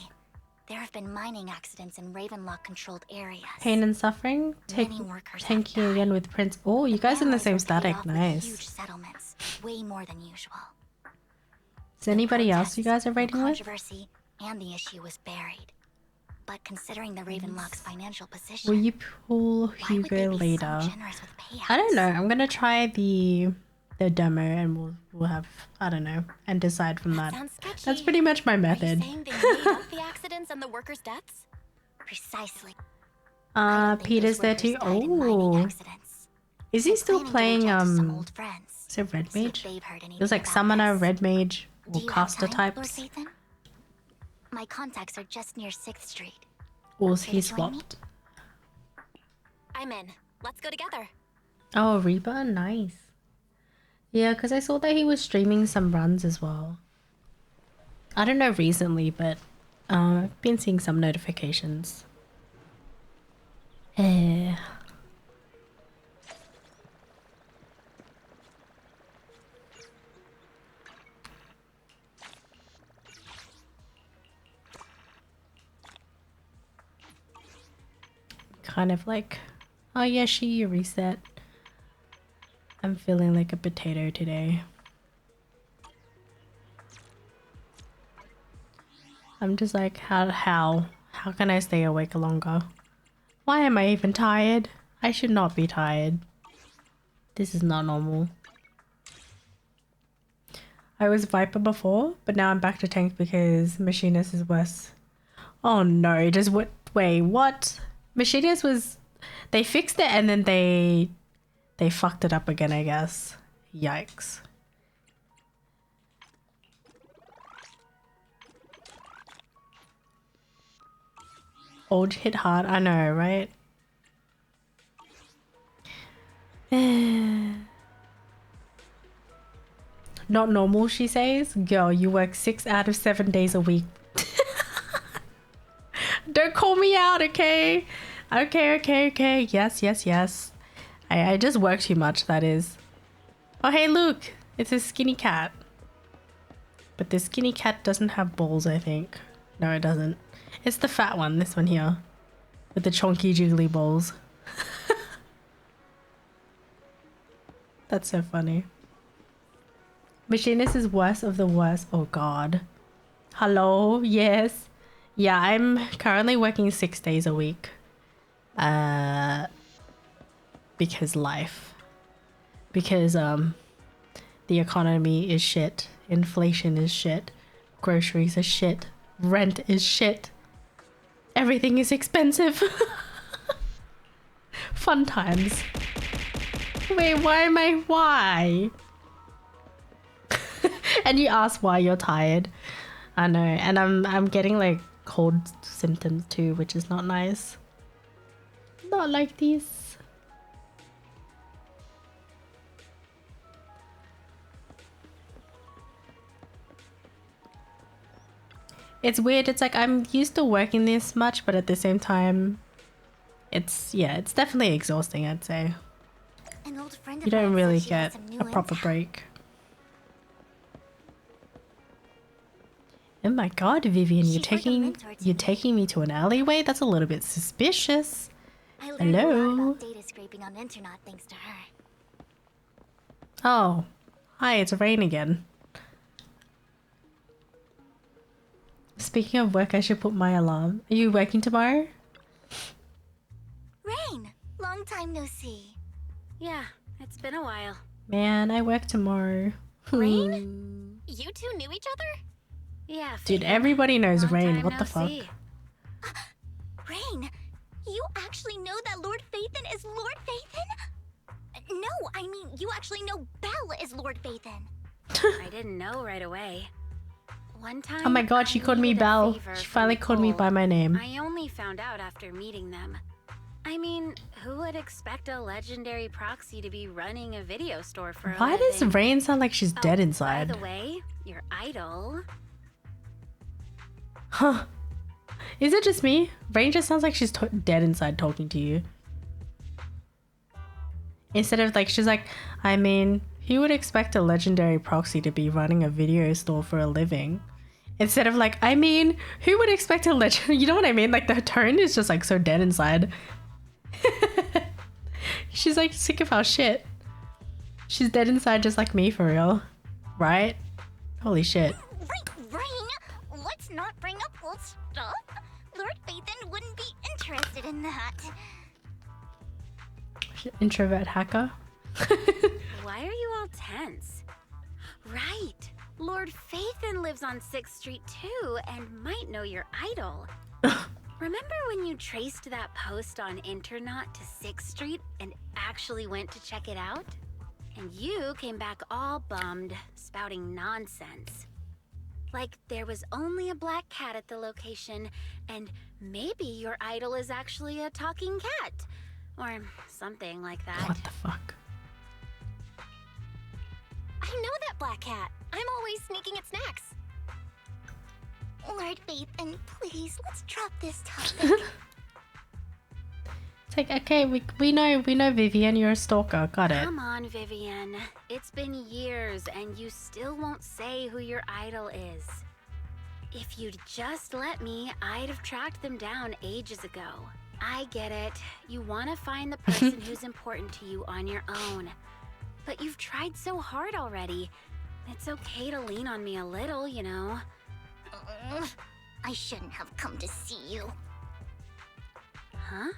there have been mining accidents in Ravenlock-controlled areas. Pain and suffering? Many workers have Tanking again with Prince. Oh, you guys in the same static. Nice. Huge settlements, way more than usual. Is anybody else you guys are raiding with? Controversy and the issue was buried. But considering the Ravenlock's financial position, Will you pull Hugo later? I don't know. I'm gonna try the demo and we'll have, I don't know, and decide from that. That's pretty much my method. Saying they made up the accidents and the workers' deaths? Precisely. Peter's there too. Oh, is he still playing is it Red Mage? There's like Summoner, Red Mage, or Caster types. My contacts are just near 6th Street. Or is he swapped? I'm in. Let's go together. Oh, Reba, nice. Yeah, because I saw that he was streaming some runs as well. I don't know recently, but I've been seeing some notifications. Kind of like, oh yeah, you reset. I'm feeling like a potato today. I'm just like, how can I stay awake longer? Why am I even tired? I should not be tired. This is not normal. I was Viper before, but now I'm back to Tank because Machinist is worse. Oh no, just what? Wait, what? Machinist was... They fixed it and then they fucked it up again, I guess. Yikes. Old hit hard, I know, right? Not normal, she says. Girl, you work 6 out of 7 days a week. Don't call me out, okay? Okay. Yes. I just work too much, that is. Oh, hey, look. It's a skinny cat. But the skinny cat doesn't have balls, I think. No, it doesn't. It's the fat one, this one here. With the chonky jiggly balls. That's so funny. Machinist is worst of the worst. Oh, God. Hello? Yes. Yeah, I'm currently working 6 days a week. Because life. Because, the economy is shit. Inflation is shit. Groceries are shit. Rent is shit. Everything is expensive. Fun times. Wait, why? And you ask why you're tired. I know, and I'm getting like cold symptoms too, which is not nice. Not like this. It's weird. It's like I'm used to working this much, but at the same time, it's definitely exhausting, I'd say. You don't really get a proper break. Oh my god, Vivian, you're taking me to an alleyway? That's a little bit suspicious. Hello. Data scraping on the internet thanks to her. Oh. Hi, it's rain again. Speaking of work, I should put my alarm. Are you working tomorrow? Rain, long time no see. Yeah, it's been a while. Man, I work tomorrow. Rain? You two knew each other? Yeah, dude, everybody knows Rain. What the fuck? Rain, you actually know that Lord Phaethon is Lord Phaethon? No, I mean, you actually know Belle is Lord Phaethon. I didn't know right away. One time, oh my god, she called me Belle. She finally called me by my name. I only found out after meeting them. I mean, who would expect a legendary proxy to be running a video store for a Why does Rain sound like she's dead inside? By the way, your idol. Huh. Is it just me? Rain just sounds like she's dead inside talking to you. Instead of like, she's like, I mean, Who would expect a legendary proxy to be running a video store for a living? Instead of like, I mean, who would expect a legend? You know what I mean? Like the tone is just like so dead inside. She's like sick of our shit. She's dead inside just like me for real. Right? Holy shit. Rain, let's not bring up old stuff. Lord Phaethon wouldn't be interested in that. Introvert hacker. Why are you all tense? Right. Lord Phaethon lives on 6th Street too and might know your idol. Remember when you traced that post on Internet to 6th Street and actually went to check it out? And you came back all bummed, spouting nonsense. Like there was only a black cat at the location, and maybe your idol is actually a talking cat. Or something like that. What the fuck? I know that black cat. I'm always sneaking at snacks. Lord Phaethon, please, let's drop this topic. It's like, okay, we know Vivian, you're a stalker, got it. Come on, Vivian. It's been years and you still won't say who your idol is. If you'd just let me, I'd have tracked them down ages ago. I get it. You want to find the person who's important to you on your own. But you've tried so hard already. It's okay to lean on me a little, you know. I shouldn't have come to see you. Huh?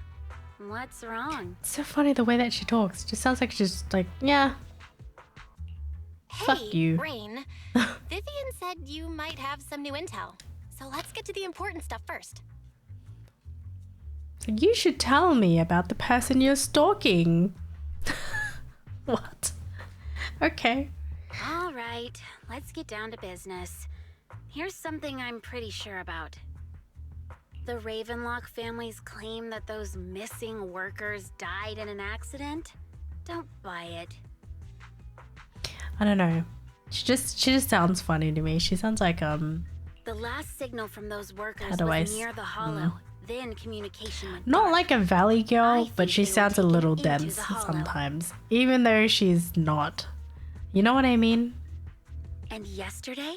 What's wrong? It's so funny the way that she talks. It just sounds like she's like, yeah. Hey, fuck you. Rain. Vivian said you might have some new intel. So let's get to the important stuff first. So you should tell me about the person you're stalking. What? Okay. All right, let's get down to business. Here's something I'm pretty sure about. The Ravenlock family's claim that those missing workers died in an accident? Don't buy it. I don't know. She just sounds funny to me. She sounds like The last signal from those workers do I was near the hollow. Then communication went not dark. like a valley girl, but she they were sounds a taken little into dense the hollow. sometimes, even though she's not. You know what I mean? And yesterday,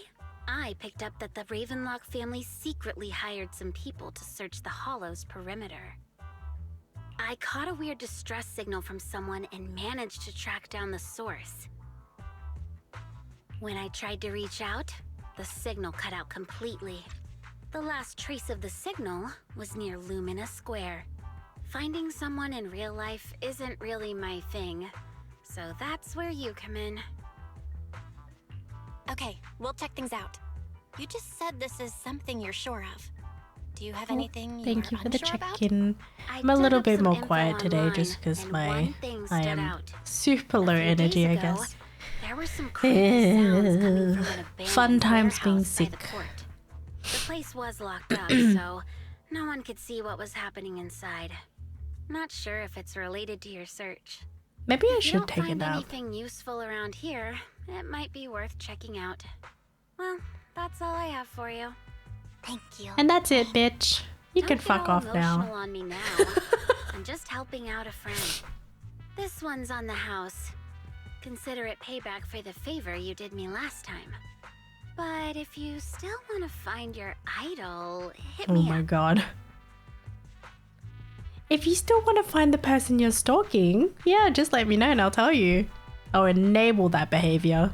I picked up that the Ravenlock family secretly hired some people to search the hollow's perimeter. I caught a weird distress signal from someone and managed to track down the source. When I tried to reach out, the signal cut out completely. The last trace of the signal was near Lumina Square. Finding someone in real life isn't really my thing, so that's where you come in. Okay, we'll check things out. You just said this is something you're sure of. Do you have anything Thank you you're for the unsure about? check-in. I'm a dug little up bit some more info quiet today online, just because and I one thing stood am out. super low A few energy, I days ago, guess. There were some creepy sounds coming from an abandoned Fun times being warehouse by sick. the court. The place was locked up, so no one could see what was happening inside. Not sure if it's related to your search. Maybe I If you should don't take a find nap. anything useful around here, it might be worth checking out. Well, that's all I have for you. Thank you. And that's it, bitch. You Don't can get fuck all off emotional now. on me now. I'm just helping out a friend. This one's on the house. Consider it payback for the favor you did me last time. But if you still want to find your idol, hit Oh me my up. god. If you still want to find the person you're stalking, yeah, just let me know and I'll tell you. I'll enable that behavior.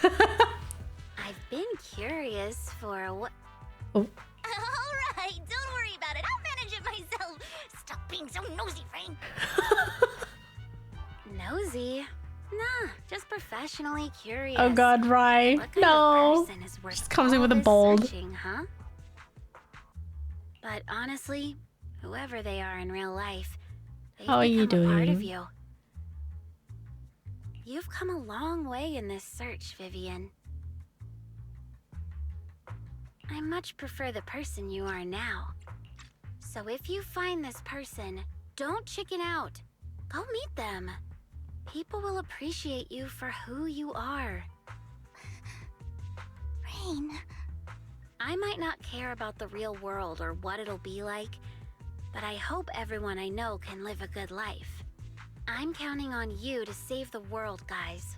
I've been curious for what... Oh. Alright, don't worry about it. I'll manage it myself. Stop being so nosy, Rain. Nosy? Nah, just professionally curious. Oh god, Rye. What kind No. of person is worth Just comes in all with a this bold. searching, huh? But honestly, whoever they are in real life, they've How are you become a part of doing? you. You've come a long way in this search, Vivian. I much prefer the person you are now. So if you find this person, don't chicken out. Go meet them. People will appreciate you for who you are. Rain. I might not care about the real world or what it'll be like, but I hope everyone I know can live a good life. I'm counting on you to save the world, guys.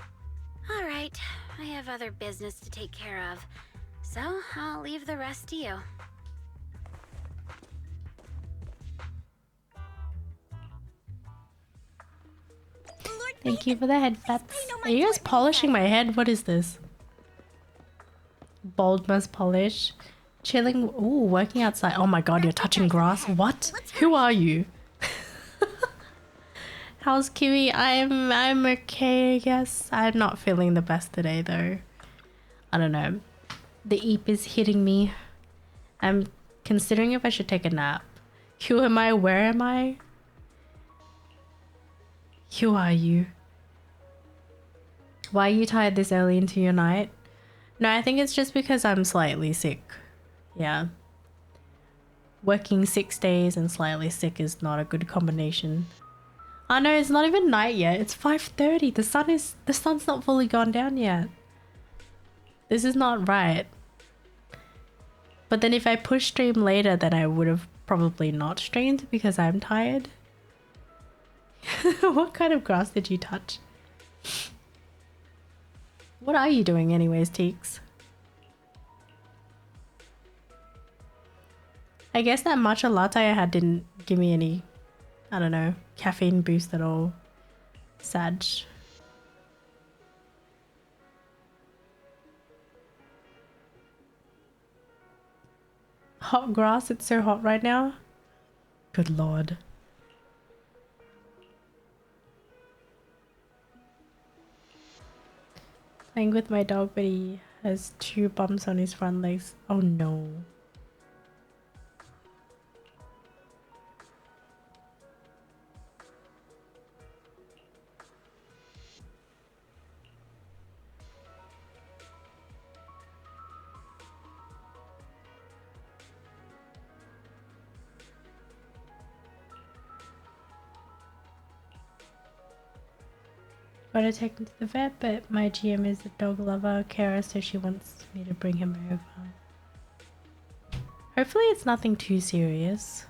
Alright, I have other business to take care of, so I'll leave the rest to you. Thank you for the head pats. Are you guys polishing my head? What is this? Bald must polish. Chilling. Ooh, working outside. Oh my god, you're touching grass. What? Who are you? How's Kiwi? I'm okay, I guess. I'm not feeling the best today though. I don't know. The eep is hitting me. I'm considering if I should take a nap. Who am I? Where am I? Who are you? Why are you tired this early into your night? No, I think it's just because I'm slightly sick. Yeah. Working 6 days and slightly sick is not a good combination. Oh no, it's not even night yet. It's 5:30. The sun's not fully gone down yet. This is not right. But then if I push stream later, then I would have probably not streamed because I'm tired. What kind of grass did you touch? What are you doing anyways, Teeks? I guess that matcha latte I had didn't give me any, I don't know, caffeine boost at all. Sad. Hot grass, it's so hot right now. Good lord. Playing with my dog, but he has 2 bumps on his front legs. Oh no. Gotta take him to the vet, but my GM is a dog lover carer, so she wants me to bring him over. Hopefully it's nothing too serious.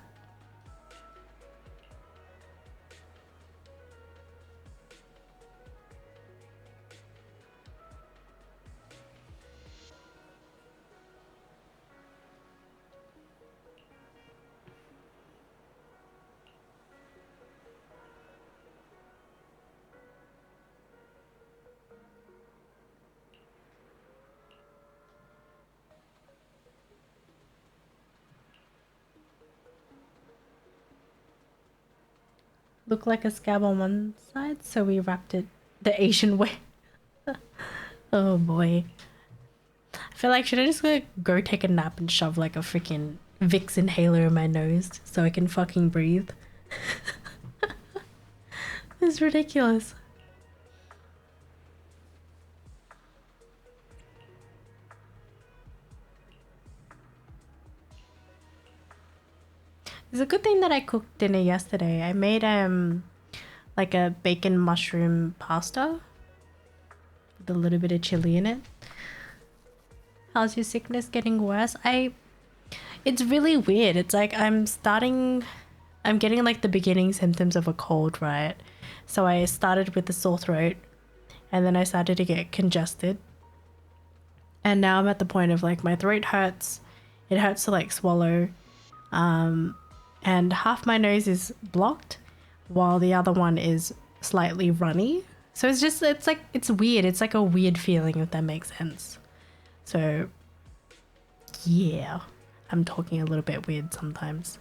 Looked like a scab on one side, so we wrapped it the Asian way. Oh boy. I feel like, should I just go take a nap and shove like a freaking Vicks inhaler in my nose so I can fucking breathe? It's ridiculous. It's a good thing that I cooked dinner yesterday. I made like a bacon mushroom pasta with a little bit of chili in it. How's your sickness getting worse? It's really weird. It's like I'm getting like the beginning symptoms of a cold, right? So I started with the sore throat and then I started to get congested. And now I'm at the point of like my throat hurts. It hurts to like swallow. And half my nose is blocked while the other one is slightly runny. So it's weird. It's like a weird feeling, if that makes sense. So yeah, I'm talking a little bit weird sometimes.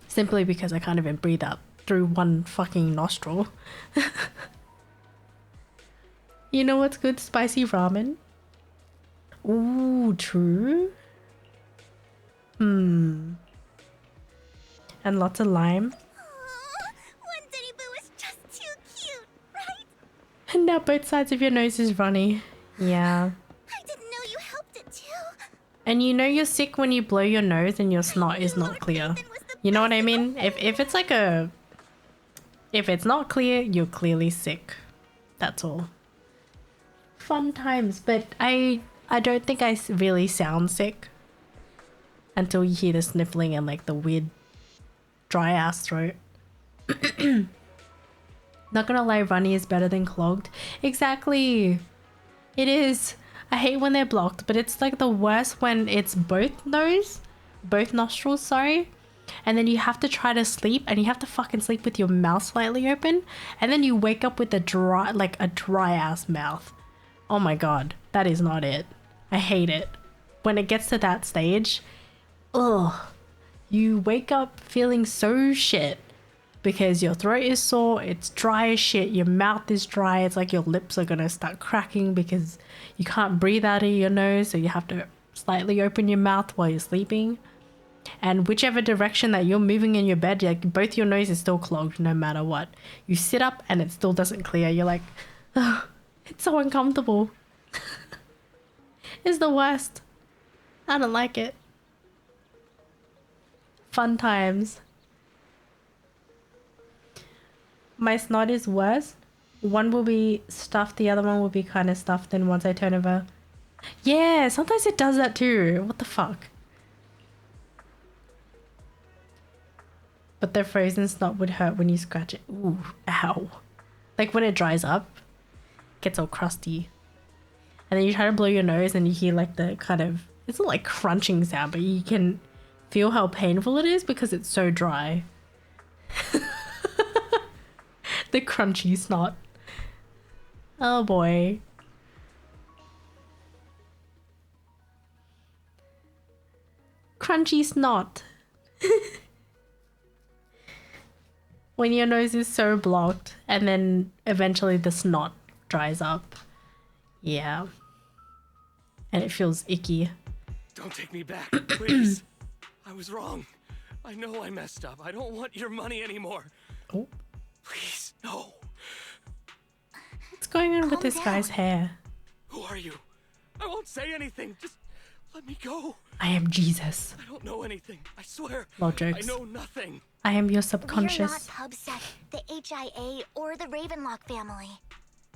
Simply because I can't even breathe out through one fucking nostril. You know what's good? Spicy ramen. Ooh, true. And lots of lime. One Diddy Boo is just too cute, right? And now both sides of your nose is runny. Yeah. I didn't know you helped it too. And you know you're sick when you blow your nose and your snot is not clear. You know what I mean? If it's like if it's not clear, you're clearly sick. That's all. Fun times, but I don't think I really sound sick until you hear the sniffling and like the weird dry ass throat. Not gonna lie, runny is better than clogged. Exactly. It is. I hate when they're blocked, but it's like the worst when it's both nostrils, sorry. And then you have to try to sleep and you have to fucking sleep with your mouth slightly open. And then you wake up with a dry ass mouth. Oh my god, that is not it. I hate it. When it gets to that stage, ugh. You wake up feeling so shit because your throat is sore, it's dry as shit, your mouth is dry, it's like your lips are gonna start cracking because you can't breathe out of your nose, so you have to slightly open your mouth while you're sleeping. And whichever direction that you're moving in your bed, like both your nose is still clogged no matter what. You sit up and it still doesn't clear. You're like, oh, it's so uncomfortable. It's the worst. I don't like it. Fun times. My snot is worse. One will be stuffed, the other one will be kind of stuffed, and once I turn over. Yeah, sometimes it does that too. What the fuck? But the frozen snot would hurt when you scratch it. Ooh, ow. Like when it dries up, it gets all crusty. And then you try to blow your nose and you hear like the kind of, it's not like crunching sound, but you can feel how painful it is because it's so dry. The crunchy snot. Oh boy. Crunchy snot. When your nose is so blocked and then eventually the snot dries up. Yeah. And it feels icky. Don't take me back, please. I was wrong. I know I messed up. I don't want your money anymore. Oh. Please, no. What's going on with this guy's hair? Who are you? I won't say anything. Just let me go. I am Jesus. I don't know anything. I swear. Lol jokes. I know nothing. I am your We're subconscious. not Pubsec, the HIA, or the Ravenlock family.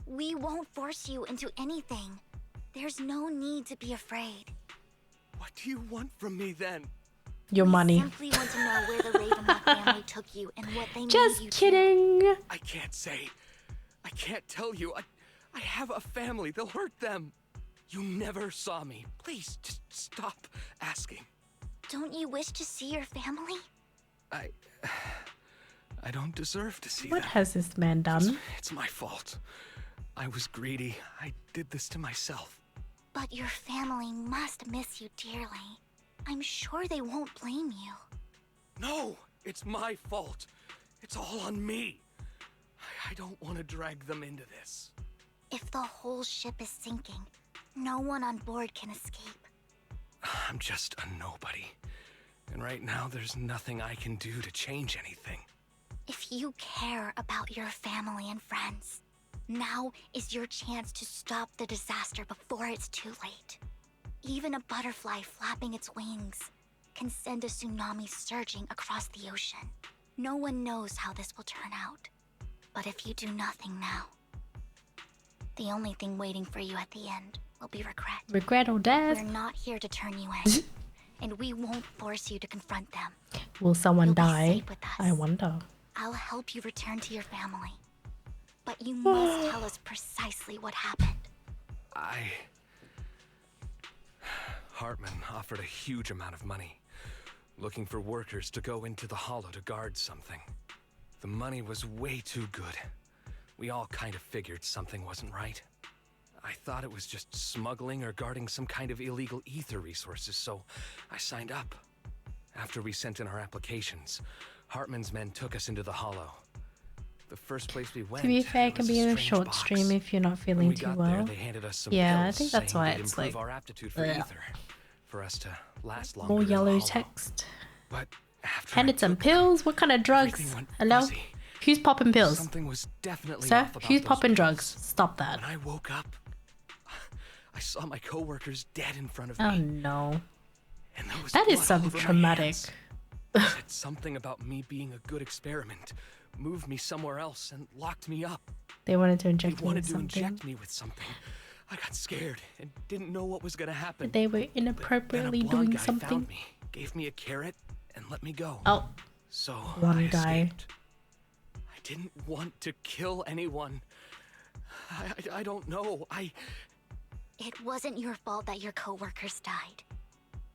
We won't force you into anything. There's no need to be afraid. What do you want from me then? Your money. Simply want to know where the Ravenlock family took you and what they Just made you kidding. do. I can't say. I can't tell you. I have a family. They'll hurt them. You never saw me. Please, just stop asking. Don't you wish to see your family? I don't deserve to see What them. has this man done? It's my fault. I was greedy. I did this to myself. But your family must miss you dearly. I'm sure they won't blame you. No, it's my fault. It's all on me. I don't want to drag them into this. If the whole ship is sinking, no one on board can escape. I'm just a nobody. And right now, there's nothing I can do to change anything. If you care about your family and friends, now is your chance to stop the disaster before it's too late. Even a butterfly flapping its wings can send a tsunami surging across the ocean. No one knows how this will turn out. But if you do nothing now, the only thing waiting for you at the end will be regret. Regret or death? We're not here to turn you in, and we won't force you to confront them. Will someone You'll be die? safe with us. I wonder. I'll help you return to your family. But you must tell us precisely what happened. Hartman offered a huge amount of money, looking for workers to go into the hollow to guard something. The money was way too good. We all kind of figured something wasn't right. I thought it was just smuggling or guarding some kind of illegal ether resources, so I signed up. After we sent in our applications, Hartman's men took us into the hollow. The first place we went. To be fair, it can was be in a strange short box. stream if you're not When feeling we too got well. there, they handed us some Yeah, I pills think that's saying why they'd it's improve like our aptitude for ether, for us to last longer. more in the yellow hollow. text. But after Handed some pills. What kind of drugs? everything went Hello? fuzzy. Who's popping pills? Something was definitely Sir, off about who's those popping pills. drugs? Stop that. When I woke up, I saw my coworkers dead in front of Oh me. no. And there was That is blood some all over my traumatic. hands. They said something about me being a good experiment, moved me somewhere else, and locked me up. They wanted to They inject me wanted with to something. inject me with something. I got scared and didn't know what was gonna happen. They were Then a inappropriately blonde doing guy something. found me, gave me a carrot, and let me go. Oh. So One I guy. escaped. I didn't want to kill anyone. I don't know. It wasn't your fault that your coworkers died.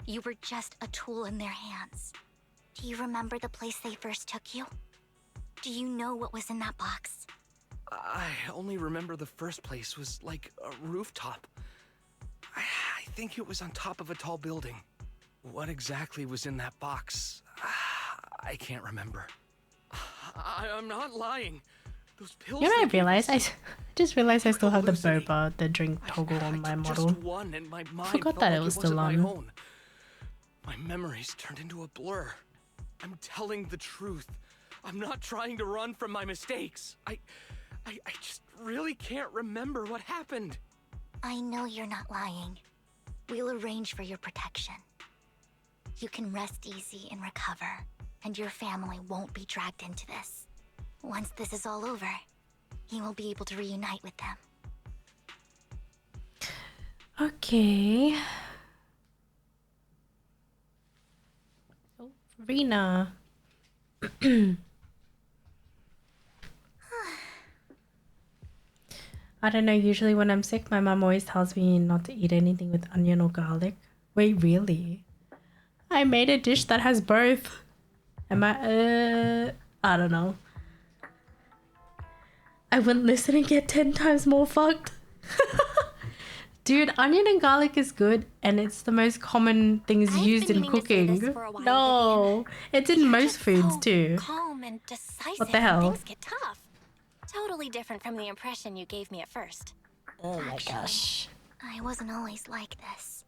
You were just a tool in their hands. Do you remember the place they first took you? Do you know what was in that box? I only remember the first place was like a rooftop. I think it was on top of a tall building. What exactly was in that box? I can't remember. I'm not lying. Those pills. You know what I realized? I just realized I still have the boba, the drink toggle on my model. Just one, and my mind Forgot felt that like it was wasn't still my on. own. My memories turned into a blur. I'm telling the truth. I'm not trying to run from my mistakes. I just really can't remember what happened. I know you're not lying. We'll arrange for your protection. You can rest easy and recover, and your family won't be dragged into this. Once this is all over, you will be able to reunite with them. Okay. Oh, Rena. I don't know, usually when I'm sick, my mom always tells me not to eat anything with onion or garlic. Wait, really? I made a dish that has both. Am I don't know. I wouldn't listen and get 10 times more fucked. Dude, onion and garlic is good, and it's the most common things used in cooking. No, it's in most foods too. Calm and decisive. What the hell? Things get tough. Totally different from the impression you gave me at first. Oh my gosh. I wasn't always like this.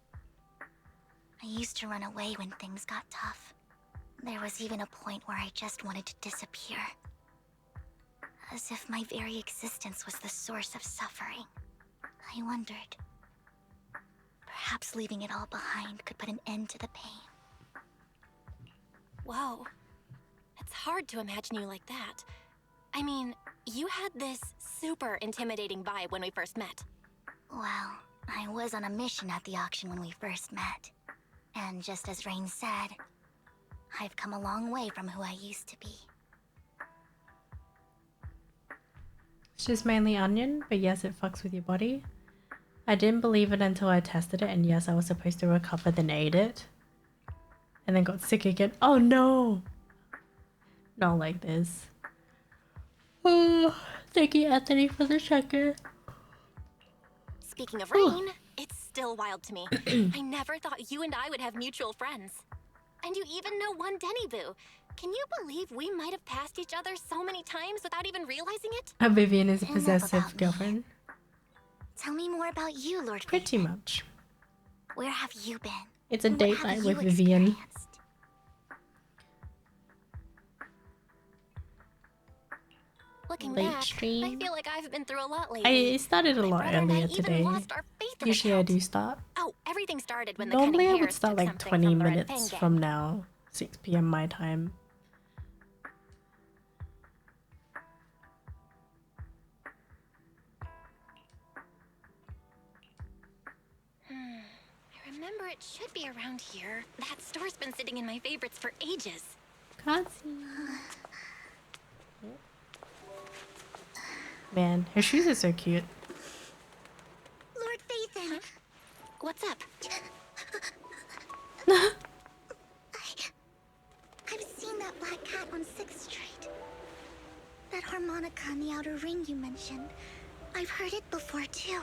I used to run away when things got tough. There was even a point where I just wanted to disappear. As if my very existence was the source of suffering. I wondered. Perhaps leaving it all behind could put an end to the pain. Whoa. It's hard to imagine you like that. I mean, you had this super intimidating vibe when we first met. Well, I was on a mission at the auction when we first met. And just as Rain said, I've come a long way from who I used to be. It's just mainly onion, but yes, it fucks with your body. I didn't believe it until I tested it, and yes, I was supposed to recover, then ate it. And then got sick again. Oh no! Not like this. Oh, thank you, Anthony, for the checker. Speaking of Rain, it's still wild to me. I never thought you and I would have mutual friends. And you even know one Denny Boo. Can you believe we might have passed each other so many times without even realizing it? Vivian is a possessive girlfriend. Tell me more about you, Lord Pretty much. Where have you been? It's a And date what night have with you Vivian. Looking Late back, stream. I feel like I've been through a lot lately. I started a lot brother and I earlier even today. lost our faith in Usually I account. do start. Oh, everything started when the Normally Cunning I would Hares start took like something 20 from the Red minutes Fang gang. from now. 6 p.m. my time. I remember it should be around here. That store's been sitting in my favorites for ages. Can't see. Man, her shoes are so cute. Lord Phaethon! What's up? I've seen that black cat on 6th Street. That harmonica in the outer ring you mentioned. I've heard it before too.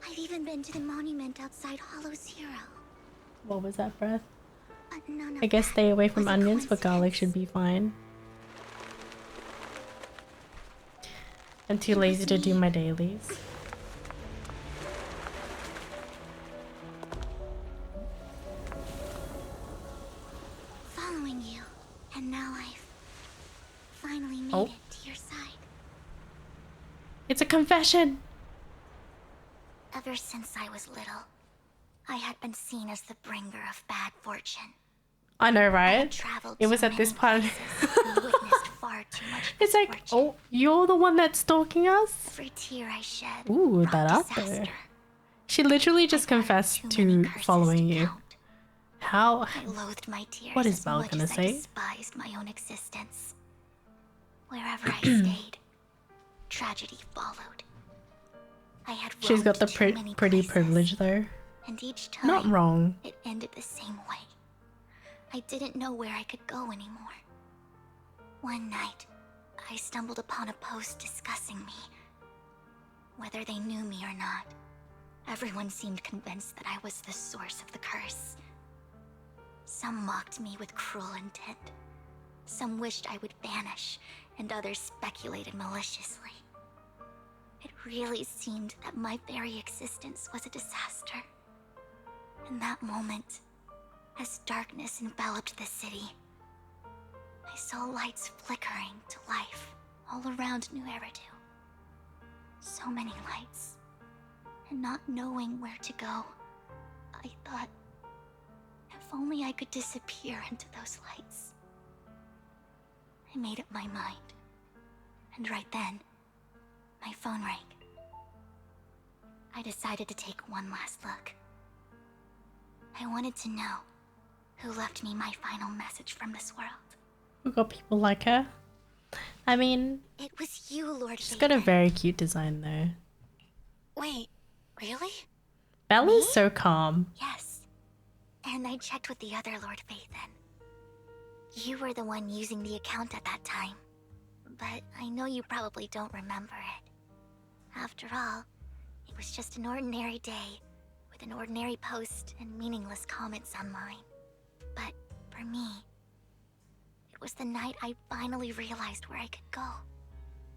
I've even been to the monument outside Hollow Zero. What was that, breath? But none of I guess that stay away from was a onions, but garlic coincidence. should be fine. I'm too lazy to do my dailies. Following you, and now I've finally made Oh. it to your side. It's a confession! Ever since I was little, I had been seen as the bringer of bad fortune. I know, right? traveled It was to at this many part. and witnessed far too much It's like, oh, you're the one that's stalking us? Every tear I shed Ooh, brought that up disaster. there. She literally just confessed to following you. How? I loathed my tears What is as Belle much gonna as I say? despised my own existence. Wherever I stayed, tragedy followed. I had She's got the roamed too many pretty places, privilege though. and each time Not wrong. it ended the same way. I didn't know where I could go anymore. One night, I stumbled upon a post discussing me. Whether they knew me or not, everyone seemed convinced that I was the source of the curse. Some mocked me with cruel intent. Some wished I would vanish, and others speculated maliciously. It really seemed that my very existence was a disaster. In that moment, as darkness enveloped the city, I saw lights flickering to life all around New Eridu. So many lights, and not knowing where to go, I thought, if only I could disappear into those lights. I made up my mind, and right then, my phone rang. I decided to take one last look. I wanted to know who left me my final message from this world. We've got people like her. I mean, It was you, Lord she's got a Vader. very cute design though. Wait, really? Bella's so calm. Yes. And I checked with the other Lord Phaethon. You were the one using the account at that time. But I know you probably don't remember it. After all, it was just an ordinary day, with an ordinary post and meaningless comments on mine. But for me, it was the night I finally realized where I could go.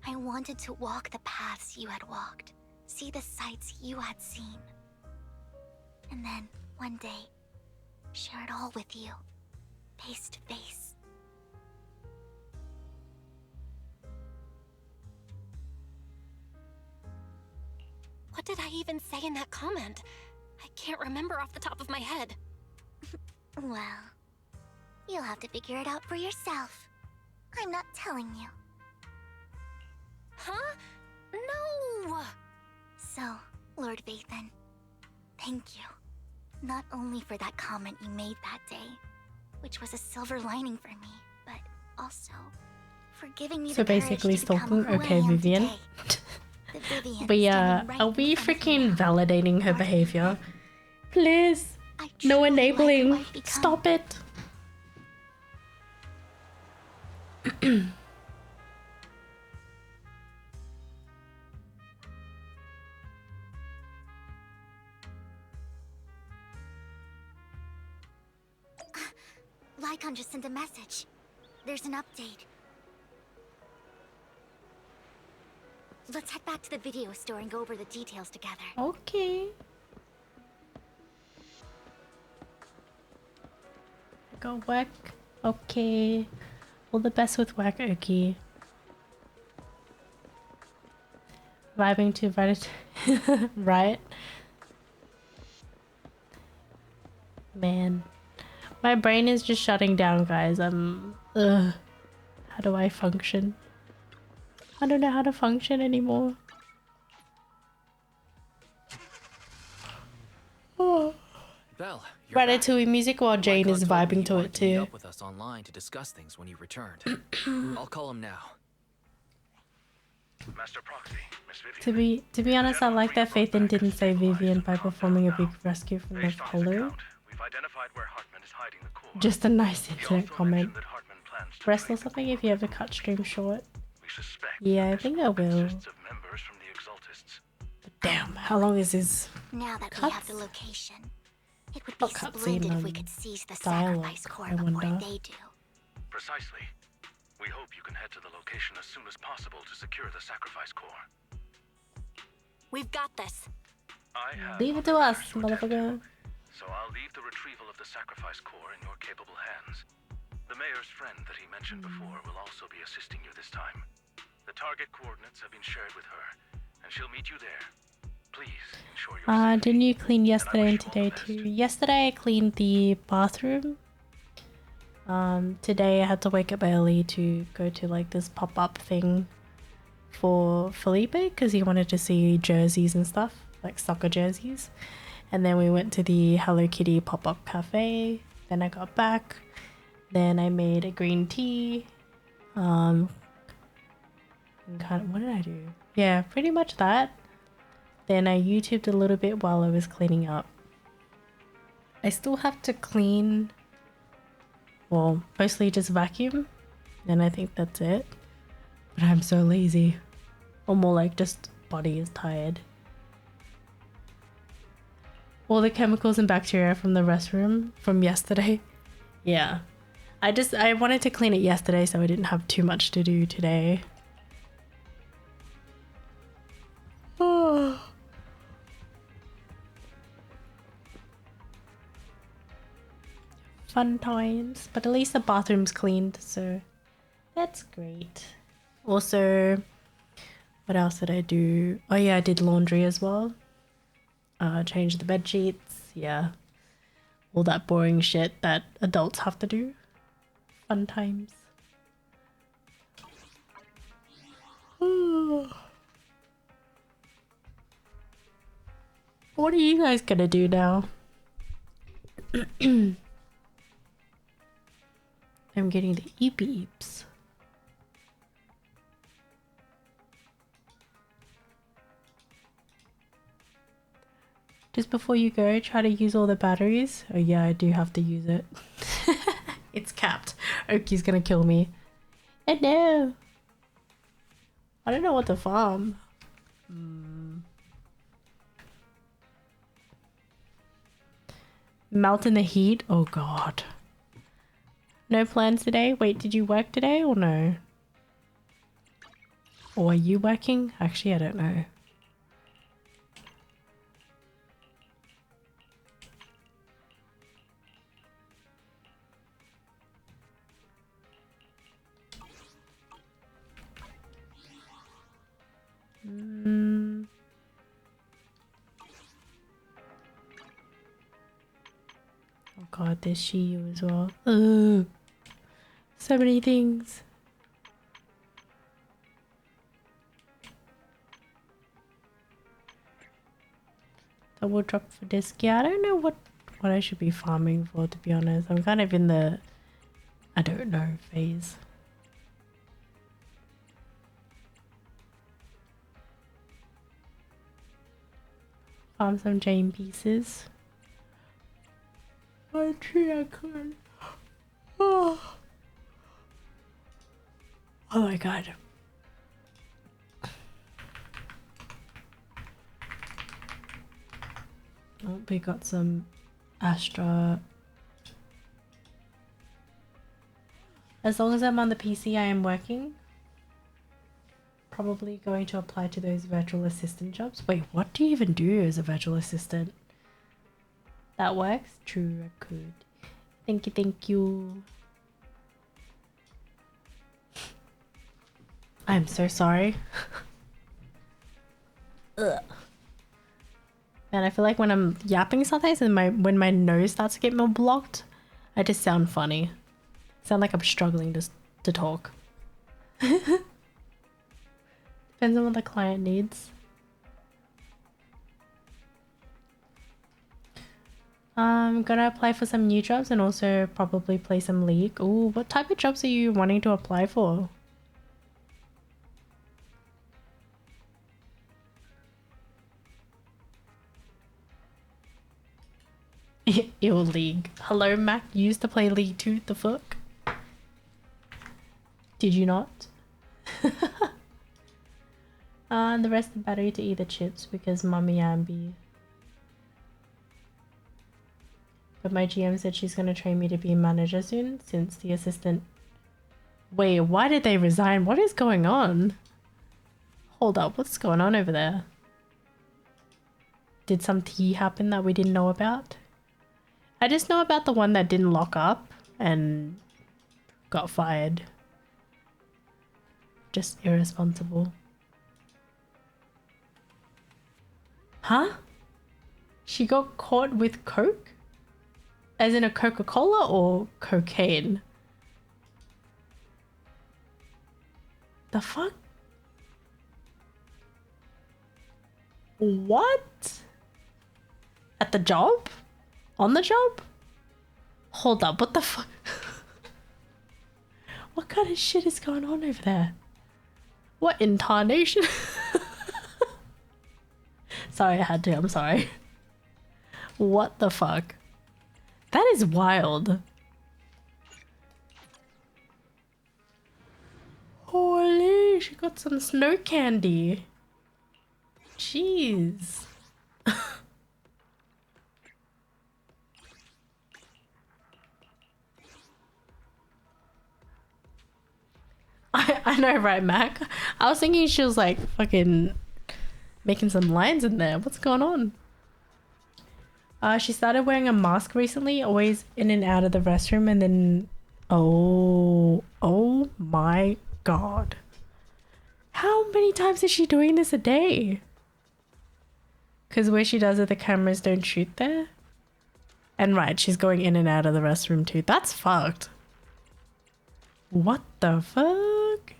I wanted to walk the paths you had walked, see the sights you had seen. And then, one day, share it all with you, face to face. What did I even say in that comment? I can't remember off the top of my head. Well, you'll have to figure it out for yourself. I'm not telling you. Huh? No! So, Lord Vathan, thank you. Not only for that comment you made that day, which was a silver lining for me, but also for giving me So the courage basically to become stalking, who I okay, am Vivian. today. The Vivian We standing right are we in front of me freaking now. validating her behavior? Please, I no truly like who enabling. I've become. Stop it. Lycon just sent a message. There's an update. Let's head back to the video store and go over the details together. Okay. Go work. Okay. All the best with work, Oki. Vibing to Reddit. Right? Man. My brain is just shutting down, guys. Ugh. How do I function? I don't know how to function anymore. Oh. Belle, you're back. Ratatouille music while Jane Lycon is told me vibing you to wanted it to meet too. up with us online to discuss things when you returned. I'll call him now. Master Proxy, Miss Vivian. To be honest, I like that Phaethon didn't save Vivian by performing a big rescue from the Based on his hollow. account, we've identified where Hartman is hiding the core. Just a nice He internet also comment. mentioned that Hartman plans to Rest or delete the something if you ever cut stream short. We suspect Yeah, I think I will. consists of members from the Exaltists. Damn, how long is this? Now that we have the location, it would be Not cutscene, splendid if we could seize the dialogue, sacrifice core I before wonder. they do. Precisely. We hope you can head to the location as soon as possible to secure the sacrifice core. We've got this. I have Leave it to us, motherfucker. So I'll leave the retrieval of the sacrifice core in your capable hands. The mayor's friend that he mentioned before will also be assisting you this time. The target coordinates have been shared with her, and she'll meet you there. Please ensure your Didn't you clean yesterday and today too? Yesterday I cleaned the bathroom. Today I had to wake up early to go to like this pop-up thing for Felipe because he wanted to see jerseys and stuff, like soccer jerseys. And then we went to the Hello Kitty pop-up cafe. Then I got back. Then I made a green tea. And kind of, what did I do? Yeah, pretty much that. Then I YouTubed a little bit while I was cleaning up. I still have to clean, well, mostly just vacuum. And I think that's it. But I'm so lazy. Or more like just body is tired. All the chemicals and bacteria from the restroom from yesterday. Yeah. I wanted to clean it yesterday so I didn't have too much to do today. Oh. Fun times. But at least the bathroom's cleaned, so that's great. Also, what else did I do? Oh yeah, I did laundry as well. Changed the bed sheets. Yeah. All that boring shit that adults have to do. Fun times. What are you guys gonna do now? I'm getting the beeps. Just before you go, try to use all the batteries. Oh yeah, I do have to use it. It's capped. Oki's gonna kill me. Oh no. I don't know what to farm. Melt in the heat? Oh god. No plans today? Wait, did you work today or no? Or are you working? Actually, I don't know. Oh god, there's Shiyu as well. Ugh. So many things. Double drop for disc. Yeah, I don't know what I should be farming for, to be honest. I'm kind of in the I don't know phase. Farm some chain pieces. Actually, I could. Oh my god. Oh, we got some Astra. As long as I'm on the PC, I am working. Probably going to apply to those virtual assistant jobs. Wait, what do you even do as a virtual assistant? That works? True, I could. Thank you, thank you. I'm so sorry. Ugh. Man, I feel like when I'm yapping sometimes and when my nose starts to get more blocked, I just sound funny. Sound like I'm struggling to talk. Depends on what the client needs. I'm gonna apply for some new jobs and also probably play some League. Ooh, what type of jobs are you wanting to apply for? Ew, League. Hello, Mac. You used to play League too, the fuck? Did you not? And the rest of the battery to either chips because Mummy Ambi. But my GM said she's gonna train me to be a manager soon since the assistant. Wait, why did they resign? What is going on? Hold up, what's going on over there? Did some tea happen that we didn't know about? I just know about the one that didn't lock up and got fired. Just irresponsible. Huh? She got caught with coke? As in a Coca-Cola or cocaine? The fuck? What? At the job? On the job? Hold up, what the fuck? What kind of shit is going on over there? What intonation? Sorry, I had to. I'm sorry. What the fuck? That is wild. Holy, she got some snow candy. Jeez. I know, right, Mac? I was thinking she was like fucking making some lines in there. What's going on? She started wearing a mask recently, always in and out of the restroom, and then oh my god. How many times is she doing this a day? Because where she does it, the cameras don't shoot there. And right, she's going in and out of the restroom too. That's fucked. What the fuck?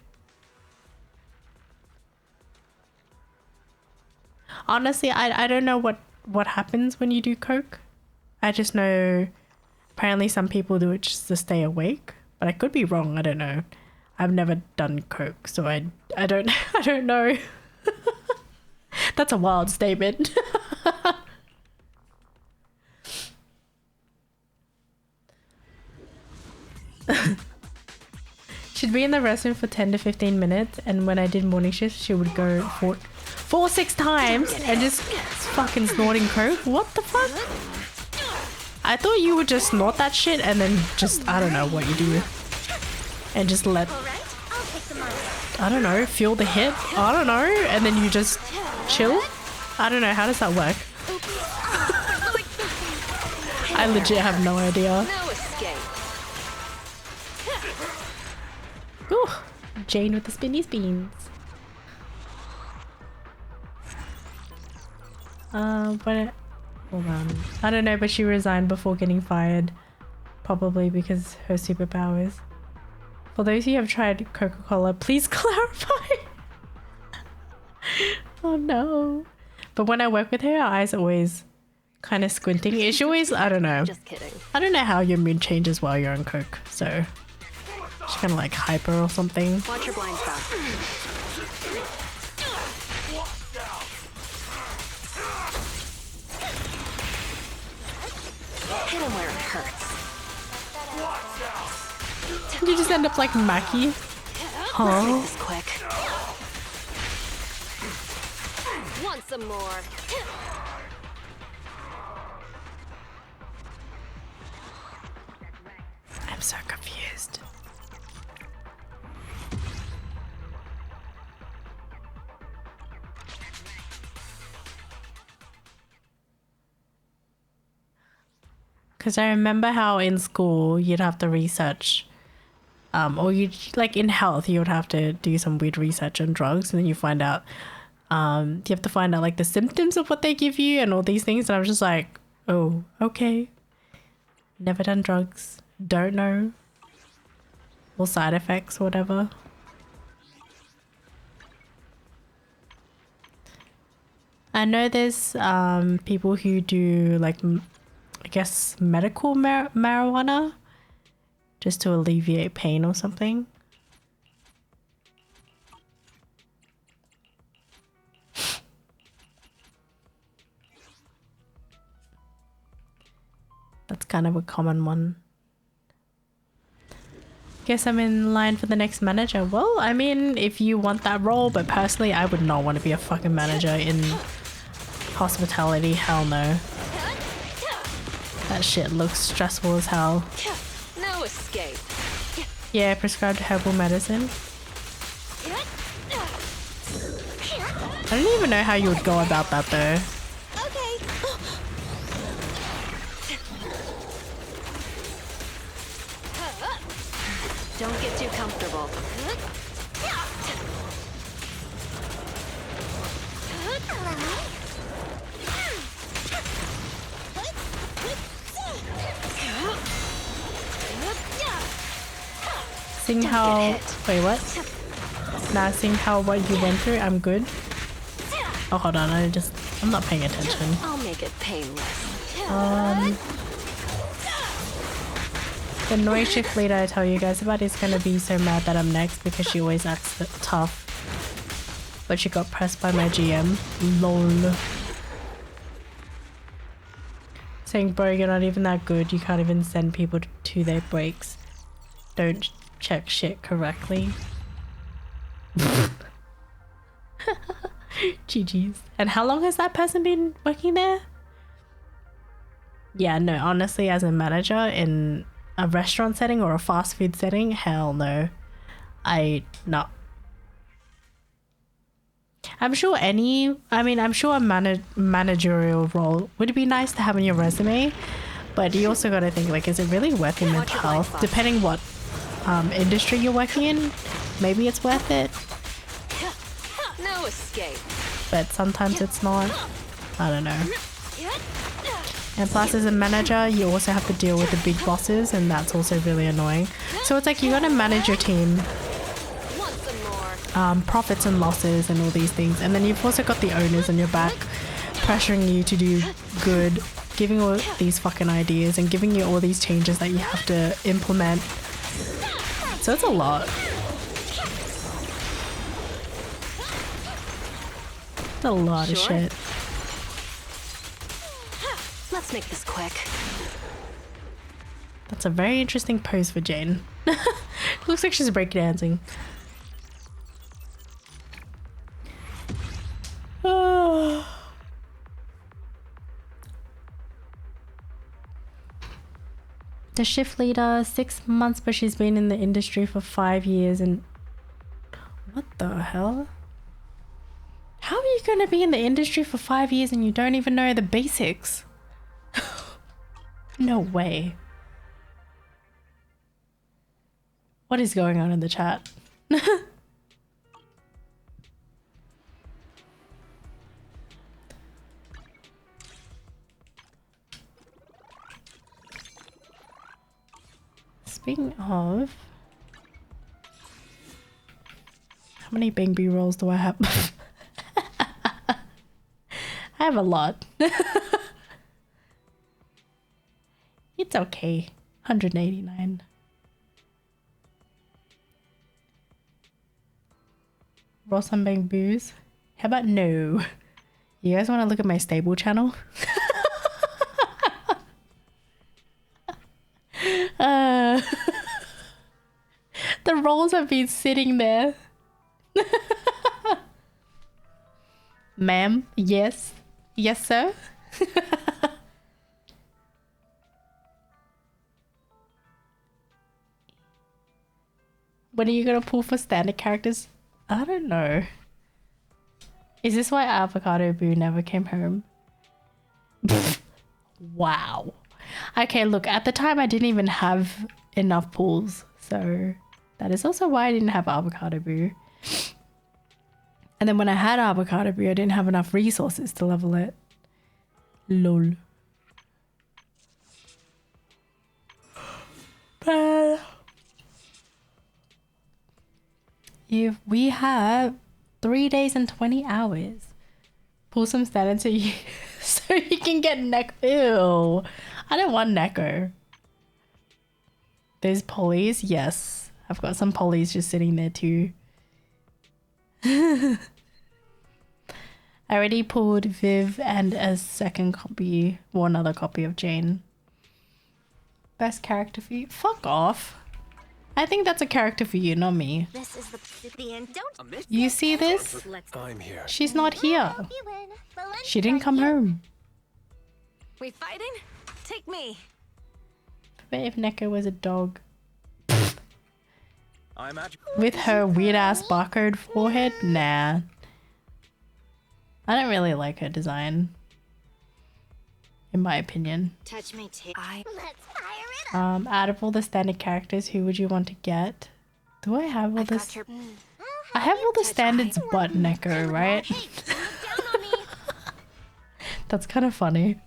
Honestly, I don't know what happens when you do coke. I just know apparently some people do it just to stay awake, but I could be wrong. I don't know. I've never done coke, so I don't I don't know. That's a wild statement. She'd be in the restroom for 10 to 15 minutes, and when I did morning shifts, she would go 6 times and just fucking snorting coke. What the fuck? I thought you would just snort that shit and then just, I don't know what you do. And just let, I don't know, feel the hit. I don't know. And then you just chill. I don't know. How does that work? I legit have no idea. Ooh, Jane with the spinny beans. But hold on. I don't know, but she resigned before getting fired. Probably because her superpowers. For those who have tried Coca-Cola, please clarify. Oh no. But when I work with her, her eyes are always kind of squinting. Is she always, I don't know. Just kidding. I don't know how your mood changes while you're on coke, so she's kind of like hyper or something. Watch your blind spot. Hit him where it hurts. You just end up like Mackie. Huh? Make this quick. Want some more? I'm so confused. Because I remember how in school you'd have to research, or you like in health you would have to do some weird research on drugs, and then you find out, you have to find out like the symptoms of what they give you and all these things. And I was just like, oh, okay. Never done drugs, don't know, or side effects, or whatever. I know there's people who do like, I guess, medical marijuana just to alleviate pain or something. That's kind of a common one. Guess I'm in line for the next manager. Well, I mean, if you want that role, but personally, I would not want to be a fucking manager in hospitality. Hell no. That shit looks stressful as hell. No escape. Yeah, prescribed herbal medicine. I don't even know how you would go about that though. Don't get too comfortable. Seeing how, wait, what? Nah, seeing how what you went through, I'm good. Oh, hold on, I'm not paying attention. I'll make it painless. The noise shift leader I tell you guys about is gonna be so mad that I'm next because she always acts tough. but she got pressed by my GM. Lol. Saying, bro, you're not even that good. You can't even send people to their breaks. Don't check shit correctly. GG's. And how long has that person been working there? Yeah, no, honestly, as a manager in a restaurant setting or a fast food setting, hell no. No. I'm sure I'm sure a managerial role would be nice to have on your resume, but you also got to think, like, is it really worth your mental health? Depending what industry you're working in, maybe it's worth it. No escape. But sometimes it's not. I don't know. And plus, as a manager, you also have to deal with the big bosses, and that's also really annoying. So it's like you got to manage your team, profits and losses and all these things, and then you've also got the owners on your back pressuring you to do good, giving all these fucking ideas and giving you all these changes that you have to implement. So it's a lot. It's a lot of shit. Let's make this quick. That's a very interesting pose for Jane. Looks like she's breakdancing. Oh. The shift leader, 6 months, but she's been in the industry for 5 years. And what the hell? How are you going to be in the industry for 5 years and you don't even know the basics? No way. What is going on in the chat? Speaking of, how many Bing B rolls do I have? I have a lot. It's okay. 189. Roll some Bang Boos. How about no? You guys want to look at my stable channel? The rolls have been sitting there. Ma'am, yes. Yes, sir. When are you gonna pull for standard characters? I don't know. Is this why Avocado Boo never came home? Wow. Okay, look, at the time I didn't even have enough pulls, so that is also why I didn't have Avocado Boo. And then when I had Avocado Boo, I didn't have enough resources to level it. Lol. We have 3 days and 20 hours. Pull some standard so you so you can get neck. Ew. I don't want Neko. There's polys, yes. I've got some polys just sitting there too. I already pulled Viv and a second copy, or another copy of Jane. Best character for you? Fuck off. I think that's a character for you, not me. This is the end. Don't You see this? I'm here. She's not here. She didn't come home. We fighting? Take me. But if Neko was a dog. I'm at With her weird ass barcode forehead? Nah. I don't really like her design. In my opinion. touch me too. Let's fire it. Out of all the standard characters, who would you want to get? Do I have all this? I have all the standards but Neko, right? That's kind of funny.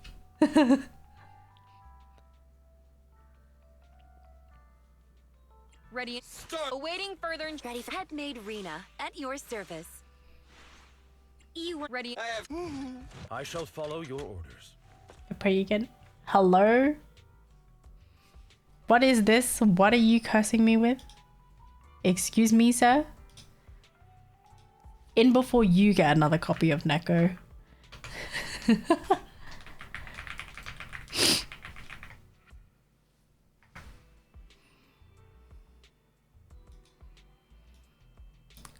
Ready. Awaiting further. Ready. Head made Rena at your service. You ready? I shall follow your orders. Pray again. Hello? What is this? What are you cursing me with? Excuse me, sir? in before you get another copy of Neko.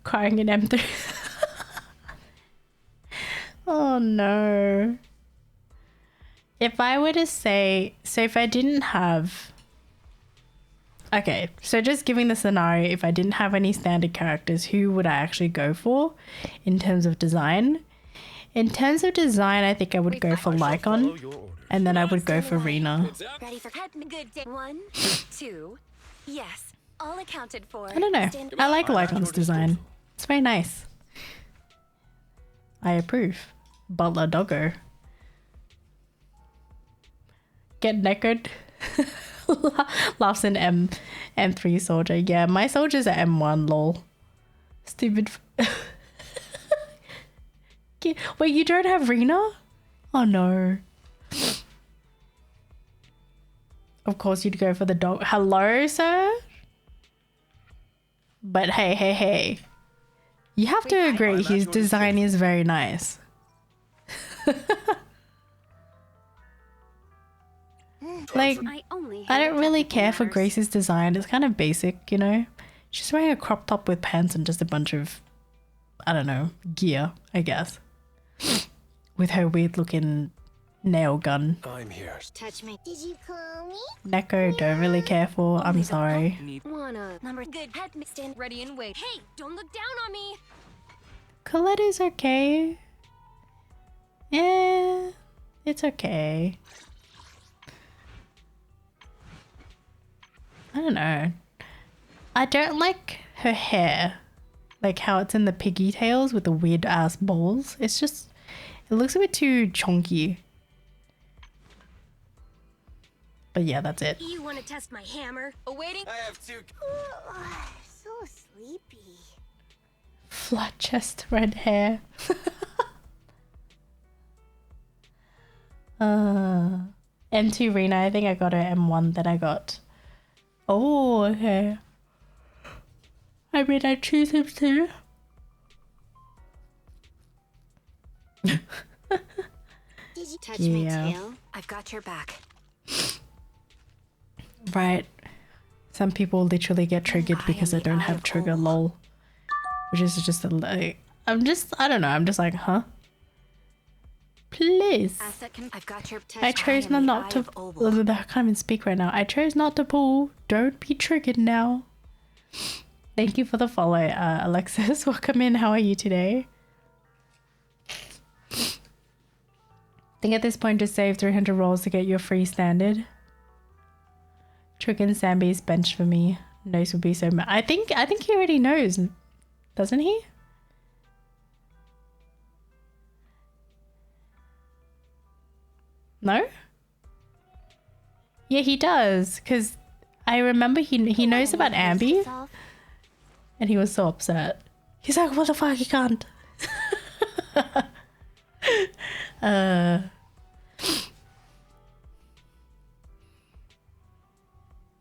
Crying in M3. Oh no. If I were to say, so if I didn't have, okay, so just giving the scenario, if I didn't have any standard characters, who would I actually go for in terms of design? In terms of design, I think I would go for Lycon, and then I would go for Rena. Ready for good day. 1, 2. Yes, all accounted for. I don't know. I like Lycon's design. It's very nice. I approve. Butler Doggo. Get knackered. Laughs in M3 soldier. Yeah, my soldier's at M1, lol. Stupid. Wait, you don't have Rena? Oh no. Of course you'd go for the dog. Hello, sir? But hey. You have to agree, his design is very nice. Like, I don't really care for Grace's design. It's kind of basic, you know? She's wearing a crop top with pants and just a bunch of, I don't know, gear, I guess. With her weird looking nail gun. I'm here. Touch me. Did you call me? Neko, don't really care for. I'm sorry. Wanna number good head mixed in. Ready and wait. Hey, don't look down on me. Coletta's okay. Yeah, it's okay. I don't know. I don't like her hair. Like how it's in the piggy tails with the weird ass balls. It's just, it looks a bit too chonky. But yeah, that's it. You want to test my hammer? Awaiting. I have two. So sleepy. Flat chest, red hair. M2 Rena, I think I got her M1, then I got... Oh, okay. I mean, I choose him too. Did you touch my tail? I've got your back. Right. Some people literally get triggered because I don't have trigger, lol. Which is just a like, I don't know, I'm just like, huh? Please. I've got your I chose not to, I can't even speak right now. I chose not to pull. Don't be triggered now. Thank you for the follow, Alexis. Welcome in. How are you today? I think at this point just save 300 rolls to get your free standard. Trigger and Sambi's bench for me. Nose would be so mad. I think he already knows, doesn't he? No? Yeah, he does. Because I remember he knows about Ambi. And he was so upset. He's like, what the fuck, he can't. Let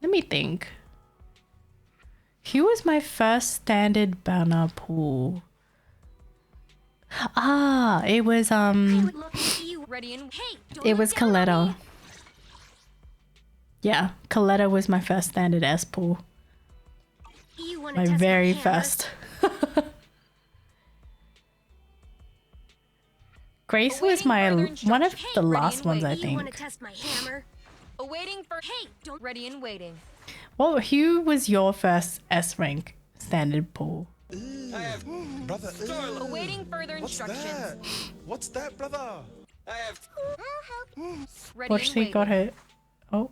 me think. Who was my first standard banner pool? Ah, it was it was Coletta. Yeah, Coletta was my first standard S pool. My very first. Grace was my one of the last ones, I think. Awaiting for ready and waiting. Well, who was your first S rank standard pool? Brother, awaiting further instructions. What's that, brother? I have. Watch, she got her. Oh.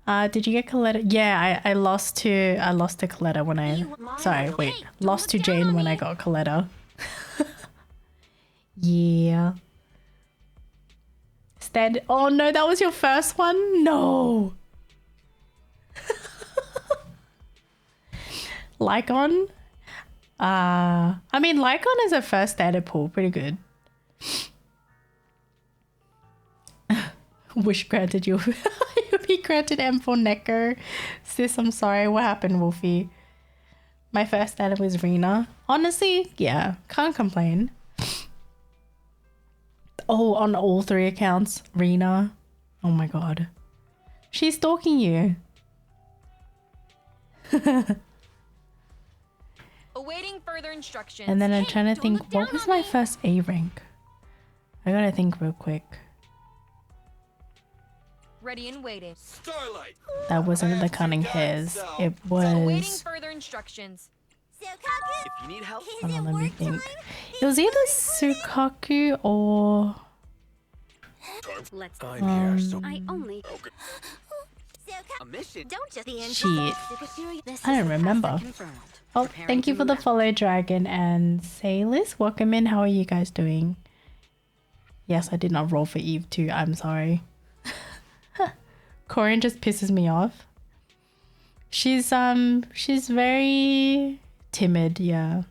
Did you get Coletta? Yeah, I lost to Coletta when I. Sorry, wait. Lost to Jane when I got Coletta. Yeah. Oh no, that was your first one? No. Lycon? I mean, Lycon is a first standard pool. Pretty good. Wish granted you'll be granted M for Neko. Sis, I'm sorry. What happened, Wolfie? My first name was Rena. Honestly, yeah, can't complain. Oh, on all 3 accounts, Rena. Oh my god. She's stalking you. Awaiting further instructions. And then I'm trying to think, what was my first A rank? I gotta think real quick. Ready and waiting. Starlight. That wasn't the Cunning Hairs. It Awaiting was... further instructions. If you need help, Hold on, let me think. It was either Sukaku or... Let's I'm here, so I only a mission. don't just be in Shit. I don't remember. Oh, thank you for the follow, Dragon and Sailors. Welcome in. How are you guys doing? Yes, I did not roll for Eve too. I'm sorry. Corin just pisses me off. She's very timid, yeah.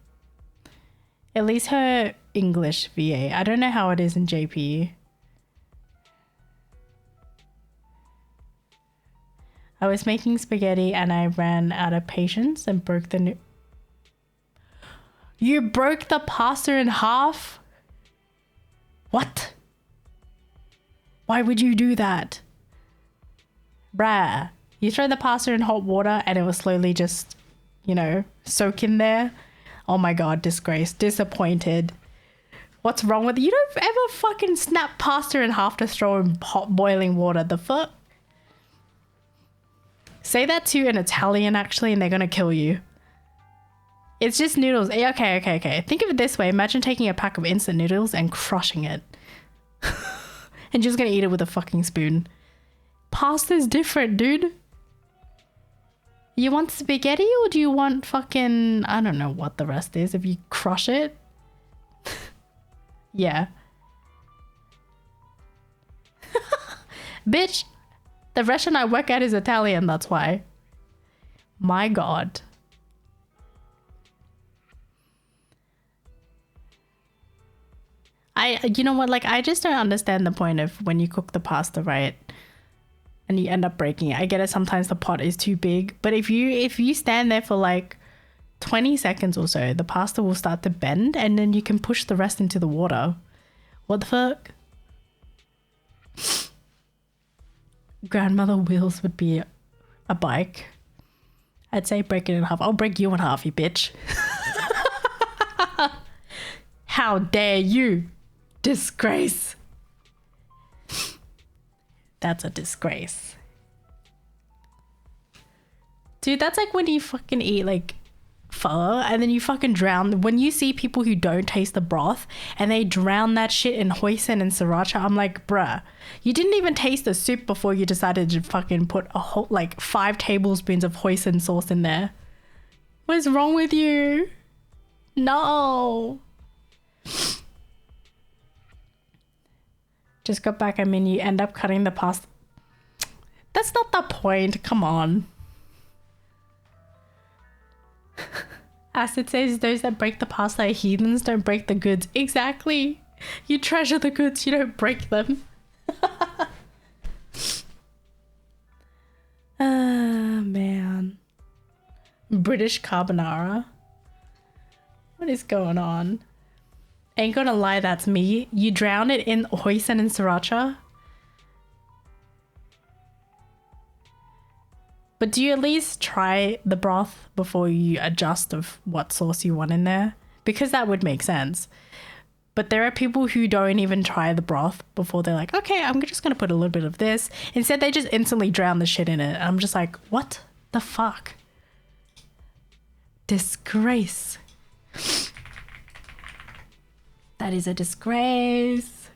At least her English VA. I don't know how it is in JP. I was making spaghetti and I ran out of patience and broke the You broke the pasta in half? What? Why would you do that? Bruh. You throw the pasta in hot water and it will slowly just, you know, soak in there. Oh my god, disgrace. Disappointed. What's wrong with you? You don't ever fucking snap pasta in half to throw in hot boiling water. The fuck? Say that to an Italian actually and they're gonna kill you. It's just noodles. Okay. Think of it this way. Imagine taking a pack of instant noodles and crushing it. And just gonna eat it with a fucking spoon. Pasta's different, dude. You want spaghetti or do you want fucking... I don't know what the rest is if you crush it. Yeah. Bitch. The restaurant I work at is Italian, that's why. My god. You know what, like, I just don't understand the point of when you cook the pasta, right? And you end up breaking it. I get it, sometimes the pot is too big. But if you stand there for like 20 seconds or so, the pasta will start to bend and then you can push the rest into the water. What the fuck? Grandmother wheels would be a bike. I'd say break it in half. I'll break you in half, you bitch. How dare you? Disgrace. That's a disgrace. Dude, that's like when you fucking eat like pho and then you fucking drown. When you see people who don't taste the broth and they drown that shit in hoisin and sriracha, I'm like, bruh, you didn't even taste the soup before you decided to fucking put a whole like 5 tablespoons of hoisin sauce in there. What is wrong with you? No. Just got back. I mean, you end up cutting the pasta. That's not the point. Come on. Acid says those that break the pasta are heathens, don't break the goods. Exactly. You treasure the goods, you don't break them. Ah, man. British carbonara. What is going on? Ain't gonna lie, that's me. You drown it in hoisin and sriracha. But do you at least try the broth before you adjust of what sauce you want in there? Because that would make sense. But there are people who don't even try the broth before they're like, okay, I'm just gonna put a little bit of this. Instead, they just instantly drown the shit in it. And I'm just like, what the fuck? Disgrace. That is a disgrace.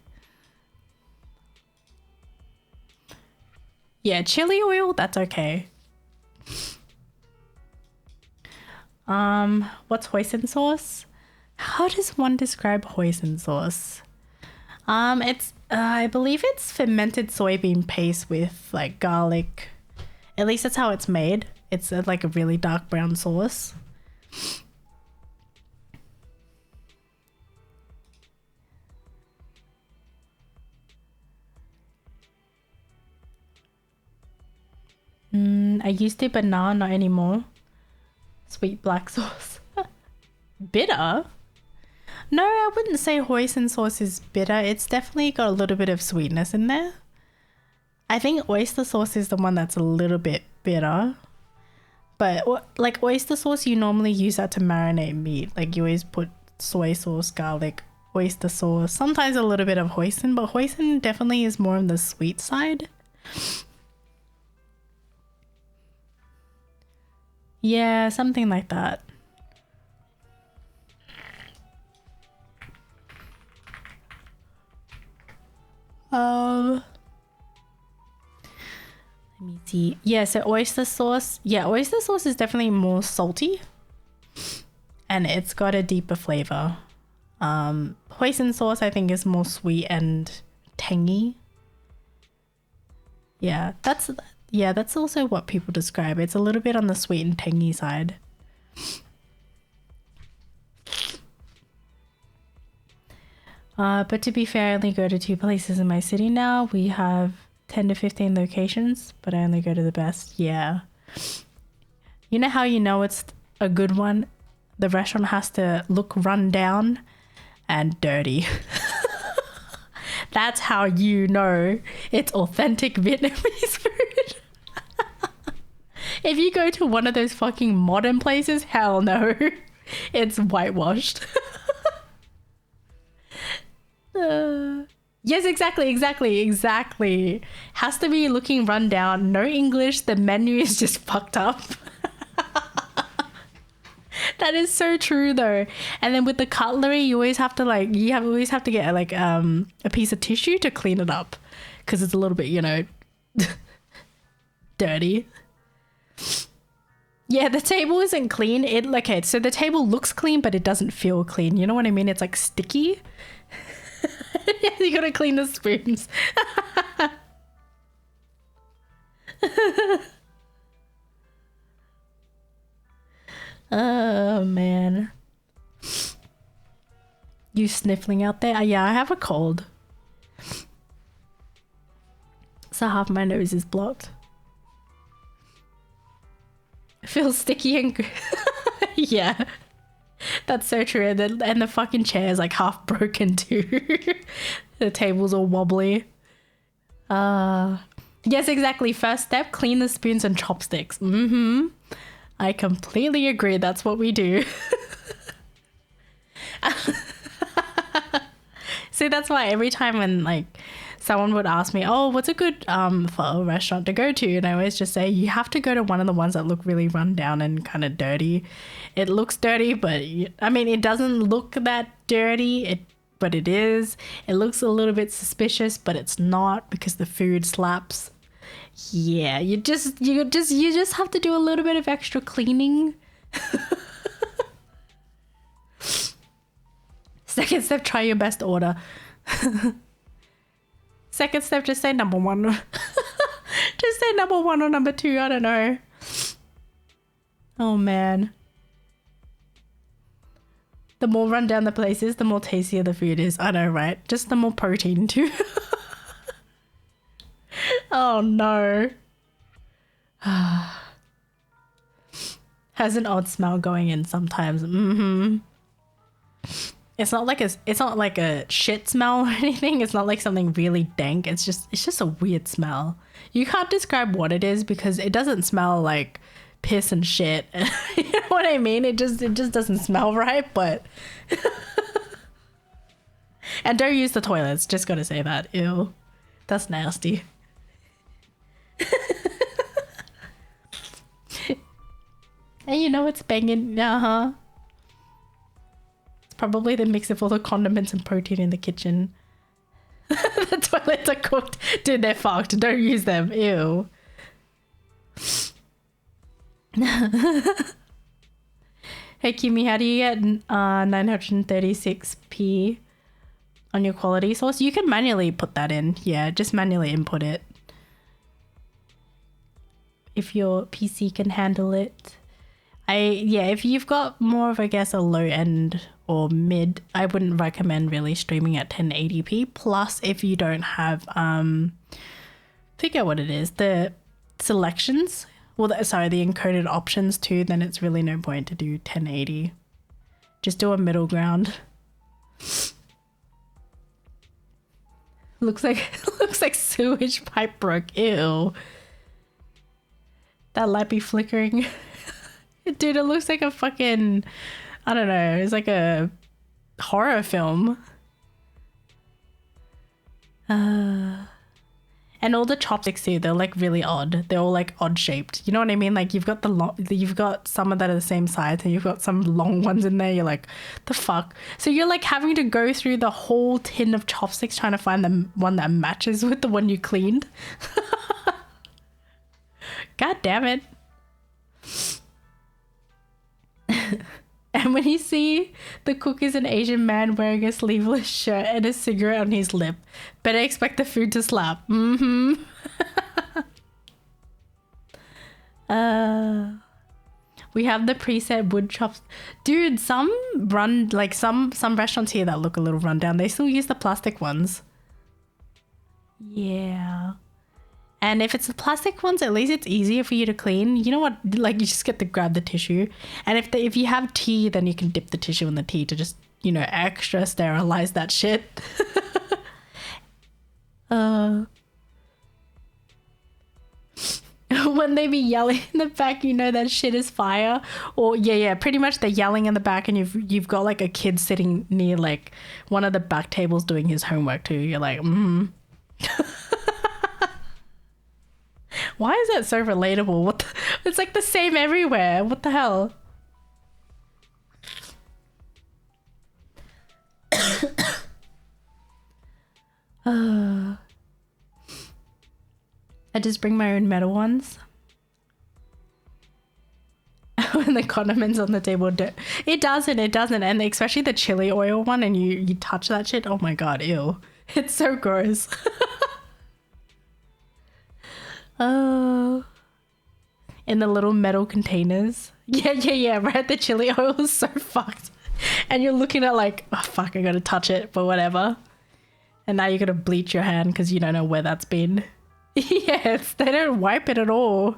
Yeah, chili oil, that's okay. What's hoisin sauce? How does one describe hoisin sauce? It's I believe it's fermented soybean paste with like garlic. At least that's how it's made. It's like a really dark brown sauce. I used to, but now not anymore. Sweet black sauce. Bitter? No, I wouldn't say hoisin sauce is bitter. It's definitely got a little bit of sweetness in there. I think oyster sauce is the one that's a little bit bitter. But like oyster sauce, you normally use that to marinate meat. Like you always put soy sauce, garlic, oyster sauce, sometimes a little bit of hoisin, but hoisin definitely is more on the sweet side. Yeah, something like that. Let me see. Yeah, so oyster sauce. Yeah, oyster sauce is definitely more salty. And it's got a deeper flavor. Hoisin sauce, I think, is more sweet and tangy. Yeah, that's also what people describe. It's a little bit on the sweet and tangy side. But to be fair, I only go to 2 places in my city now. We have 10 to 15 locations, but I only go to the best. Yeah. You know how you know it's a good one? The restaurant has to look run down and dirty. That's how you know it's authentic Vietnamese food. If you go to one of those fucking modern places, hell no. It's whitewashed. Yes, exactly. Has to be looking run down. No English. The menu is just fucked up. That is so true though. And then with the cutlery, you always have to always have to get like a piece of tissue to clean it up because it's a little bit, you know, dirty. Yeah, the table isn't clean. So the table looks clean, but it doesn't feel clean. You know what I mean? It's like sticky. Yeah, you gotta clean the spoons. Oh man. You sniffling out there? Yeah, I have a cold. So half my nose is blocked. It feels sticky and yeah. That's so true. And the fucking chair is like half broken too. The table's all wobbly. Yes, exactly. First step, clean the spoons and chopsticks. I completely agree. That's what we do. See, that's why every time when like someone would ask me, oh, what's a good pho restaurant to go to? And I always just say, you have to go to one of the ones that look really run down and kind of dirty. It looks dirty, but I mean, it doesn't look that dirty, but it is. It looks a little bit suspicious, but it's not because the food slaps. Yeah, you just have to do a little bit of extra cleaning. Second step, try your best order. Second step, just say number 1. Just say number 1 or number 2, I don't know. Oh man. The more run down the place is, the more tastier the food is. I know, right? Just the more protein too. Oh no. Has an odd smell going in sometimes. It's not like a shit smell or anything. It's not like something really dank. It's just a weird smell. You can't describe what it is because it doesn't smell like piss and shit. You know what I mean? It just doesn't smell right, but and don't use the toilets, just gotta say that. Ew. That's nasty. And you know it's banging, It's probably the mix of all the condiments and protein in the kitchen. The toilets are cooked. Dude, they're fucked. Don't use them. Ew. Hey Kimi, how do you get 936p on your quality source? You can manually put that in. Yeah, just manually input it. If your PC can handle it. If you've got more of, I guess, a low end or mid, I wouldn't recommend really streaming at 1080p. Plus, if you don't have, forget what it is, the selections well, sorry, the encoded options too, then it's really no point to do 1080. Just do a middle ground. Looks like sewage pipe broke. Ew. That light be flickering. Dude, it looks like a fucking, I don't know, it's like a horror film. And all the chopsticks too, they're like really odd. They're all like odd shaped. You know what I mean? Like you've got you've got some of that are the same size and you've got some long ones in there. You're like, the fuck? So you're like having to go through the whole tin of chopsticks trying to find the one that matches with the one you cleaned. God damn it. And when you see the cook is an Asian man wearing a sleeveless shirt and a cigarette on his lip, better expect the food to slap. Mm-hmm. We have the preset wood chops. Dude, some restaurants here that look a little rundown, they still use the plastic ones. Yeah. And if it's the plastic ones, at least it's easier for you to clean. You know what? Like, you just get to grab the tissue. And if you have tea, then you can dip the tissue in the tea to just, you know, extra sterilize that shit. When they be yelling in the back, you know that shit is fire. Or yeah, pretty much they're yelling in the back and you've got like a kid sitting near like one of the back tables doing his homework too. You're like, Why is that so relatable? It's like the same everywhere. What the hell? I just bring my own metal ones. When the condiments on the table it doesn't, and especially the chili oil one, and you touch that shit, oh my god, ew. It's so gross. In the little metal containers. Yeah, right? The chili oil is so fucked. And you're looking at like, oh fuck, I gotta touch it, but whatever. And now you gotta bleach your hand because you don't know where that's been. Yes, they don't wipe it at all.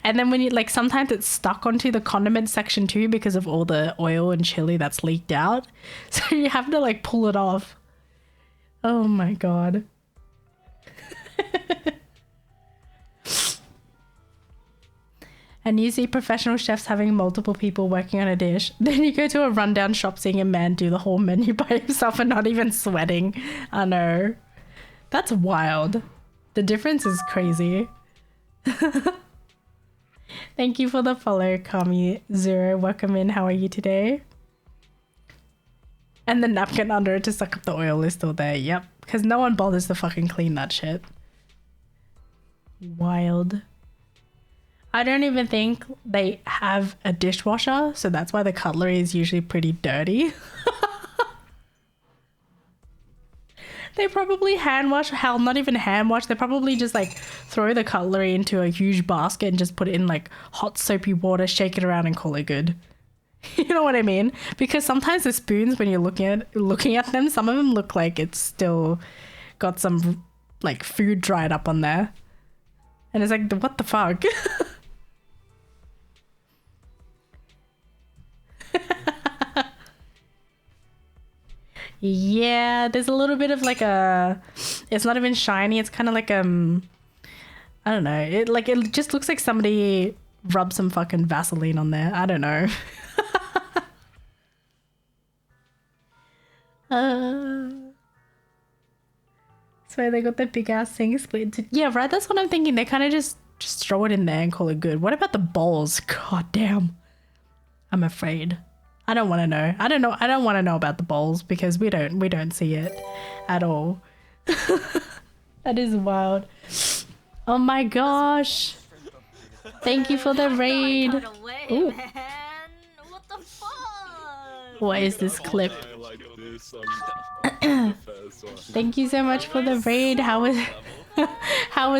And then when you like, sometimes it's stuck onto the condiment section too because of all the oil and chili that's leaked out. So you have to like pull it off. Oh my god. And you see professional chefs having multiple people working on a dish. Then you go to a rundown shop seeing a man do the whole menu by himself and not even sweating. I know. That's wild. The difference is crazy. Thank you for the follow, Kami Zero. Welcome in. How are you today? And the napkin under it to suck up the oil is still there. Yep. Because no one bothers to fucking clean that shit. Wild. I don't even think they have a dishwasher, so that's why the cutlery is usually pretty dirty. They probably hand wash, hell, not even hand wash. They probably just like throw the cutlery into a huge basket and just put it in like hot soapy water, shake it around and call it good. You know what I mean? Because sometimes the spoons, when you're looking at them, some of them look like it's still got some like food dried up on there. And it's like, what the fuck? Yeah, there's a little bit of like it's not even shiny, it's kind of like I don't know, it just looks like somebody rubbed some fucking Vaseline on there. I don't know. So they got the big ass thing split into, yeah, right, that's what I'm thinking. They kind of just throw it in there and call it good. What about the bowls? God damn. I'm afraid. I don't want to know. I don't want to know about the bowls because we don't see it at all. That is wild. Oh my gosh. Thank you for the raid. Ooh. What is this clip? Thank you so much for the raid. How was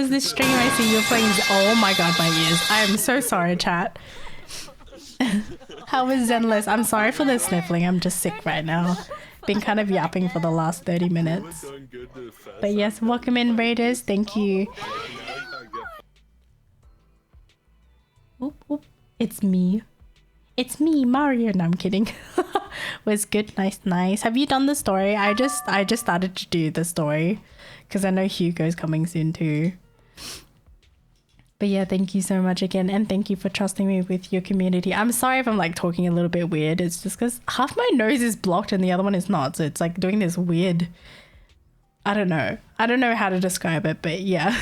this stream? I see you're playing. Oh my god, my ears. I am so sorry, chat. How was Zenless? I'm sorry for the sniffling. I'm just sick right now. Been kind of yapping for the last 30 minutes. But yes, welcome in, raiders. Thank you. Oop, oop. It's me. It's me, Mario. No, I'm kidding. Was good, nice. Have you done the story? I just started to do the story because I know Hugo's coming soon too. But yeah, thank you so much again, and thank you for trusting me with your community. I'm sorry if I'm like talking a little bit weird. It's just because half my nose is blocked and the other one is not, so it's like doing this weird. I don't know how to describe it, but yeah.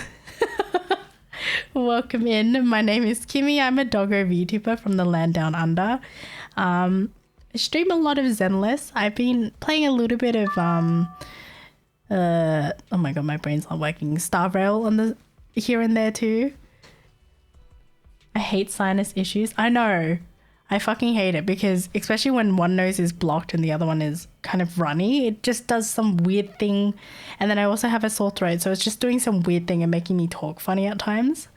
Welcome in. My name is Kimmy. I'm a doggo VTuber from the land down under. I stream a lot of Zenless. I've been playing a little bit of oh my god, my brain's not working. Star Rail on the here and there too. I hate sinus issues. I know. I fucking hate it because especially when one nose is blocked and the other one is kind of runny, it just does some weird thing. And then I also have a sore throat, so it's just doing some weird thing and making me talk funny at times.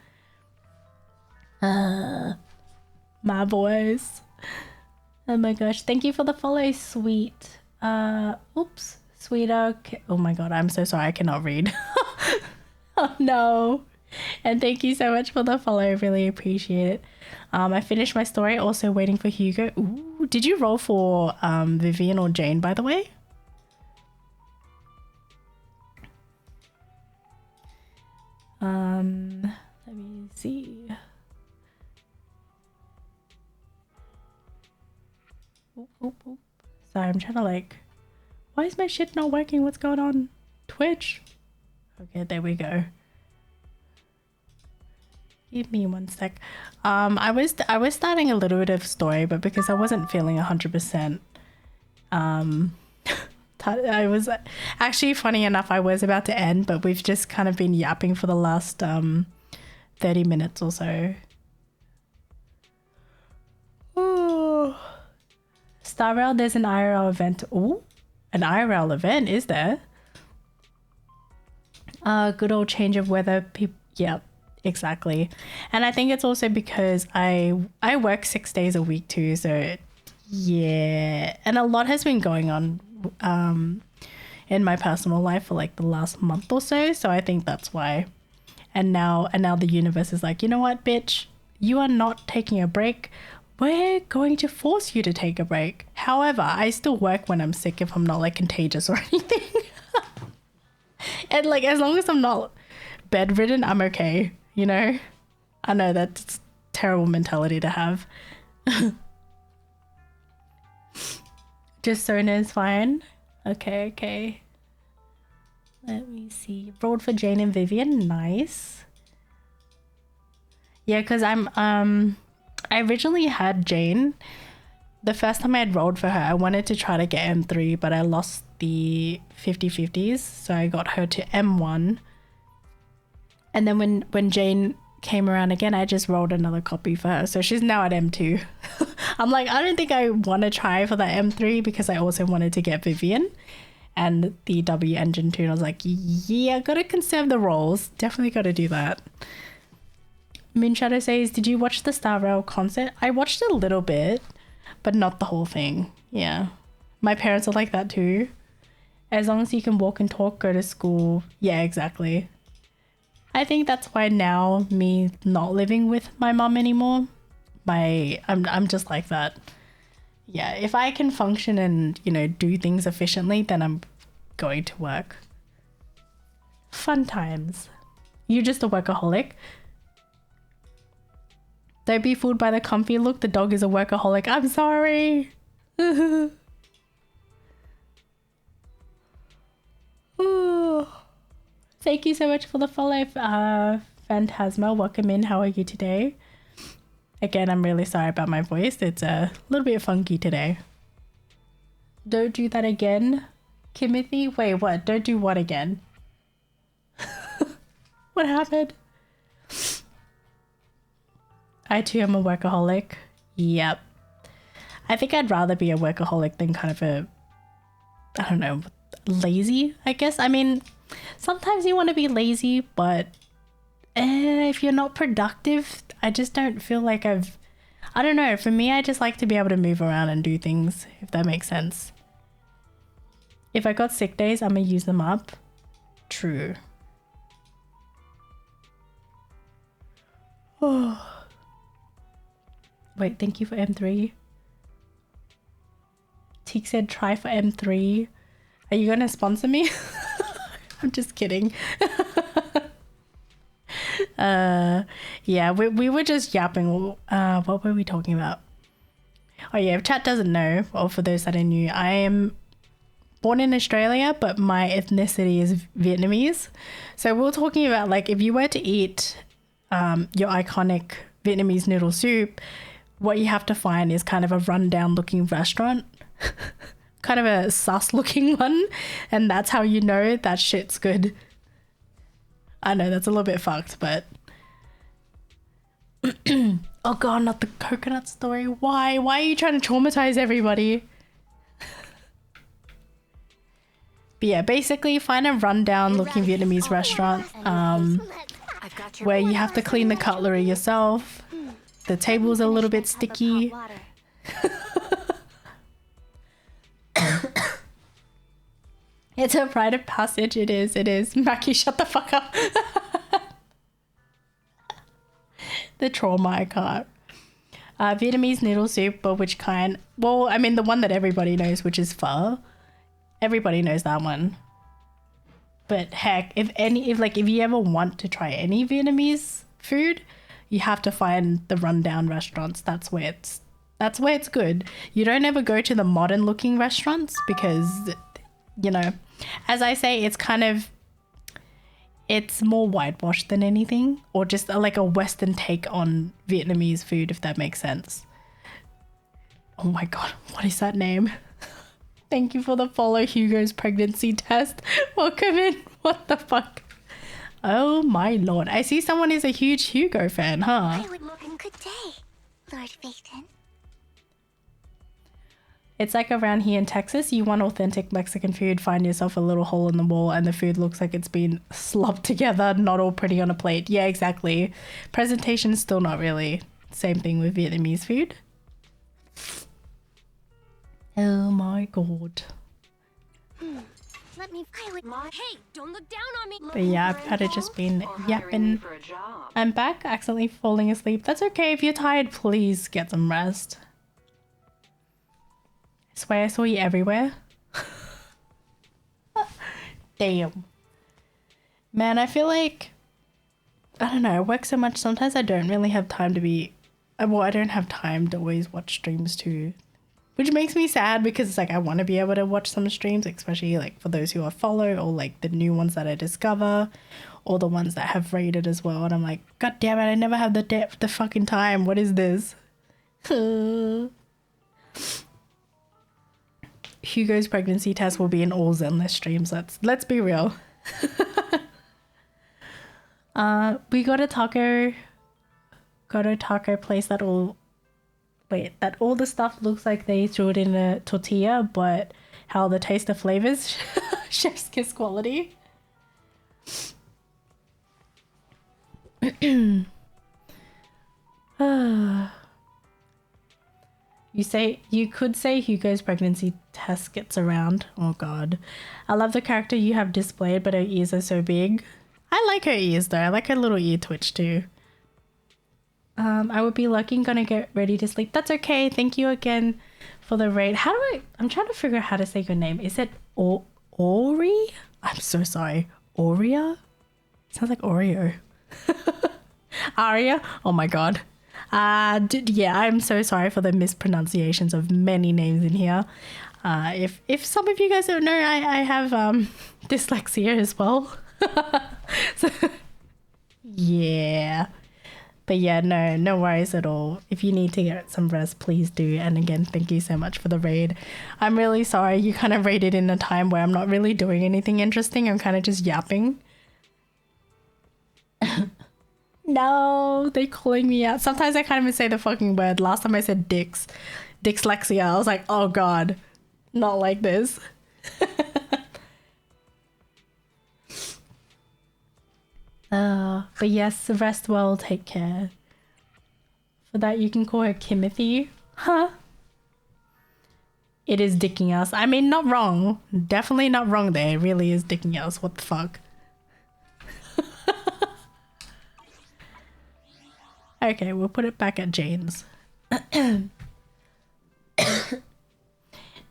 My voice. Oh my gosh. Thank you for the follow, sweet. Oops. Sweeter. Oh my god, I'm so sorry. I cannot read. Oh no. And thank you so much for the follow. I really appreciate it. I finished my story, also waiting for Hugo. Ooh, did you roll for Vivian or Jane, by the way? Let me see. Oop, oop, oop. Sorry, I'm trying to like... Why is my shit not working? What's going on? Twitch? Okay, there we go. Give me one sec. I was starting a little bit of story, but because I wasn't feeling 100%, I was actually, funny enough, I was about to end, but we've just kind of been yapping for the last 30 minutes or so. Ooh. Star Rail, there's an IRL event. Ooh, an IRL event, is there? Good old change of weather. Yeah. Exactly. And I think it's also because I work 6 days a week too, so yeah. And a lot has been going on in my personal life for like the last month or so, so I think that's why. And now the universe is like, you know what, bitch? You are not taking a break. We're going to force you to take a break. However, I still work when I'm sick if I'm not like contagious or anything. And like as long as I'm not bedridden, I'm okay. You know, I know that's a terrible mentality to have. Just Sona is fine. Okay. Let me see. Rolled for Jane and Vivian. Nice. Yeah, because I originally had Jane. The first time I had rolled for her, I wanted to try to get M3, but I lost the 50-50s, so I got her to M1. And then when Jane came around again, I just rolled another copy for her. So she's now at M2. I'm like, I don't think I want to try for that M3 because I also wanted to get Vivian and the W engine too. And I was like, yeah, gotta conserve the rolls. Definitely gotta do that. Moonshadow says, did you watch the Star Rail concert? I watched a little bit, but not the whole thing. Yeah. My parents are like that too. As long as you can walk and talk, go to school. Yeah, exactly. I think that's why now, me not living with my mom anymore, I'm just like that. Yeah, if I can function and, you know, do things efficiently, then I'm going to work. Fun times. You're just a workaholic. Don't be fooled by the comfy look. The dog is a workaholic. I'm sorry. Ooh. Thank you so much for the follow, Phantasma. Welcome in. How are you today? Again, I'm really sorry about my voice. It's a little bit funky today. Don't do that again, Timothy. Wait, what? Don't do what again? What happened? I too am a workaholic. Yep. I think I'd rather be a workaholic than kind of a, I don't know, lazy, I guess. I mean, sometimes you want to be lazy, but if you're not productive, I just don't feel like I don't know. For me, I just like to be able to move around and do things, if that makes sense. If I got sick days, I'm going to use them up. True. Oh. Wait, thank you for M3. Teek said try for M3. Are you gonna sponsor me? I'm just kidding. Yeah, we were just yapping. What were we talking about? Oh yeah, if chat doesn't know, or for those that are new, I am born in Australia, but my ethnicity is Vietnamese. So we were talking about, like, if you were to eat your iconic Vietnamese noodle soup, what you have to find is kind of a rundown looking restaurant. Kind of a sus looking one, and that's how you know that shit's good. I know that's a little bit fucked, but oh god, not the coconut story. Why are you trying to traumatize everybody? But yeah, basically find a rundown looking Vietnamese restaurant where you have to clean the cutlery yourself. The table's a little bit sticky. It's a rite of passage. It is. Mackie, shut the fuck up. The trauma, I can't. Vietnamese noodle soup, but which kind? Well, I mean the one that everybody knows, which is pho. Everybody knows that one. But heck, if you ever want to try any Vietnamese food, you have to find the rundown restaurants. That's where it's good. You don't ever go to the modern looking restaurants because, you know, as I say, it's more whitewashed than anything, or just like a Western take on Vietnamese food, if that makes sense. Oh my god, what is that name? Thank you for the follow, Hugo's pregnancy test. Welcome in. What the fuck? Oh my lord. I see someone is a huge Hugo fan, huh? I would look in good day, Lord Phaeton. It's like around here in Texas, you want authentic Mexican food, find yourself a little hole in the wall and the food looks like it's been slopped together, not all pretty on a plate. Yeah, exactly. Presentation is still not really. Same thing with Vietnamese food. Oh my god. Let me. Hey, don't look down on me. But yeah, I've kind of just been yapping. I'm back, accidentally falling asleep. That's okay. If you're tired, please get some rest. I swear I saw you everywhere. Damn. Man, I feel like, I don't know, I work so much, sometimes I don't really have time to be, well, I don't have time to always watch streams too. Which makes me sad because it's like I want to be able to watch some streams, especially like for those who I follow or like the new ones that I discover or the ones that have rated as well. And I'm like, god damn it, I never have the fucking time. What is this? Hugo's pregnancy test will be in all Zenless streams. Let's be real. We got a taco place that all the stuff looks like they threw it in a tortilla, but how the taste of flavors, chef's kiss quality. You could say Hugo's pregnancy test gets around. Oh god. I love the character you have displayed, but her ears are so big. I like her ears though. I like her little ear twitch too. I would be lucky and gonna get ready to sleep. That's okay. Thank you again for the raid. I'm trying to figure out how to say your name. Is it Ori? I'm so sorry. Oria? Sounds like Oreo. Aria? Oh my god. Yeah, I'm so sorry for the mispronunciations of many names in here. If some of you guys don't know, I have dyslexia as well. So, yeah. But yeah, no worries at all. If you need to get some rest, please do. And again, thank you so much for the raid. I'm really sorry you kind of raided in a time where I'm not really doing anything interesting. I'm kind of just yapping. No, they calling me out. Sometimes I can't even say the fucking word. Last time I said dyslexia. I was like, oh god, not like this. But yes, rest well, take care. For that, you can call her Kimothy. Huh? It is dicking us. I mean, not wrong. Definitely not wrong there. It really is dicking us. What the fuck? Okay, we'll put it back at Jane's.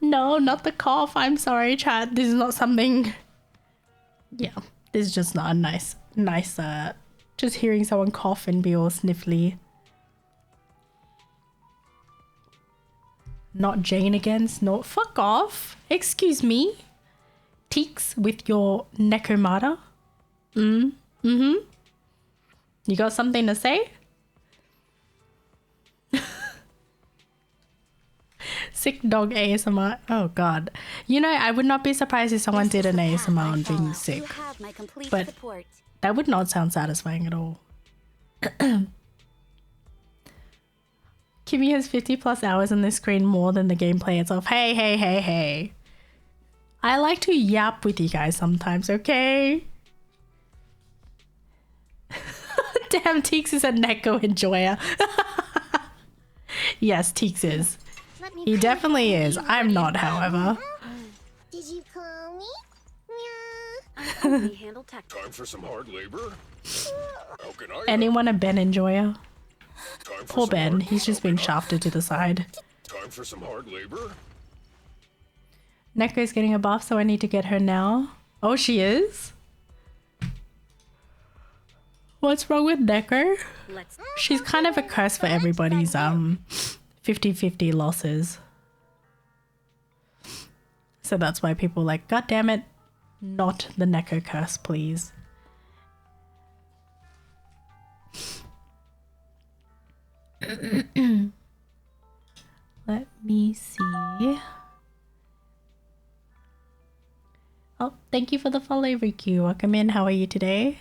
No, not the cough. I'm sorry, chat. This is not something. Yeah, this is just not a nice. Just hearing someone cough and be all sniffly. Not Jane again. Snort. Fuck off. Excuse me. Teeks with your Nekomata. You got something to say? Sick dog ASMR. Oh god. You know, I would not be surprised if someone did an ASMR on being sick. But that would not sound satisfying at all. Kimmy has 50 plus hours on this screen more than the gameplay itself. Hey. I like to yap with you guys sometimes, okay? Damn, Teeks is a Neko enjoyer. Yes, Teeks is. He definitely is. I'm not, however. Did you call me? I only handle tech. Time for some hard labor? How can I Anyone a Ben enjoyer? Poor Ben, he's just being shafted to the side. Time for some hard labor? Neko's getting a buff, so I need to get her now. Oh, she is? What's wrong with Neko? She's kind of a curse for everybody's 50-50 losses. So that's why people are like, God damn it, not the Neko curse, please. Let me see. Oh, thank you for the follow, Riku. Welcome in. How are you today?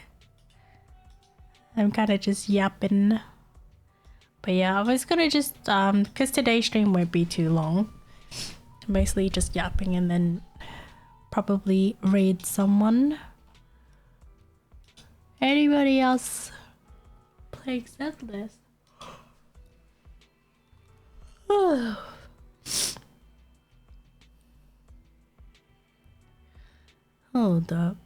I'm kind of just yapping. But yeah, I was gonna just, because today's stream won't be too long. Mostly just yapping and then probably raid someone. Anybody else playing Setlist? Hold up.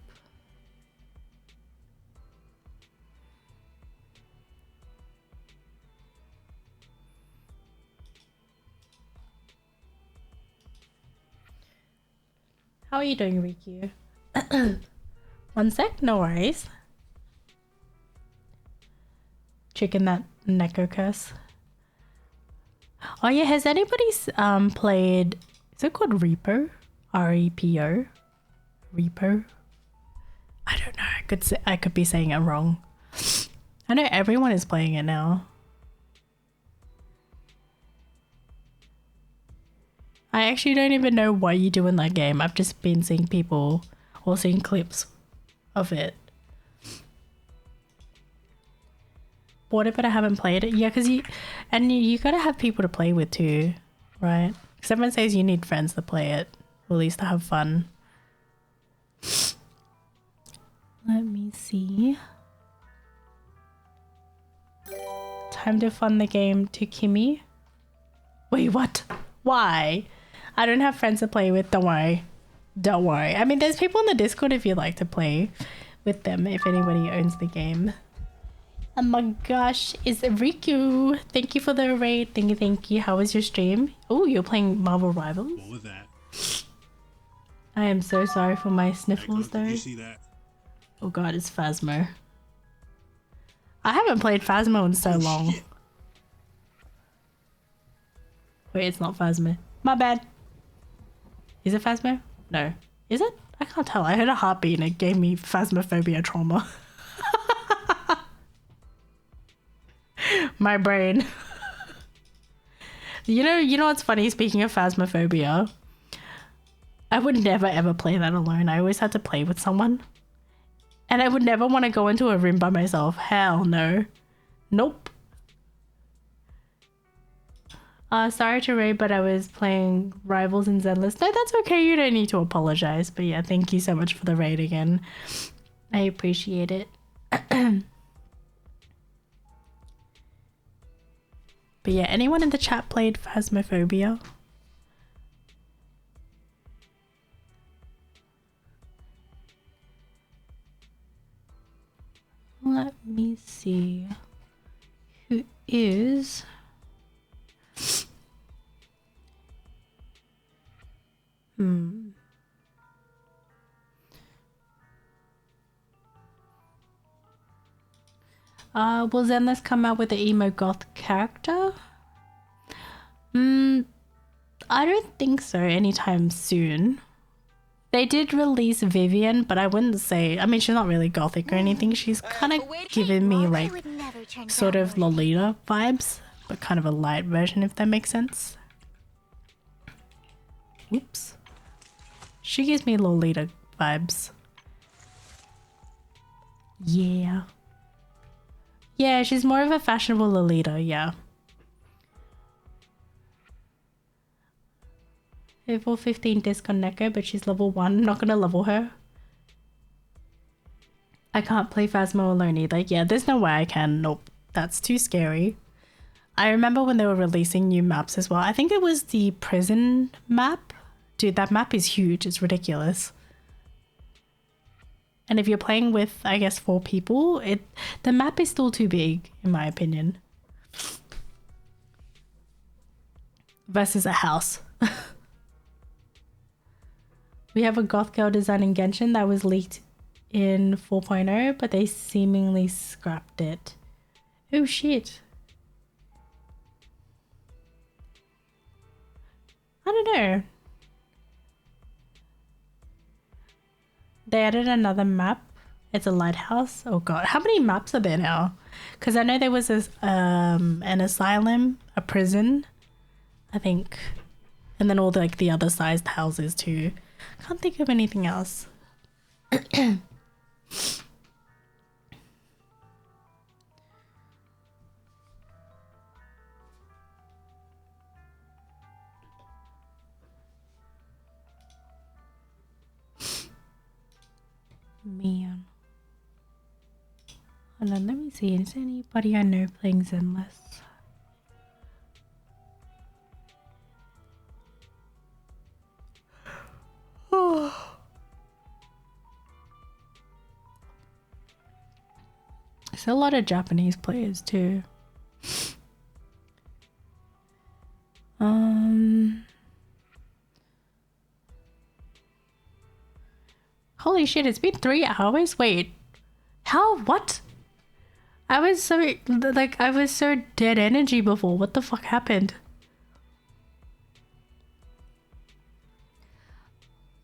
How are you doing, Riku? One sec, no worries. Checking that Neko curse. Oh yeah, has anybody played? Is it called Repo? R-E-P-O. Repo. I don't know. I could be saying it wrong. I know everyone is playing it now. I actually don't even know what you do in that game. I've just been seeing people or seeing clips of it. What if I haven't played it? Yeah, because you gotta have people to play with too, right? Because everyone says you need friends to play it, or at least to have fun. Let me see. Time to fund the game to Kimmy. Wait, what? Why? I don't have friends to play with. Don't worry. Don't worry. I mean, there's people in the Discord if you'd like to play with them, if anybody owns the game. Oh my gosh, it's Riku. Thank you for the raid. Thank you. How was your stream? Oh, you're playing Marvel Rivals? What was that? I am so sorry for my sniffles though. Did you see that? Oh god, it's Phasmo. I haven't played Phasmo in so long. Shit. Wait, it's not Phasmo. My bad. Is it Phasmo? No. Is it? I can't tell. I heard a heartbeat and it gave me phasmophobia trauma. My brain. You know what's funny? Speaking of phasmophobia, I would never ever play that alone. I always had to play with someone. And I would never want to go into a room by myself. Hell no. Nope. Sorry to raid, but I was playing Rivals in Zenless. No, that's okay. You don't need to apologize. But yeah, thank you so much for the raid again. I appreciate it. But yeah, anyone in the chat played Phasmophobia? Let me see. Who is... Will Zenless come out with an emo goth character? I don't think so anytime soon. They did release Vivian, but I wouldn't say... I mean, she's not really gothic or anything. She's kind of giving me, like, sort of Lolita vibes, but kind of a light version, if that makes sense. Whoops. She gives me Lolita vibes. Yeah. Yeah, she's more of a fashionable Lolita, yeah. Level 15 disconnect her, but she's level 1. Not gonna level her. I can't play Phasmo alone either. Yeah, there's no way I can. Nope. That's too scary. I remember when they were releasing new maps as well. I think it was the prison map. Dude, that map is huge. It's ridiculous. And if you're playing with, I guess, 4 people, the map is still too big, in my opinion. Versus a house. We have a goth girl design in Genshin that was leaked in 4.0, but they seemingly scrapped it. Oh shit. I don't know. They added another map. It's a lighthouse. Oh god, how many maps are there now? Because I know there was an asylum, a prison, I think, and then all the other sized houses too. Can't think of anything else. Man. Hold on, let me see. Is there anybody I know playing Zenless? Oh. There's a lot of Japanese players too. Holy shit, it's been 3 hours? Wait. How? What? I was so dead energy before. What the fuck happened?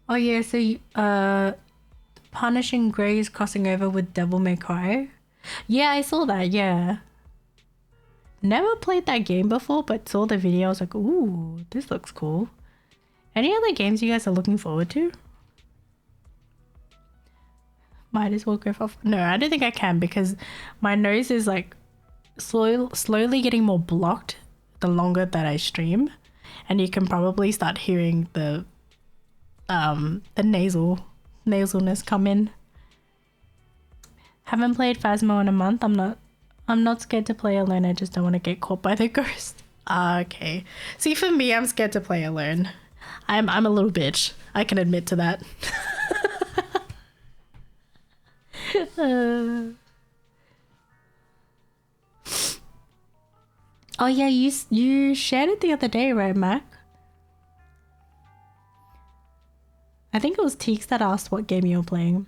Oh yeah, so Punishing Grey is crossing over with Devil May Cry. Yeah, I saw that, yeah. Never played that game before, but saw the video. I was like, ooh, this looks cool. Any other games you guys are looking forward to? Might as well go for... No, I don't think I can because my nose is like slowly getting more blocked the longer that I stream. And you can probably start hearing the nasalness come in. Haven't played Phasmo in a month. I'm not scared to play alone. I just don't want to get caught by the ghost. Okay. See, for me, I'm scared to play alone. I'm a little bitch. I can admit to that. Oh yeah, you shared it the other day, right, Mac? I think it was Teeks that asked what game you were playing.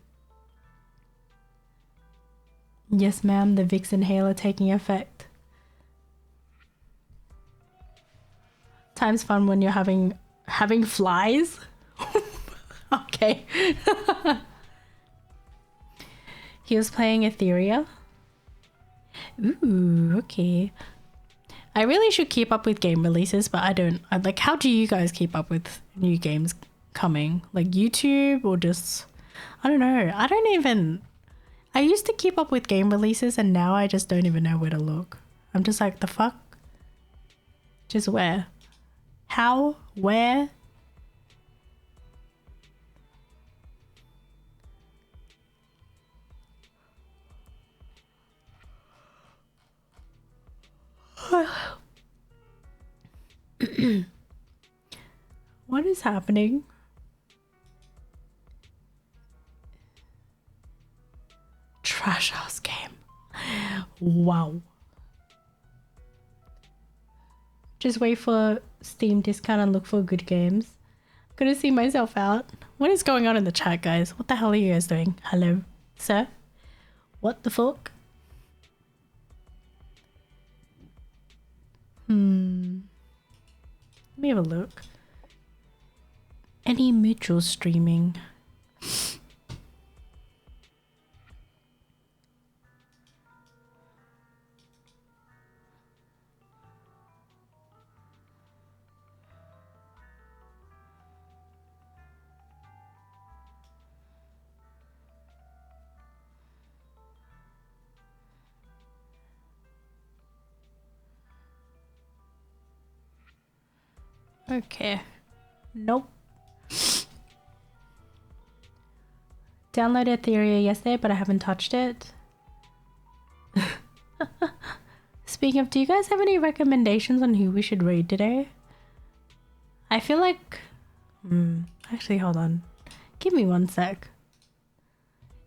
Yes, ma'am, the Vicks inhaler taking effect. Time's fun when you're having flies. Okay. He was playing Etheria. Ooh, okay. I really should keep up with game releases, but I don't. Like, how do you guys keep up with new games coming? Like YouTube or just... I don't know. I used to keep up with game releases and now I just don't even know where to look. I'm just like, the fuck? Just where? How? Where? What is happening? Trash house game. Wow. Just wait for Steam discount and look for good games. I'm gonna see myself out. What is going on in the chat, guys? What the hell are you guys doing? Hello, sir? What the fuck? Let me have a look. Any mutual streaming? Okay. Nope. Downloaded Ethereum yesterday, but I haven't touched it. Speaking of, do you guys have any recommendations on who we should raid today? I feel like... actually, hold on. Give me one sec.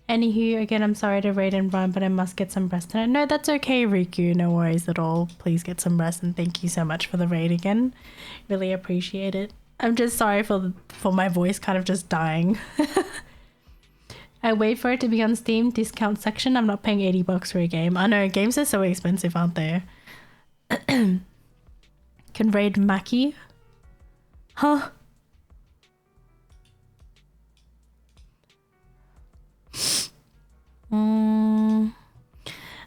Anywho, again, I'm sorry to raid and run, but I must get some rest tonight. No, that's okay, Riku. No worries at all. Please get some rest, and thank you so much for the raid again. Really appreciate it. I'm just sorry for my voice kind of just dying. I wait for it to be on Steam discount section. I'm not paying $80 for a game. I know, games are so expensive, aren't they? Can raid Maki? Huh?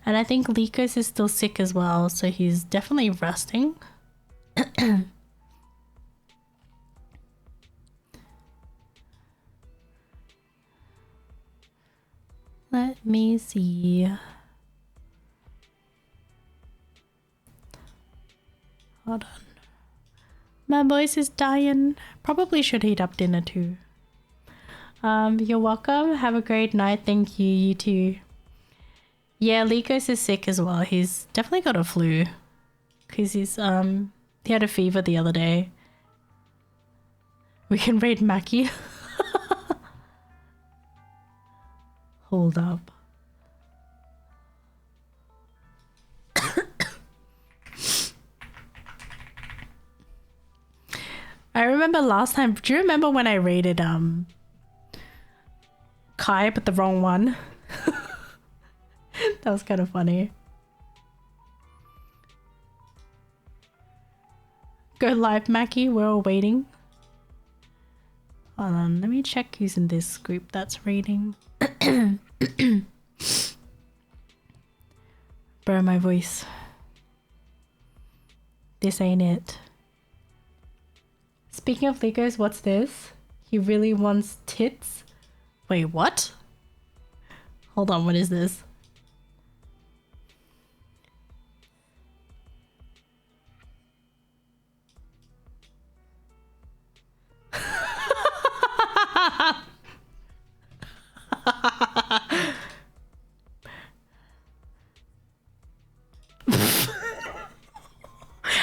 And I think Likos is still sick as well, so he's definitely resting. Let me see. Hold on. My voice is dying. Probably should heat up dinner too. You're welcome. Have a great night. Thank you. You too. Yeah, Likos is sick as well. He's definitely got a flu. Cause he had a fever the other day. We can raid Maki. Hold up. I remember last time. Do you remember when I raided Kai, but the wrong one? That was kind of funny. Go live, Maki. We're all waiting. Hold on. Let me check who's in this group that's raiding. Bro, my voice. This ain't it. Speaking of Legos, what's this? He really wants tits? Wait, what? Hold on, what is this?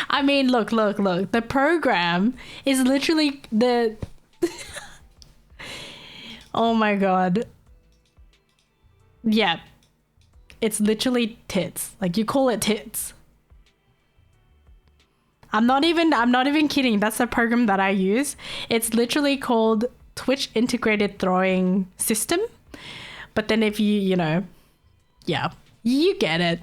I mean, look. The program is literally the... Oh my god. Yeah. It's literally tits. Like, you call it tits. I'm not even kidding. That's the program that I use. It's literally called Twitch Integrated Throwing System. But then if you know, yeah, you get it.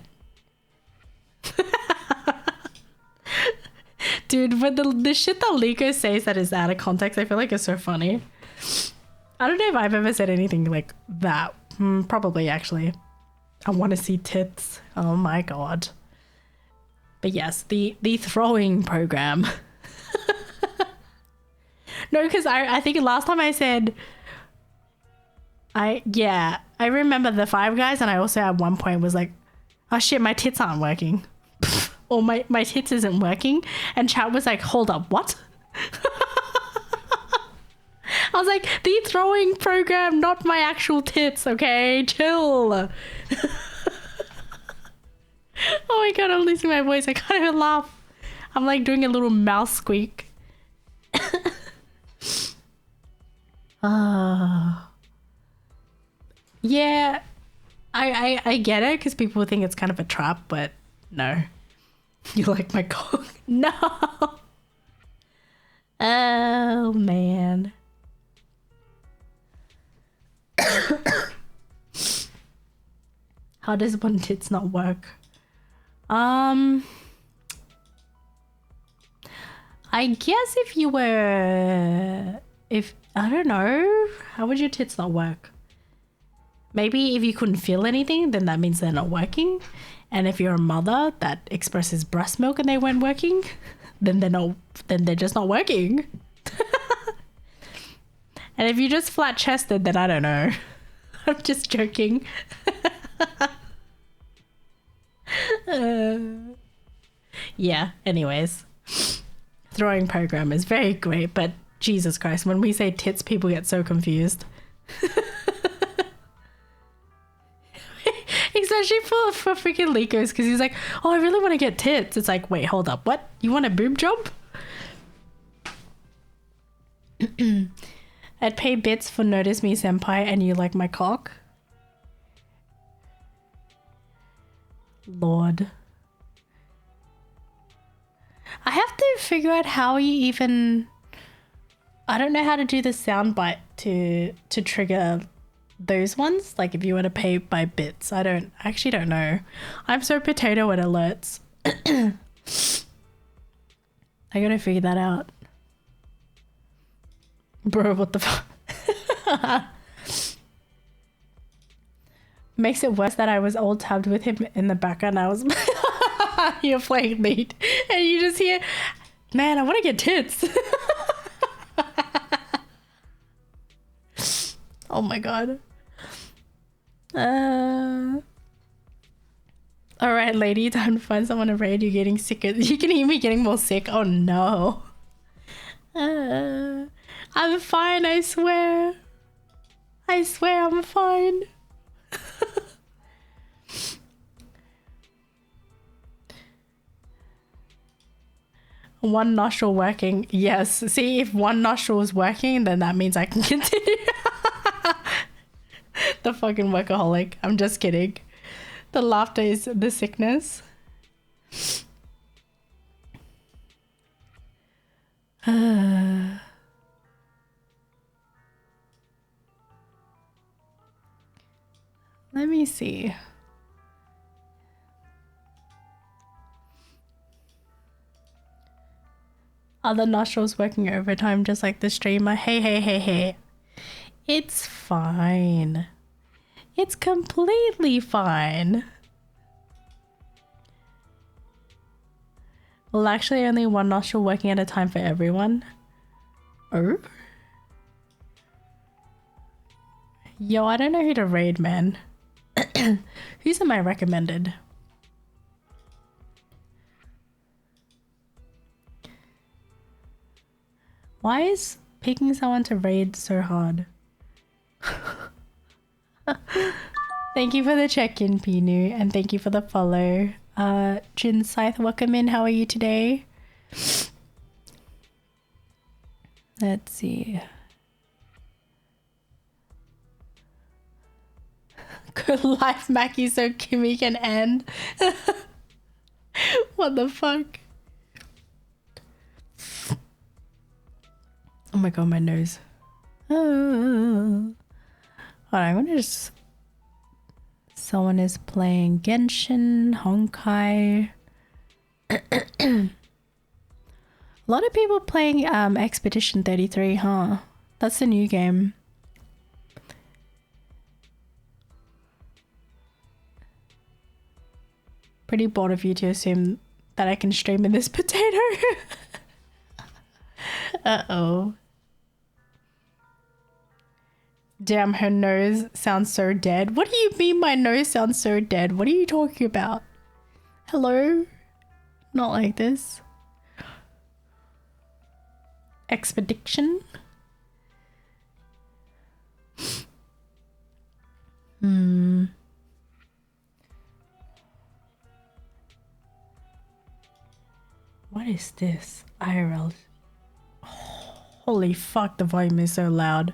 Dude, but the shit that Liko says that is out of context, I feel like it's so funny. I don't know if I've ever said anything like that. Probably, actually. I want to see tits. Oh my god. But yes, the throwing program. No, because I think last time I said... I remember the Five Guys, and I also at one point was like, oh shit, my tits aren't working. Or my tits isn't working. And chat was like, hold up, what? I was like, the throwing program, not my actual tits, okay? Chill. Oh my god, I'm losing my voice. I can't even laugh. I'm like doing a little mouse squeak. Yeah, I get it because people think it's kind of a trap, but no. You like my cock? No. Oh man. How does one tits not work? I guess if you were... If... I don't know. How would your tits not work? Maybe if you couldn't feel anything, then that means they're not working. And if you're a mother that expresses breast milk and they weren't working, then they're just not working. And if you're just flat chested, then I don't know. I'm just joking. Yeah, anyways. Throwing program is very great, but Jesus Christ, when we say tits, people get so confused. Especially for freaking Likos, because he's like, oh, I really want to get tits. It's like, wait, hold up. What? You want a boob job? I'd pay bits for Notice Me Senpai and you like my cock. Lord. I have to figure out how you even... I don't know how to do the soundbite to trigger those ones. Like if you want to pay by bits. I actually don't know. I'm so potato at alerts. I gotta figure that out. Bro, what the fuck? Makes it worse that I was all tabbed with him in the background. I was you're playing lead and you just hear, man, I want to get tits. Oh my god. Alright, lady, time to find someone to raid. You're getting sicker. You can hear me getting more sick. Oh no. I'm fine, I swear. I swear I'm fine. One nostril working. Yes. See, if one nostril is working, then that means I can continue. The fucking workaholic. I'm just kidding. The laughter is the sickness. Let me see. Other nostrils working overtime just like the streamer. Hey. It's fine. It's completely fine. Well, actually only one nostril working at a time for everyone. Oh? Yo, I don't know who to raid, man. Who's am I recommended? Why is picking someone to raid so hard? Thank you for the check-in, Pinu, and thank you for the follow. Jin Scythe, welcome in. How are you today? Let's see. Good life, Mackie, so Kimmy can end. What the fuck? Oh my god, my nose. Hold on, I'm gonna just... Someone is playing Genshin, Honkai. A lot of people playing Expedition 33, huh? That's the new game. Pretty bored of you to assume that I can stream in this potato. Uh-oh. Damn, her nose sounds so dead. What do you mean my nose sounds so dead? What are you talking about? Hello? Not like this. Expedition? What is this? IRL. Holy fuck, the volume is so loud.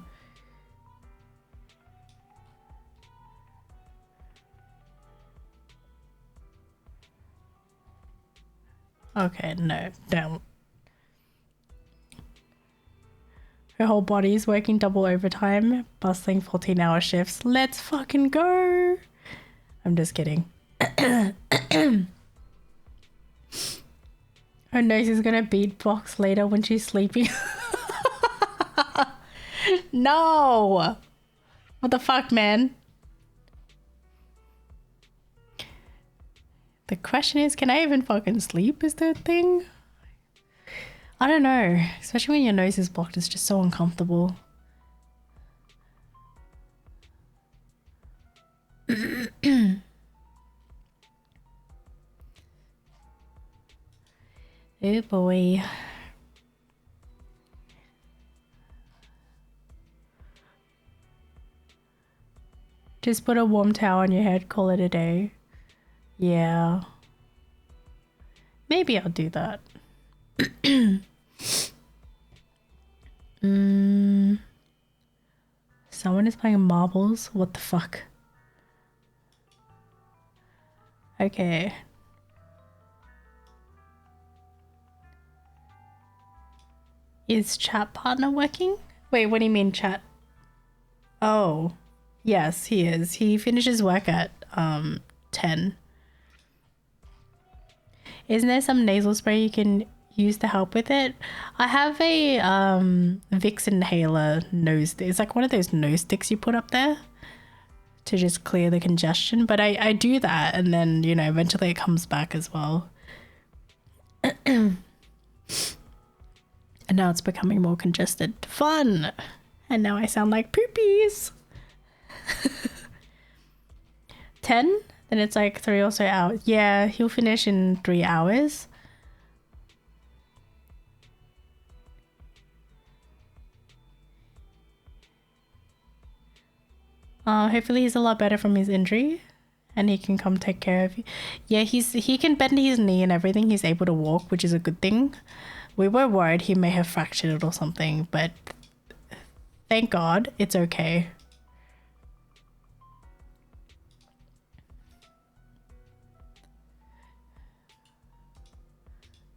Okay, no, don't. Her whole body is working double overtime, bustling 14-hour shifts. Let's fucking go! I'm just kidding. Her Her nose is gonna beatbox later when she's sleeping. No! What the fuck, man? The question is, can I even fucking sleep is the thing? I don't know. Especially when your nose is blocked, it's just so uncomfortable. Oh boy. Just put a warm towel on your head, call it a day. Yeah. Maybe I'll do that. Someone is playing marbles? What the fuck? Okay. Is chat partner working? Wait, what do you mean chat? Oh. Yes, he is. He finishes work at 10. Isn't there some nasal spray you can use to help with it? I have a Vicks inhaler nose. It's like one of those nose sticks you put up there to just clear the congestion. But I do that, and then, you know, eventually it comes back as well. And now it's becoming more congested. Fun! And now I sound like poopies. 10? Then it's like 3 or so hours. Yeah, he'll finish in 3 hours. Hopefully he's a lot better from his injury and he can come take care of you. Yeah, he can bend his knee and everything. He's able to walk, which is a good thing. We were worried he may have fractured it or something, but thank God it's okay.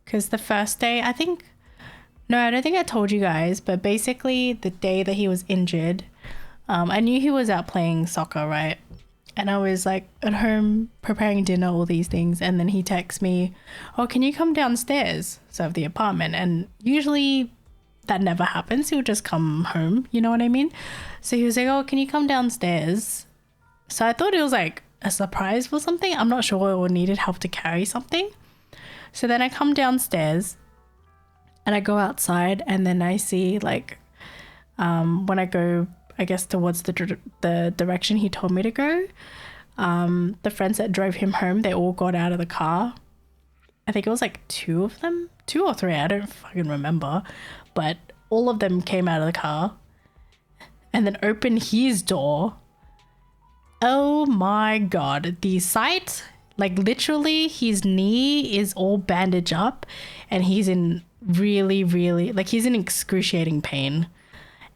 Because the first day, I don't think I told you guys, but basically the day that he was injured, I knew he was out playing soccer, right? And I was like at home preparing dinner, all these things. And then he texts me, oh, can you come downstairs? So of the apartment. And usually that never happens. He'll just come home. You know what I mean? So he was like, oh, can you come downstairs? So I thought it was like a surprise for something. I'm not sure, or needed help to carry something. So then I come downstairs and I go outside, and then I see like when I go, I guess, towards the direction he told me to go, the friends that drove him home, they all got out of the car. I think it was like 2 of them, 2 or 3, I don't fucking remember, but all of them came out of the car and then opened his door. Oh my God, the sight. Like literally his knee is all bandaged up and he's in really, like he's in excruciating pain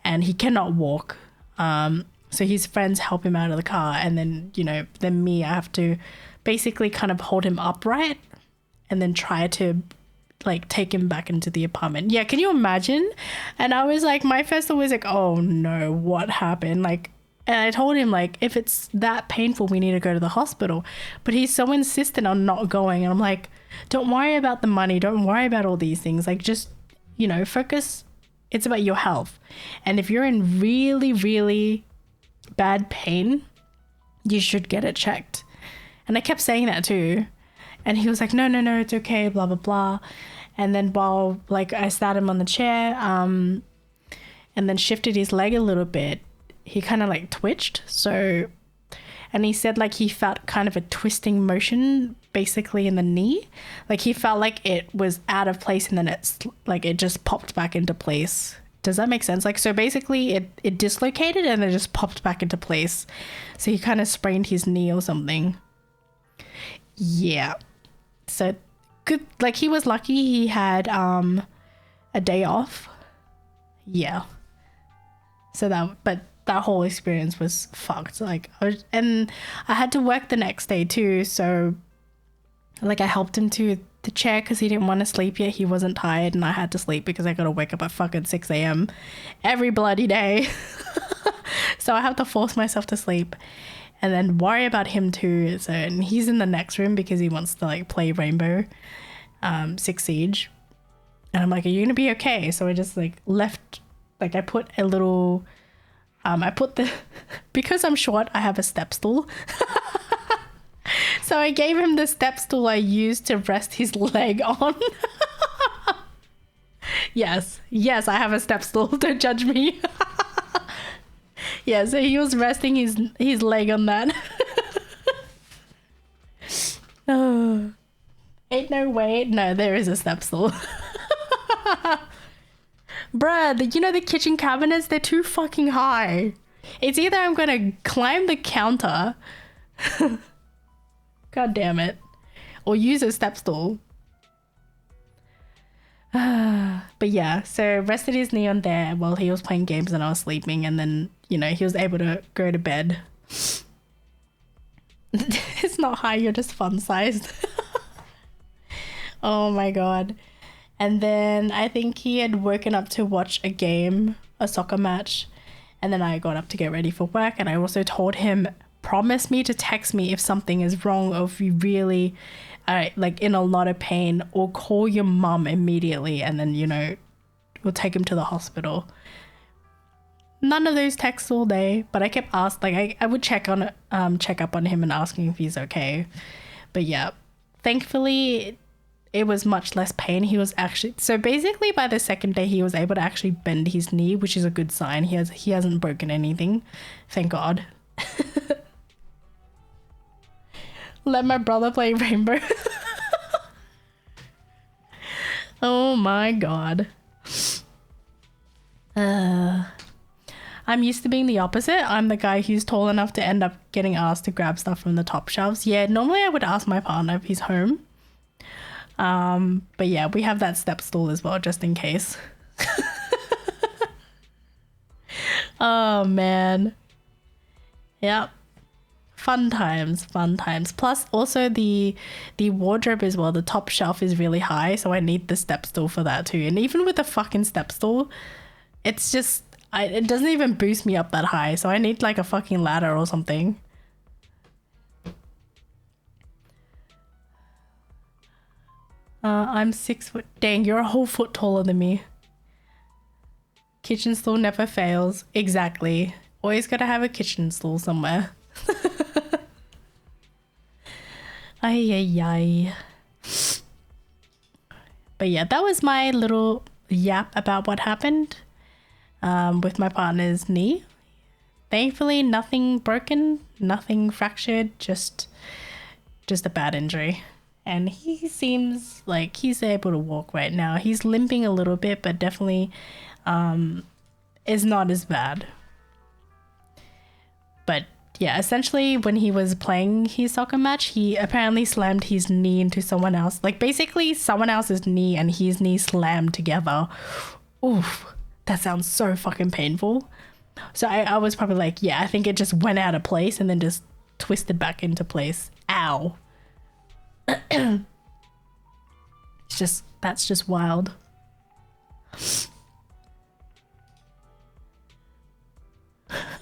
and he cannot walk. So his friends help him out of the car, and then, you know, then me, I have to basically kind of hold him upright and then try to like take him back into the apartment. Yeah, can you imagine? And I was like, my first thought was like, oh no, what happened? Like, and I told him, like, if it's that painful, we need to go to the hospital. But he's so insistent on not going. And I'm like, don't worry about the money. Don't worry about all these things. Like, just, you know, focus. It's about your health. And if you're in really, really bad pain, you should get it checked. And I kept saying that too. And he was like, no, it's okay, blah, blah, blah. And then while, like, I sat him on the chair and then shifted his leg a little bit, he kind of like twitched. So, and he said like he felt kind of a twisting motion basically in the knee. Like he felt like it was out of place and then it's like it just popped back into place. Does that make sense? Like, so basically it dislocated and it just popped back into place. So he kind of sprained his knee or something. Yeah. So good. Like he was lucky he had a day off. Yeah. So that whole experience was fucked. Like, and I had to work the next day too. So like I helped him to the chair because he didn't want to sleep yet. He wasn't tired and I had to sleep because I got to wake up at fucking 6 a.m. every bloody day. So I have to force myself to sleep and then worry about him too. So, and he's in the next room because he wants to like play Rainbow Six Siege. And I'm like, are you gonna be okay? So I just like left, like I put a little, I put the, because I'm short, I have a step stool. So I gave him the step stool I used to rest his leg on. Yes, I have a step stool. Don't judge me. Yeah, so he was resting his leg on that. Oh, ain't no way. No, there is a step stool. Bruh, the kitchen cabinets, they're too fucking high. It's either I'm gonna climb the counter, god damn it, or use a step stool. But yeah, so rested his knee on there while he was playing games and I was sleeping, and then, he was able to go to bed. It's not high, you're just fun sized. Oh my god. And then I think he had woken up to watch a soccer match, and then I got up to get ready for work, and I also told him, promise me to text me if something is wrong or if you really are like in a lot of pain, or call your mum immediately, and then we'll take him to the hospital. None of those texts all day, but I kept asking, like I would check up on him and asking if he's okay. But yeah, thankfully it was much less pain. He was actually, so basically by the second day he was able to actually bend his knee, which is a good sign. He hasn't broken anything, thank God. Let my brother play Rainbow. Oh my god. I'm used to being the opposite. I'm the guy who's tall enough to end up getting asked to grab stuff from the top shelves. Yeah, normally I would ask my partner if he's home. But yeah, we have that step stool as well, just in case. Oh man. Yep. Fun times. Plus also the wardrobe as well, the top shelf is really high, so I need the step stool for that too. And even with the fucking step stool, it's just, it doesn't even boost me up that high, so I need like a fucking ladder or something. I'm 6 foot. Dang, you're a whole foot taller than me. Kitchen stool never fails. Exactly. Always gotta have a kitchen stool somewhere. Ay. But yeah, that was my little yap about what happened with my partner's knee. Thankfully, nothing broken, nothing fractured, just a bad injury. And he seems like he's able to walk right now. He's limping a little bit, but definitely is not as bad. But yeah, essentially when he was playing his soccer match, he apparently slammed his knee into someone else. Like basically someone else's knee and his knee slammed together. Oof, that sounds so fucking painful. So I was probably like, yeah, I think it just went out of place and then just twisted back into place. Ow. That's just wild.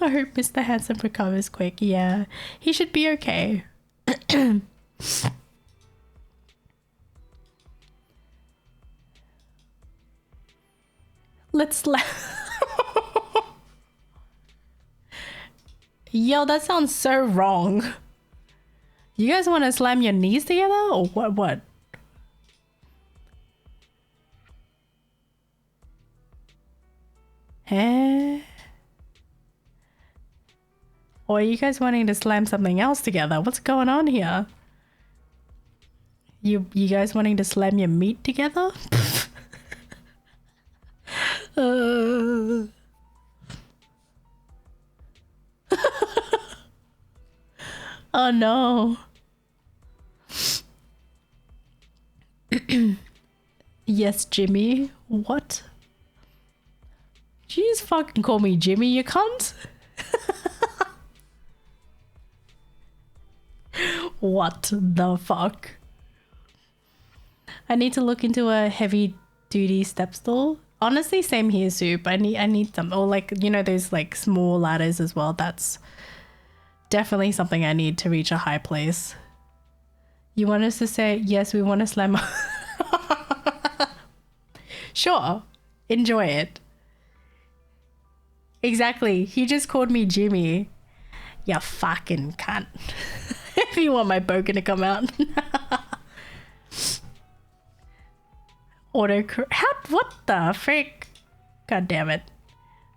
I hope Mr. Handsome recovers quick. Yeah, he should be okay. Let's Yo, that sounds so wrong. You guys want to slam your knees together or what? Huh? Or are you guys wanting to slam something else together? What's going on here? You guys wanting to slam your meat together? Oh no. Yes, Jimmy. What? Did you just fucking call me Jimmy, you cunt? What the fuck? I need to look into a heavy duty step stool. Honestly, same here, Soup. I need some, or like, you know, those like small ladders as well. That's definitely something I need to reach a high place. You want us to say, yes, we want to slam. Sure, enjoy it. Exactly. He just called me Jimmy. You fucking cunt. If you want my bogan to come out. What the frick? God damn it.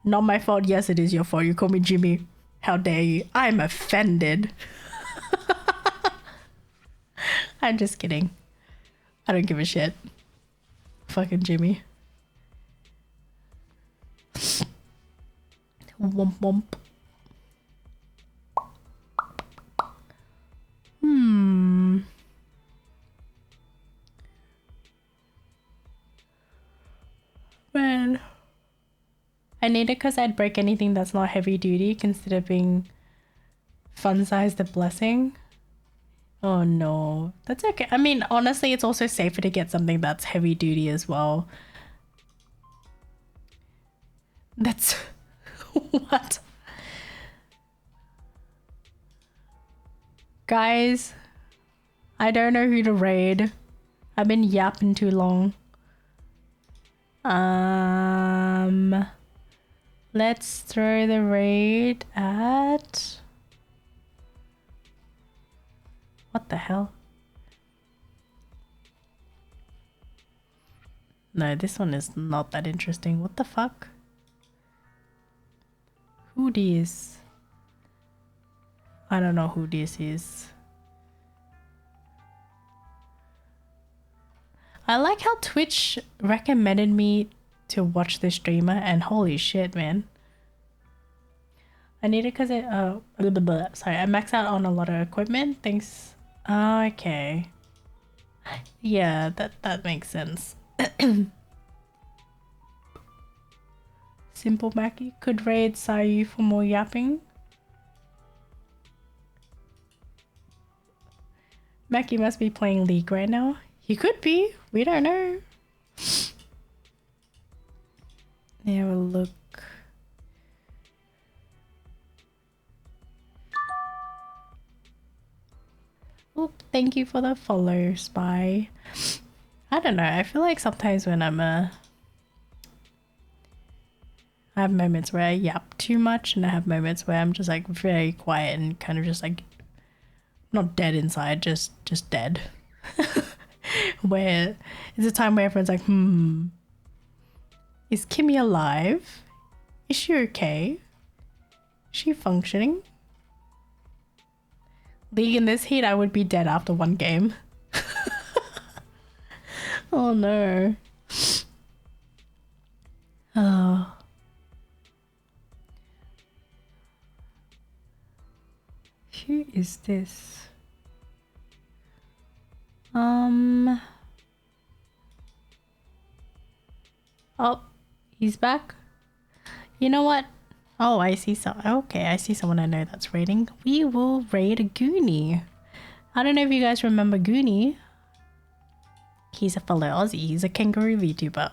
Not my fault. Yes, it is your fault. You call me Jimmy. How dare you? I'm offended. I'm just kidding. I don't give a shit. Fucking Jimmy. Womp womp. Well, I need it because I'd break anything that's not heavy duty, consider being fun sized a blessing. Oh no, that's okay. I mean, honestly, it's also safer to get something that's heavy duty as well. That's what? Guys, I don't know who to raid. I've been yapping too long. Let's throw the raid at... What the hell? No, this one is not that interesting. What the fuck? Who this? I don't know who this is. I like how Twitch recommended me to watch this streamer, and holy shit, man. I need it because sorry, I maxed out on a lot of equipment. Thanks. Okay. Yeah, that makes sense. Simple Mackie could raid Sayu for more yapping. Mackie must be playing League right now. He could be. We don't know. Have a look. Oop, thank you for the follow, Spy. I don't know. I feel like sometimes when I have moments where I yap too much, and I have moments where I'm just like very quiet and kind of just like not dead inside, just dead. Where it's a time where everyone's like, is Kimmy alive? Is she okay? Is she functioning? League in this heat, I would be dead after one game. Oh no. Oh. Who is this? Oh, he's back. You know what? Oh, I see okay, I see someone I know that's raiding. We will raid a Goonie. I don't know if you guys remember Goonie. He's a fellow Aussie. He's a kangaroo VTuber.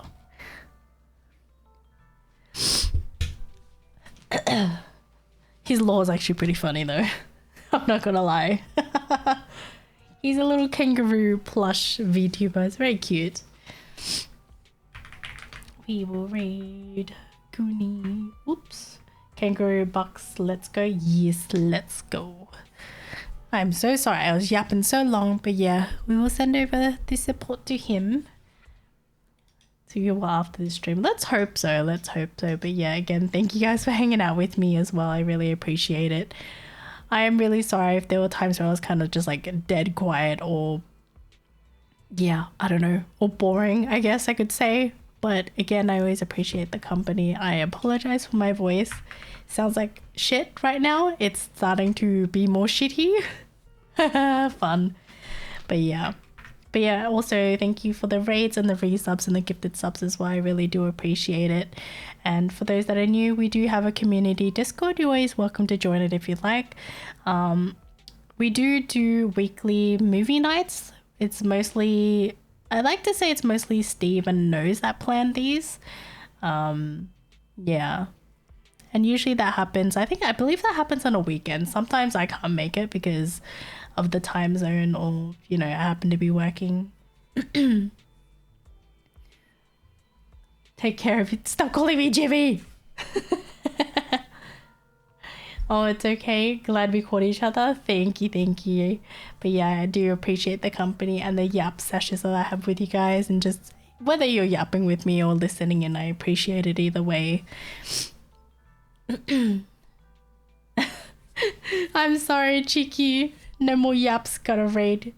His lore is actually pretty funny though. I'm not gonna lie. He's a little kangaroo plush VTuber. It's very cute. We will raid Goonie. Oops. Kangaroo Bucks, let's go. Yes, let's go. I'm so sorry. I was yapping so long, but yeah, we will send over the support to him. To you after the stream. Let's hope so. Let's hope so. But yeah, again, thank you guys for hanging out with me as well. I really appreciate it. I am really sorry if there were times where I was kind of just like dead quiet or yeah, I don't know, or boring, I guess I could say. But again, I always appreciate the company. I apologize for my voice. Sounds like shit right now. It's starting to be more shitty. Fun. But yeah, also thank you for the raids and the resubs and the gifted subs as well. I really do appreciate it. And for those that are new, we do have a community Discord. You're always welcome to join it if you'd like. We do weekly movie nights. It's mostly, I like to say it's mostly Steve and Nose that plan these. Yeah. And usually that happens, I believe that happens on a weekend. Sometimes I can't make it because of the time zone or, you know, I happen to be working. Take care of it. Stop calling me Jimmy. Oh, it's okay. Glad we caught each other. Thank you, thank you. But yeah, I do appreciate the company and the yap sessions that I have with you guys, and just whether you're yapping with me or listening in, I appreciate it either way. I'm sorry, Cheeky. No more yaps, gotta raid.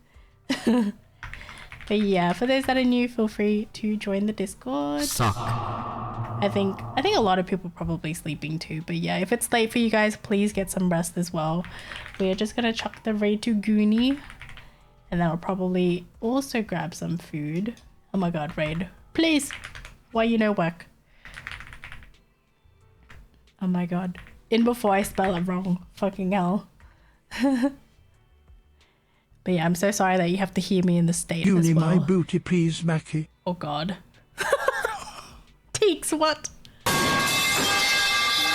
But yeah, for those that are new, feel free to join the Discord. Suck. I think a lot of people are probably sleeping too. But yeah, if it's late for you guys, please get some rest as well. We're just gonna chuck the raid to Goonie, and then I'll probably also grab some food. Oh my god, raid. Please! Why you no work? Oh my god. In before I spell it wrong. Fucking hell. But yeah, I'm so sorry that you have to hear me in the state You as need well. my booty, please, Mackie. Oh god. Teeks, what?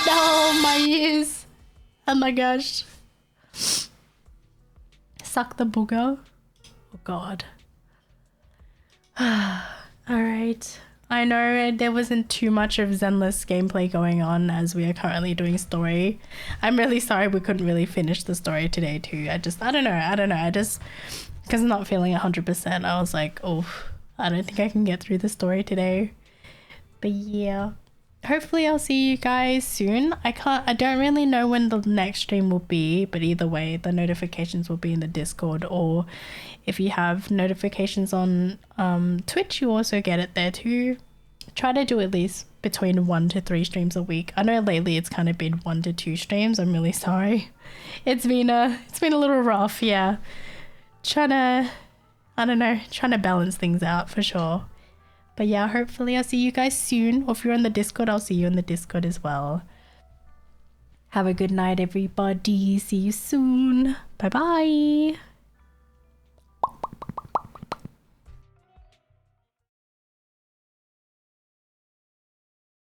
No, my ears. Oh my gosh. Suck the booger. Oh god. Alright. I know there wasn't too much of Zenless gameplay going on as we are currently doing story. I'm really sorry we couldn't really finish the story today too. I don't know. I just, because I'm not feeling 100%, I was like, oh, I don't think I can get through the story today. But yeah, hopefully I'll see you guys soon. I don't really know when the next stream will be, but either way, the notifications will be in the Discord, or if you have notifications on Twitch, you also get it there too. Try to do at least between 1 to 3 streams a week. I know lately it's kind of been 1 to 2 streams. I'm really sorry. It's been a little rough, yeah. Trying to balance things out for sure. But yeah, hopefully I'll see you guys soon. Or if you're on the Discord, I'll see you in the Discord as well. Have a good night, everybody. See you soon. Bye bye.